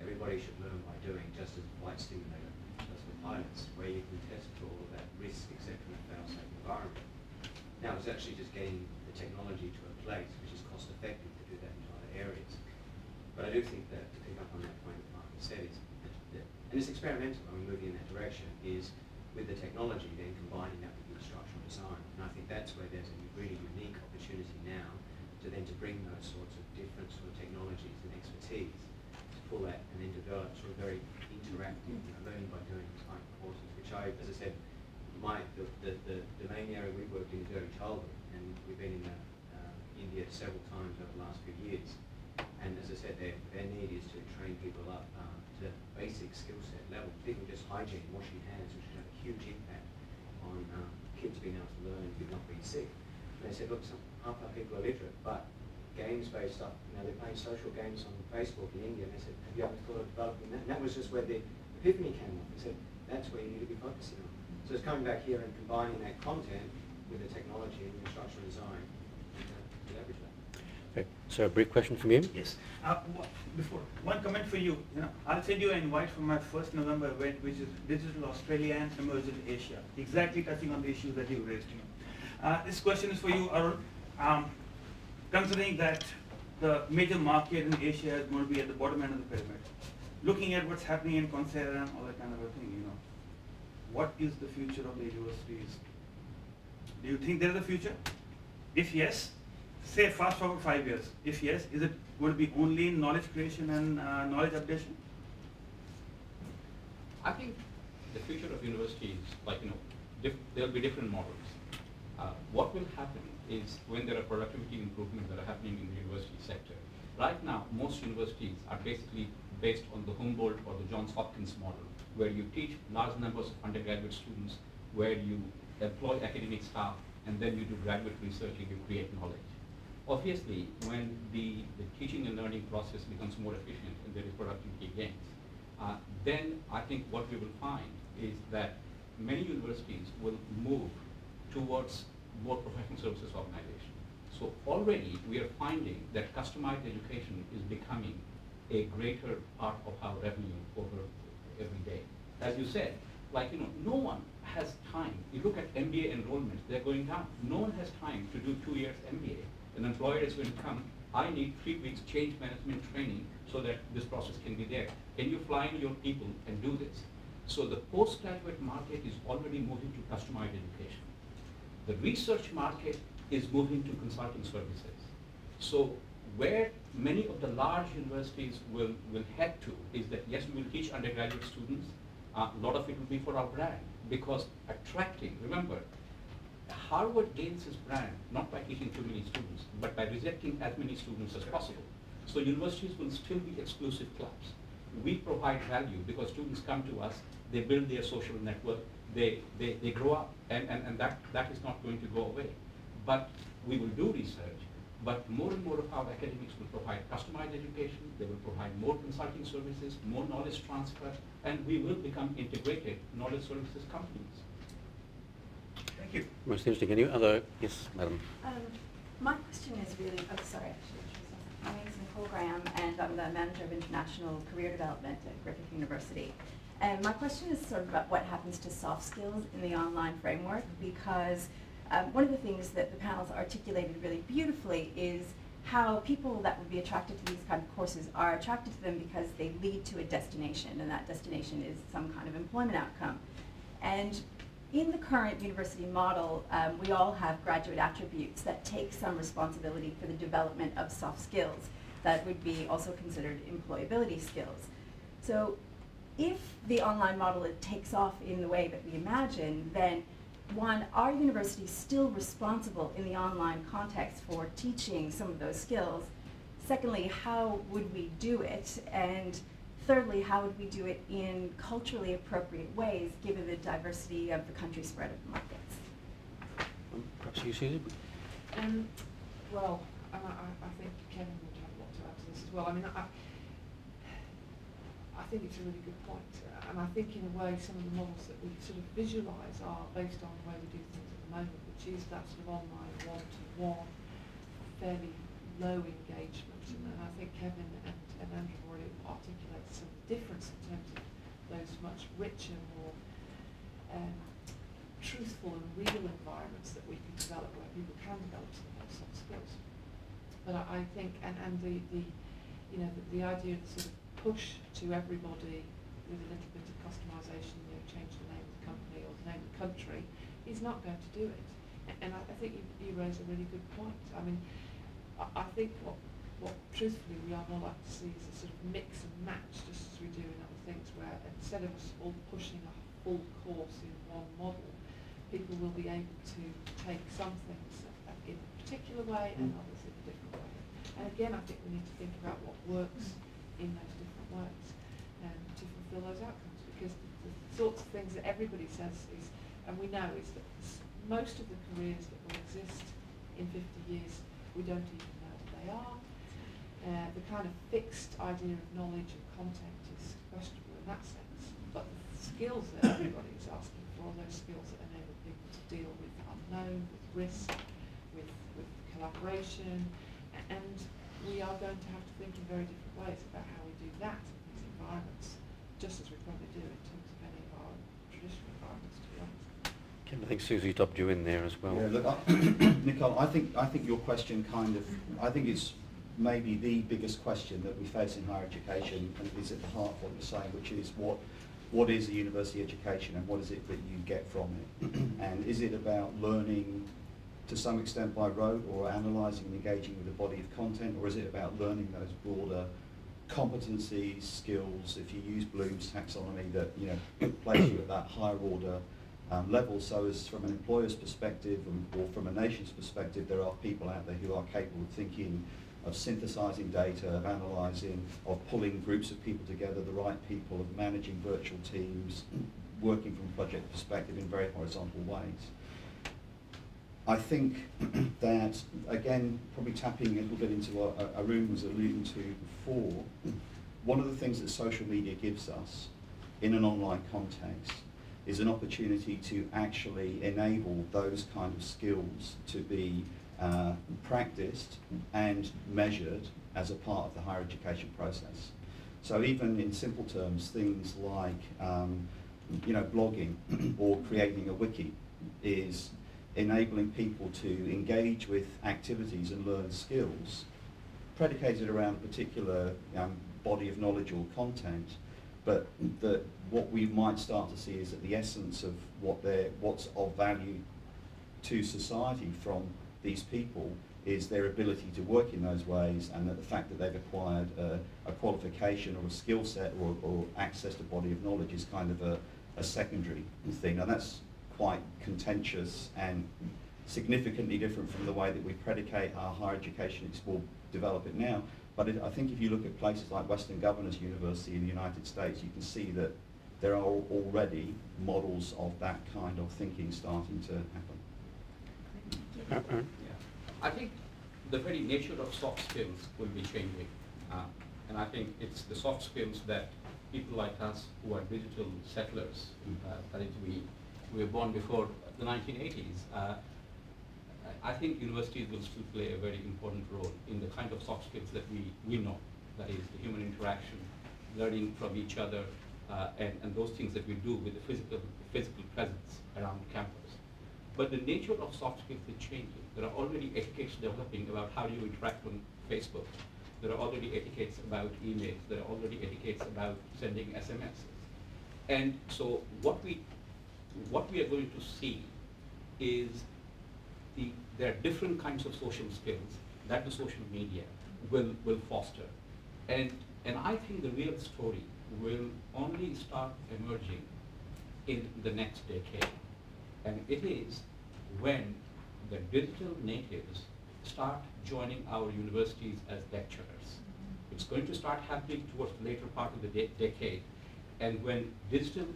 N: everybody should learn by doing, just as a flight simulator does for pilots, where you can test for all of that risk, etc., in a fail-safe environment. Now it's actually just getting the technology to a place which is cost effective to do that in other areas. But I do think that, to pick up on that point that Marcus said, is that, and it's experimental when we're moving in that direction, is with the technology then combining that with the instructional design. And I think that's where there's a really unique opportunity now to bring those sorts of different sort of technologies and expertise to pull that and then develop sort of very interactive, learning by doing type courses, which as I said, the main area we've worked in is early childhood, and we've been in India several times over the last few years. And as I said, their need is to train people up to basic skill set level, particularly just hygiene, washing hands, which would have a huge impact on kids being able to learn and not being sick. And they said, look, half our people are literate, but games-based stuff, they're playing social games on Facebook in India, and they said, have you ever thought of developing that? And that was just where the epiphany came up. They said, that's where you need to be focusing on. So it's coming back here and combining that content with the technology and the instructional design to leverage that.
A: Okay. So a brief question from you?
C: Yes. Before, one comment for you. I'll send you an invite for my 1st November event, which is Digital Australia and Emerging Asia, exactly touching on the issues that you raised. This question is for you, Arun. Considering that the major market in Asia is going to be at the bottom end of the pyramid, looking at what's happening in Coursera and all that kind of a thing, what is the future of the universities? Do you think there is a future? If yes, say fast forward 5 years. If yes, is it going to be only knowledge creation and knowledge updation?
I: I think the future of universities, there'll be different models. What will happen is when there are productivity improvements that are happening in the university sector. Right now, most universities are basically based on the Humboldt or the Johns Hopkins model, where you teach large numbers of undergraduate students, where you employ academic staff, and then you do graduate research and you create knowledge. Obviously, when the teaching and learning process becomes more efficient and there is productivity gains, then I think what we will find is that many universities will move towards more professional services organization. So already we are finding that customized education is becoming a greater part of our revenue over every day. As you said, no one has time. You look at MBA enrollments, they're going down. No one has time to do 2 years MBA. An employer is going to come, I need 3 weeks change management training so that this process can be there. Can you fly in your people and do this? So the postgraduate market is already moving to customized education. The research market is moving to consulting services. So where many of the large universities will head to is that, yes, we will teach undergraduate students. A lot of it will be for our brand, because attracting, remember, Harvard gains its brand not by teaching too many students, but by rejecting as many students as possible. So universities will still be exclusive clubs. We provide value because students come to us, they build their social network, they grow up, and that is not going to go away. But we will do research, but more and more of our academics will provide customized education, they will provide more consulting services, more knowledge transfer, and we will become integrated knowledge services companies.
C: Thank you.
A: Most interesting. Any other? Yes, madam.
O: My question is really, my name is Nicole Graham, and I'm the Manager of International Career Development at Griffith University. And my question is sort of about what happens to soft skills in the online framework, because one of the things that the panels articulated really beautifully is how people that would be attracted to these kind of courses are attracted to them because they lead to a destination, and that destination is some kind of employment outcome. And in the current university model, we all have graduate attributes that take some responsibility for the development of soft skills that would be also considered employability skills. So if the online model takes off in the way that we imagine, then one, are universities still responsible in the online context for teaching some of those skills? Secondly, how would we do it? And thirdly, how would we do it in culturally appropriate ways, given the diversity of the country spread of the markets?
A: Perhaps you, Susie?
F: Well, I think Kevin would have a lot to add to this as well. I mean, I think it's a really good point. And I think in a way some of the models that we sort of visualise are based on the way we do things at the moment, which is that sort of online one-to-one, fairly low engagement. And I think Kevin and Andrew already articulated some difference in terms of those much richer, more truthful and real environments that we can develop where people can develop some of those soft skills. But I think, and the idea of the sort of push to everybody with a little bit of customisation, change the name of the company or the name of the country, is not going to do it. And I think you raise a really good point. I mean, I think what truthfully we are more likely to see is a sort of mix and match, just as we do in other things, where instead of us all pushing a full course in one model, people will be able to take some things in a particular way and others in a different way. And again, I think we need to think about what works in those different ways to fulfil those outcomes, because the sorts of things that everybody says is, and we know, is that most of the careers that will exist in 50 years, we don't even know what they are. The kind of fixed idea of knowledge and content is questionable in that sense, but the skills that everybody is asking for are those skills that enable people to deal with unknown, with risk, with collaboration, and we are going to have to think in very different ways about how we do that in these environments, just as we probably do in terms of any of our traditional environments, to be honest.
A: Ken, I think Susie topped you in there as well.
G: Yeah, look, Nicole, I think your question I think it's maybe the biggest question that we face in higher education, and is at the heart of what you're saying, which is what is a university education and what is it that you get from it? And is it about learning to some extent by rote, or analysing and engaging with a body of content, or is it about learning those broader competencies, skills, if you use Bloom's taxonomy, that place you at that higher order level, so as from an employer's perspective or from a nation's perspective, there are people out there who are capable of thinking, of synthesising data, of analysing, of pulling groups of people together, the right people, of managing virtual teams, working from a project perspective in very horizontal ways. I think that, again, probably tapping a little bit into what Arun was alluding to before, one of the things that social media gives us in an online context is an opportunity to actually enable those kind of skills to be practiced and measured as a part of the higher education process. So even in simple terms, things like blogging or creating a wiki is enabling people to engage with activities and learn skills predicated around a particular body of knowledge or content, but that what we might start to see is that the essence of what's of value to society from these people is their ability to work in those ways, and that the fact that they've acquired a qualification or a skill set or access to body of knowledge is kind of a secondary thing. And that's quite contentious and significantly different from the way that we predicate our higher education or develop it now. But I think if you look at places like Western Governors University in the United States, you can see that there are already models of that kind of thinking starting to happen.
I: I think the very nature of soft skills will be changing. And I think it's the soft skills that people like us who are digital settlers, that is we were born before the 1980s, I think universities will still play a very important role in the kind of soft skills that we know, that is the human interaction, learning from each other, and those things that we do with the physical presence around campus. But the nature of soft skills is changing. There are already etiquettes developing about how do you interact on Facebook. There are already etiquettes about emails. There are already etiquettes about sending SMSs. And so what we are going to see is there are different kinds of social skills that the social media will foster. And I think the real story will only start emerging in the next decade. And it is when the digital natives start joining our universities as lecturers. It's going to start happening towards the later part of the decade. And when digital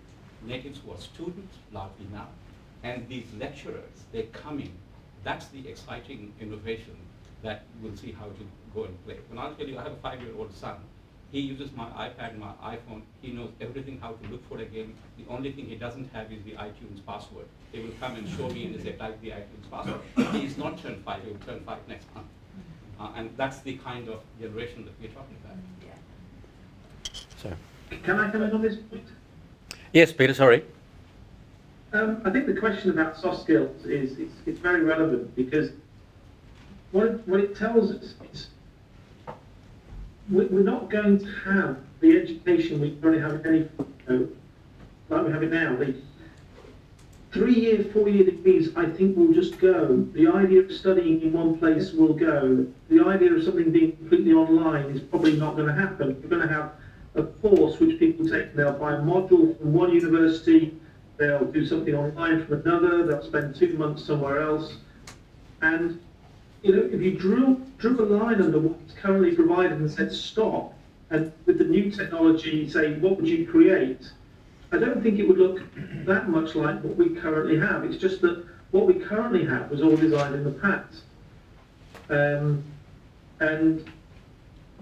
I: natives who are students, largely now, and these lecturers, they come in, that's the exciting innovation that we'll see how to go and play. And I'll tell you, I have a 5-year-old son. He uses my iPad and my iPhone. He knows everything how to look for a game. The only thing he doesn't have is the iTunes password. He will come and show me and say, type the iTunes password. He is not turned 5, he will turn 5 next month. And that's the kind of generation that we're talking about.
A: So.
E: Can I come in on this point?
A: Yes, Peter, sorry.
E: I think the question about soft skills is it's very relevant, because what it tells us is we're not going to have the education we currently have like we have it now. The 3-year, 4-year degrees, I think, will just go. The idea of studying in one place will go. The idea of something being completely online is probably not going to happen. We're going to have a course which people take. They'll buy a module from one university, they'll do something online from another, they'll spend 2 months somewhere else. And if you drew a line under what's currently provided and said stop, and with the new technology say what would you create, I don't think it would look that much like what we currently have. It's just that what we currently have was all designed in the past. And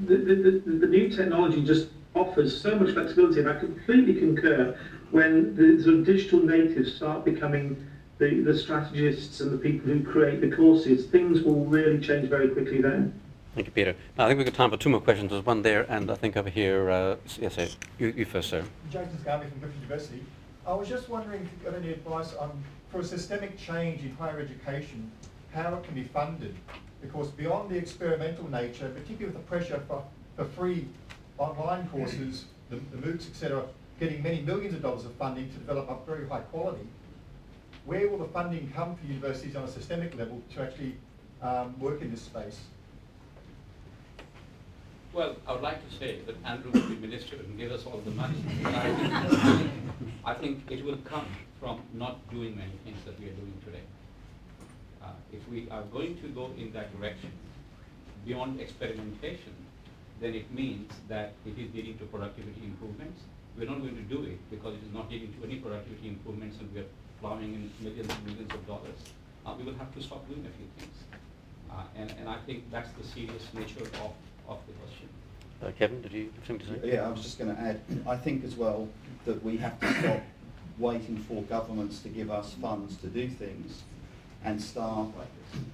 E: the new technology just offers so much flexibility, and I completely concur when the sort of digital natives start becoming the strategists and the people who create the courses, things will really change very quickly there.
A: Thank you, Peter. I think we've got time for 2 more questions. There's one there, and I think over here, yes, sir. You first, sir.
P: Jason Scarby from Griffith University. I was just wondering if you've got any advice on, for a systemic change in higher education, how it can be funded. Because beyond the experimental nature, particularly with the pressure for free online courses, the MOOCs, etc., getting many millions of dollars of funding to develop up very high quality, where will the funding come for universities on a systemic level to actually work in this space?
I: Well, I would like to say that Andrew will be minister and give us all the money. I think it will come from not doing many things that we are doing today. If we are going to go in that direction, beyond experimentation, then it means that it is leading to productivity improvements. We're not going to do it because it is not leading to any productivity improvements and we are plowing in millions and millions of dollars. We will have to stop doing a few things. And I think that's the serious nature of the question.
A: Kevin, did you have something to say?
G: Yeah, I was just going to add, I think as well that we have to stop waiting for governments to give us funds to do things and start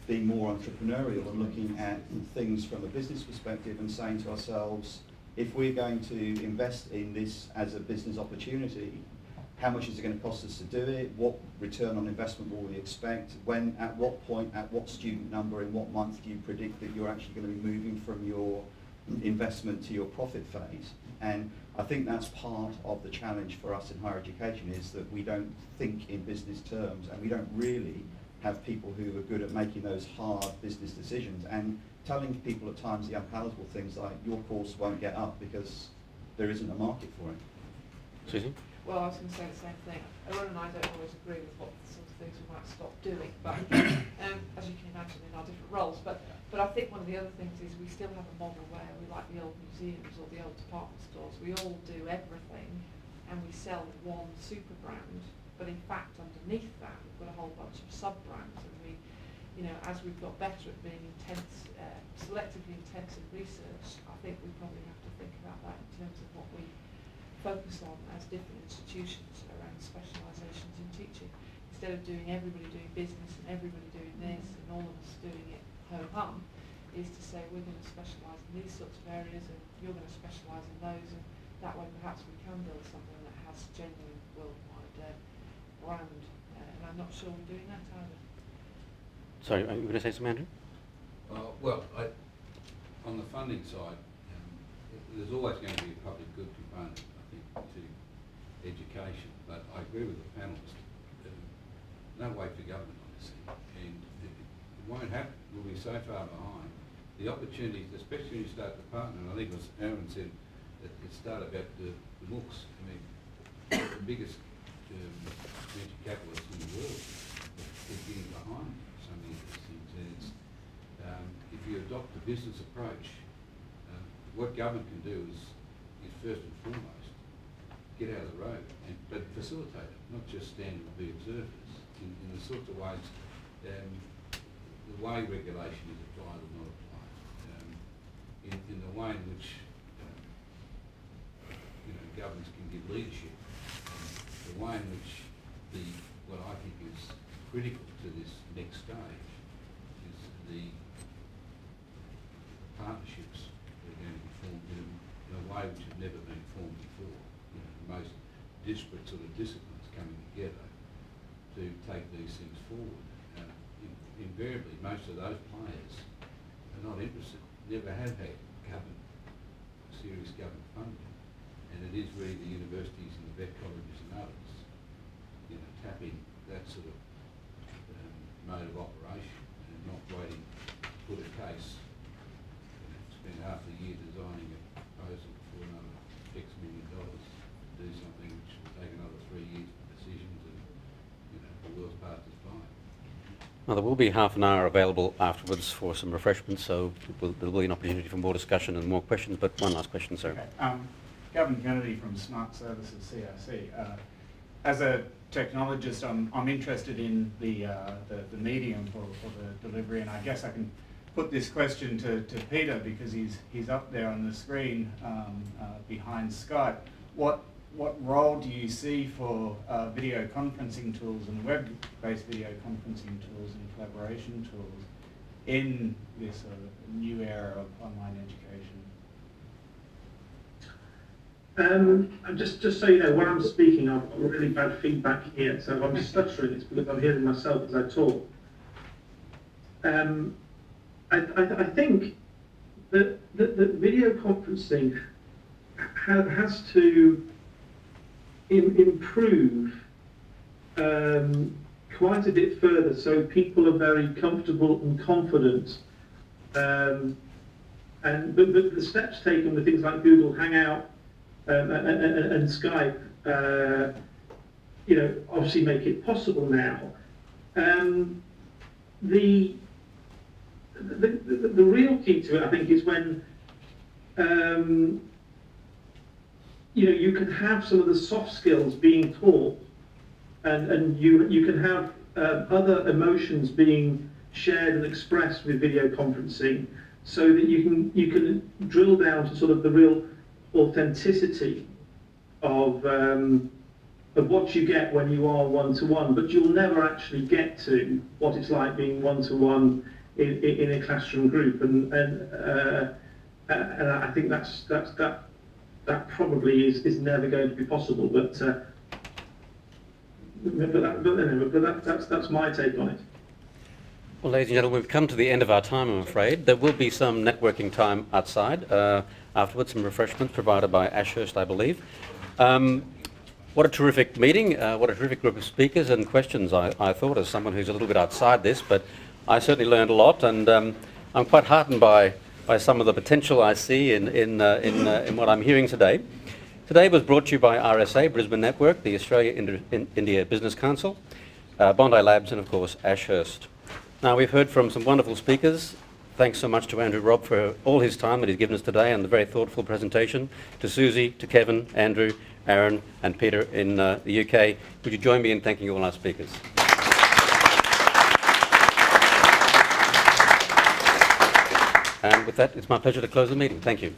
G: being more entrepreneurial and looking at things from a business perspective and saying to ourselves, if we're going to invest in this as a business opportunity, how much is it going to cost us to do it? What return on investment will we expect? When, at what point, at what student number, in what month do you predict that you're actually going to be moving from your investment to your profit phase? And I think that's part of the challenge for us in higher education, is that we don't think in business terms and we don't really have people who are good at making those hard business decisions and telling people at times the unpalatable things like, your course won't get up because there isn't a market for it.
A: Susie?
F: Well, I was going to say the same thing. Aaron and I don't always agree with what sort of things we might stop doing, but as you can imagine in our different roles. But I think one of the other things is we still have a model where we like the old museums or the old department stores. We all do everything and we sell one super brand, but in fact underneath that we've got a whole bunch of sub-brands, and we, you know, as we've got better at being selectively intensive research, I think we probably have to think about that in terms of what we focus on as different institutions around specialisations in teaching. Instead of doing everybody doing business and everybody doing this and all of us doing it ho-hum, is to say we're going to specialise in these sorts of areas and you're going to specialise in those, and that way perhaps we can build something that has genuine worldwide brand, and I'm not sure we're doing that either.
A: Sorry, are you going to say something, Andrew?
B: Well, on the funding side, there's always going to be a public good component, I think, to education, but I agree with the panellists. No way for government on this thing, and it won't happen. We'll be so far behind. The opportunities, especially when you start to partner, and I think as Aaron said, it started about the MOOCs. I mean, the biggest venture capitalists in the world is getting behind some of these things. And it's, if you adopt a business approach, what government can do is first and foremost get out of the road, but facilitate it, not just stand and be observers. In the sorts of ways, the way regulation is applied or not applied, in the way in which governments can give leadership, the way in which what I think is critical to this next stage is the partnerships that are going to be formed in a way which have never been formed before. The most disparate sort of disciplines coming together to take these things forward. Invariably, most of those players are not interested, never have had serious government funding, and it is really the universities and the vet colleges and others, tapping that sort of mode of operation and not waiting to put a case, spend half the year designing a proposal for another X million dollars to do something which will take another 3 years for decisions, and the world's passed us by.
A: Now, there will be half an hour available afterwards for some refreshments, so there will be an opportunity for more discussion and more questions, but one last question, sir.
Q: Okay. Gavin Kennedy from Smart Services CRC. As a technologist, I'm interested in the medium for the delivery, and I guess I can put this question to Peter because he's up there on the screen behind Skype. What what role do you see for video conferencing tools and web-based video conferencing tools and collaboration tools in this new era of online education?
E: Just so you know, when I'm speaking, I've got really bad feedback here, so I'm stuttering. It's because I'm hearing myself as I talk. I think that video conferencing has to improve quite a bit further, so people are very comfortable and confident. But the steps taken with things like Google Hangout and Skype, obviously make it possible now. The real key to it, I think, is when you can have some of the soft skills being taught, and you can have other emotions being shared and expressed with video conferencing, so that you can drill down to sort of the real authenticity of what you get when you are one-to-one, but you'll never actually get to what it's like being one-to-one in a classroom group, and I think that probably is never going to be possible. But that's my take on it.
A: Well, ladies and gentlemen, we've come to the end of our time, I'm afraid. There will be some networking time outside. Afterwards, some refreshments provided by Ashurst, I believe. What a terrific meeting, what a terrific group of speakers and questions, I thought, as someone who's a little bit outside this, but I certainly learned a lot, and I'm quite heartened by some of the potential I see in what I'm hearing today. Today was brought to you by RSA, Brisbane Network, the Australia-India Business Council, Bondi Labs, and of course Ashurst. Now, we've heard from some wonderful speakers. Thanks so much to Andrew Robb for all his time that he's given us today and the very thoughtful presentation. To Susie, to Kevin, Andrew, Aaron and Peter in the UK. Would you join me in thanking all our speakers? And with that, it's my pleasure to close the meeting. Thank you.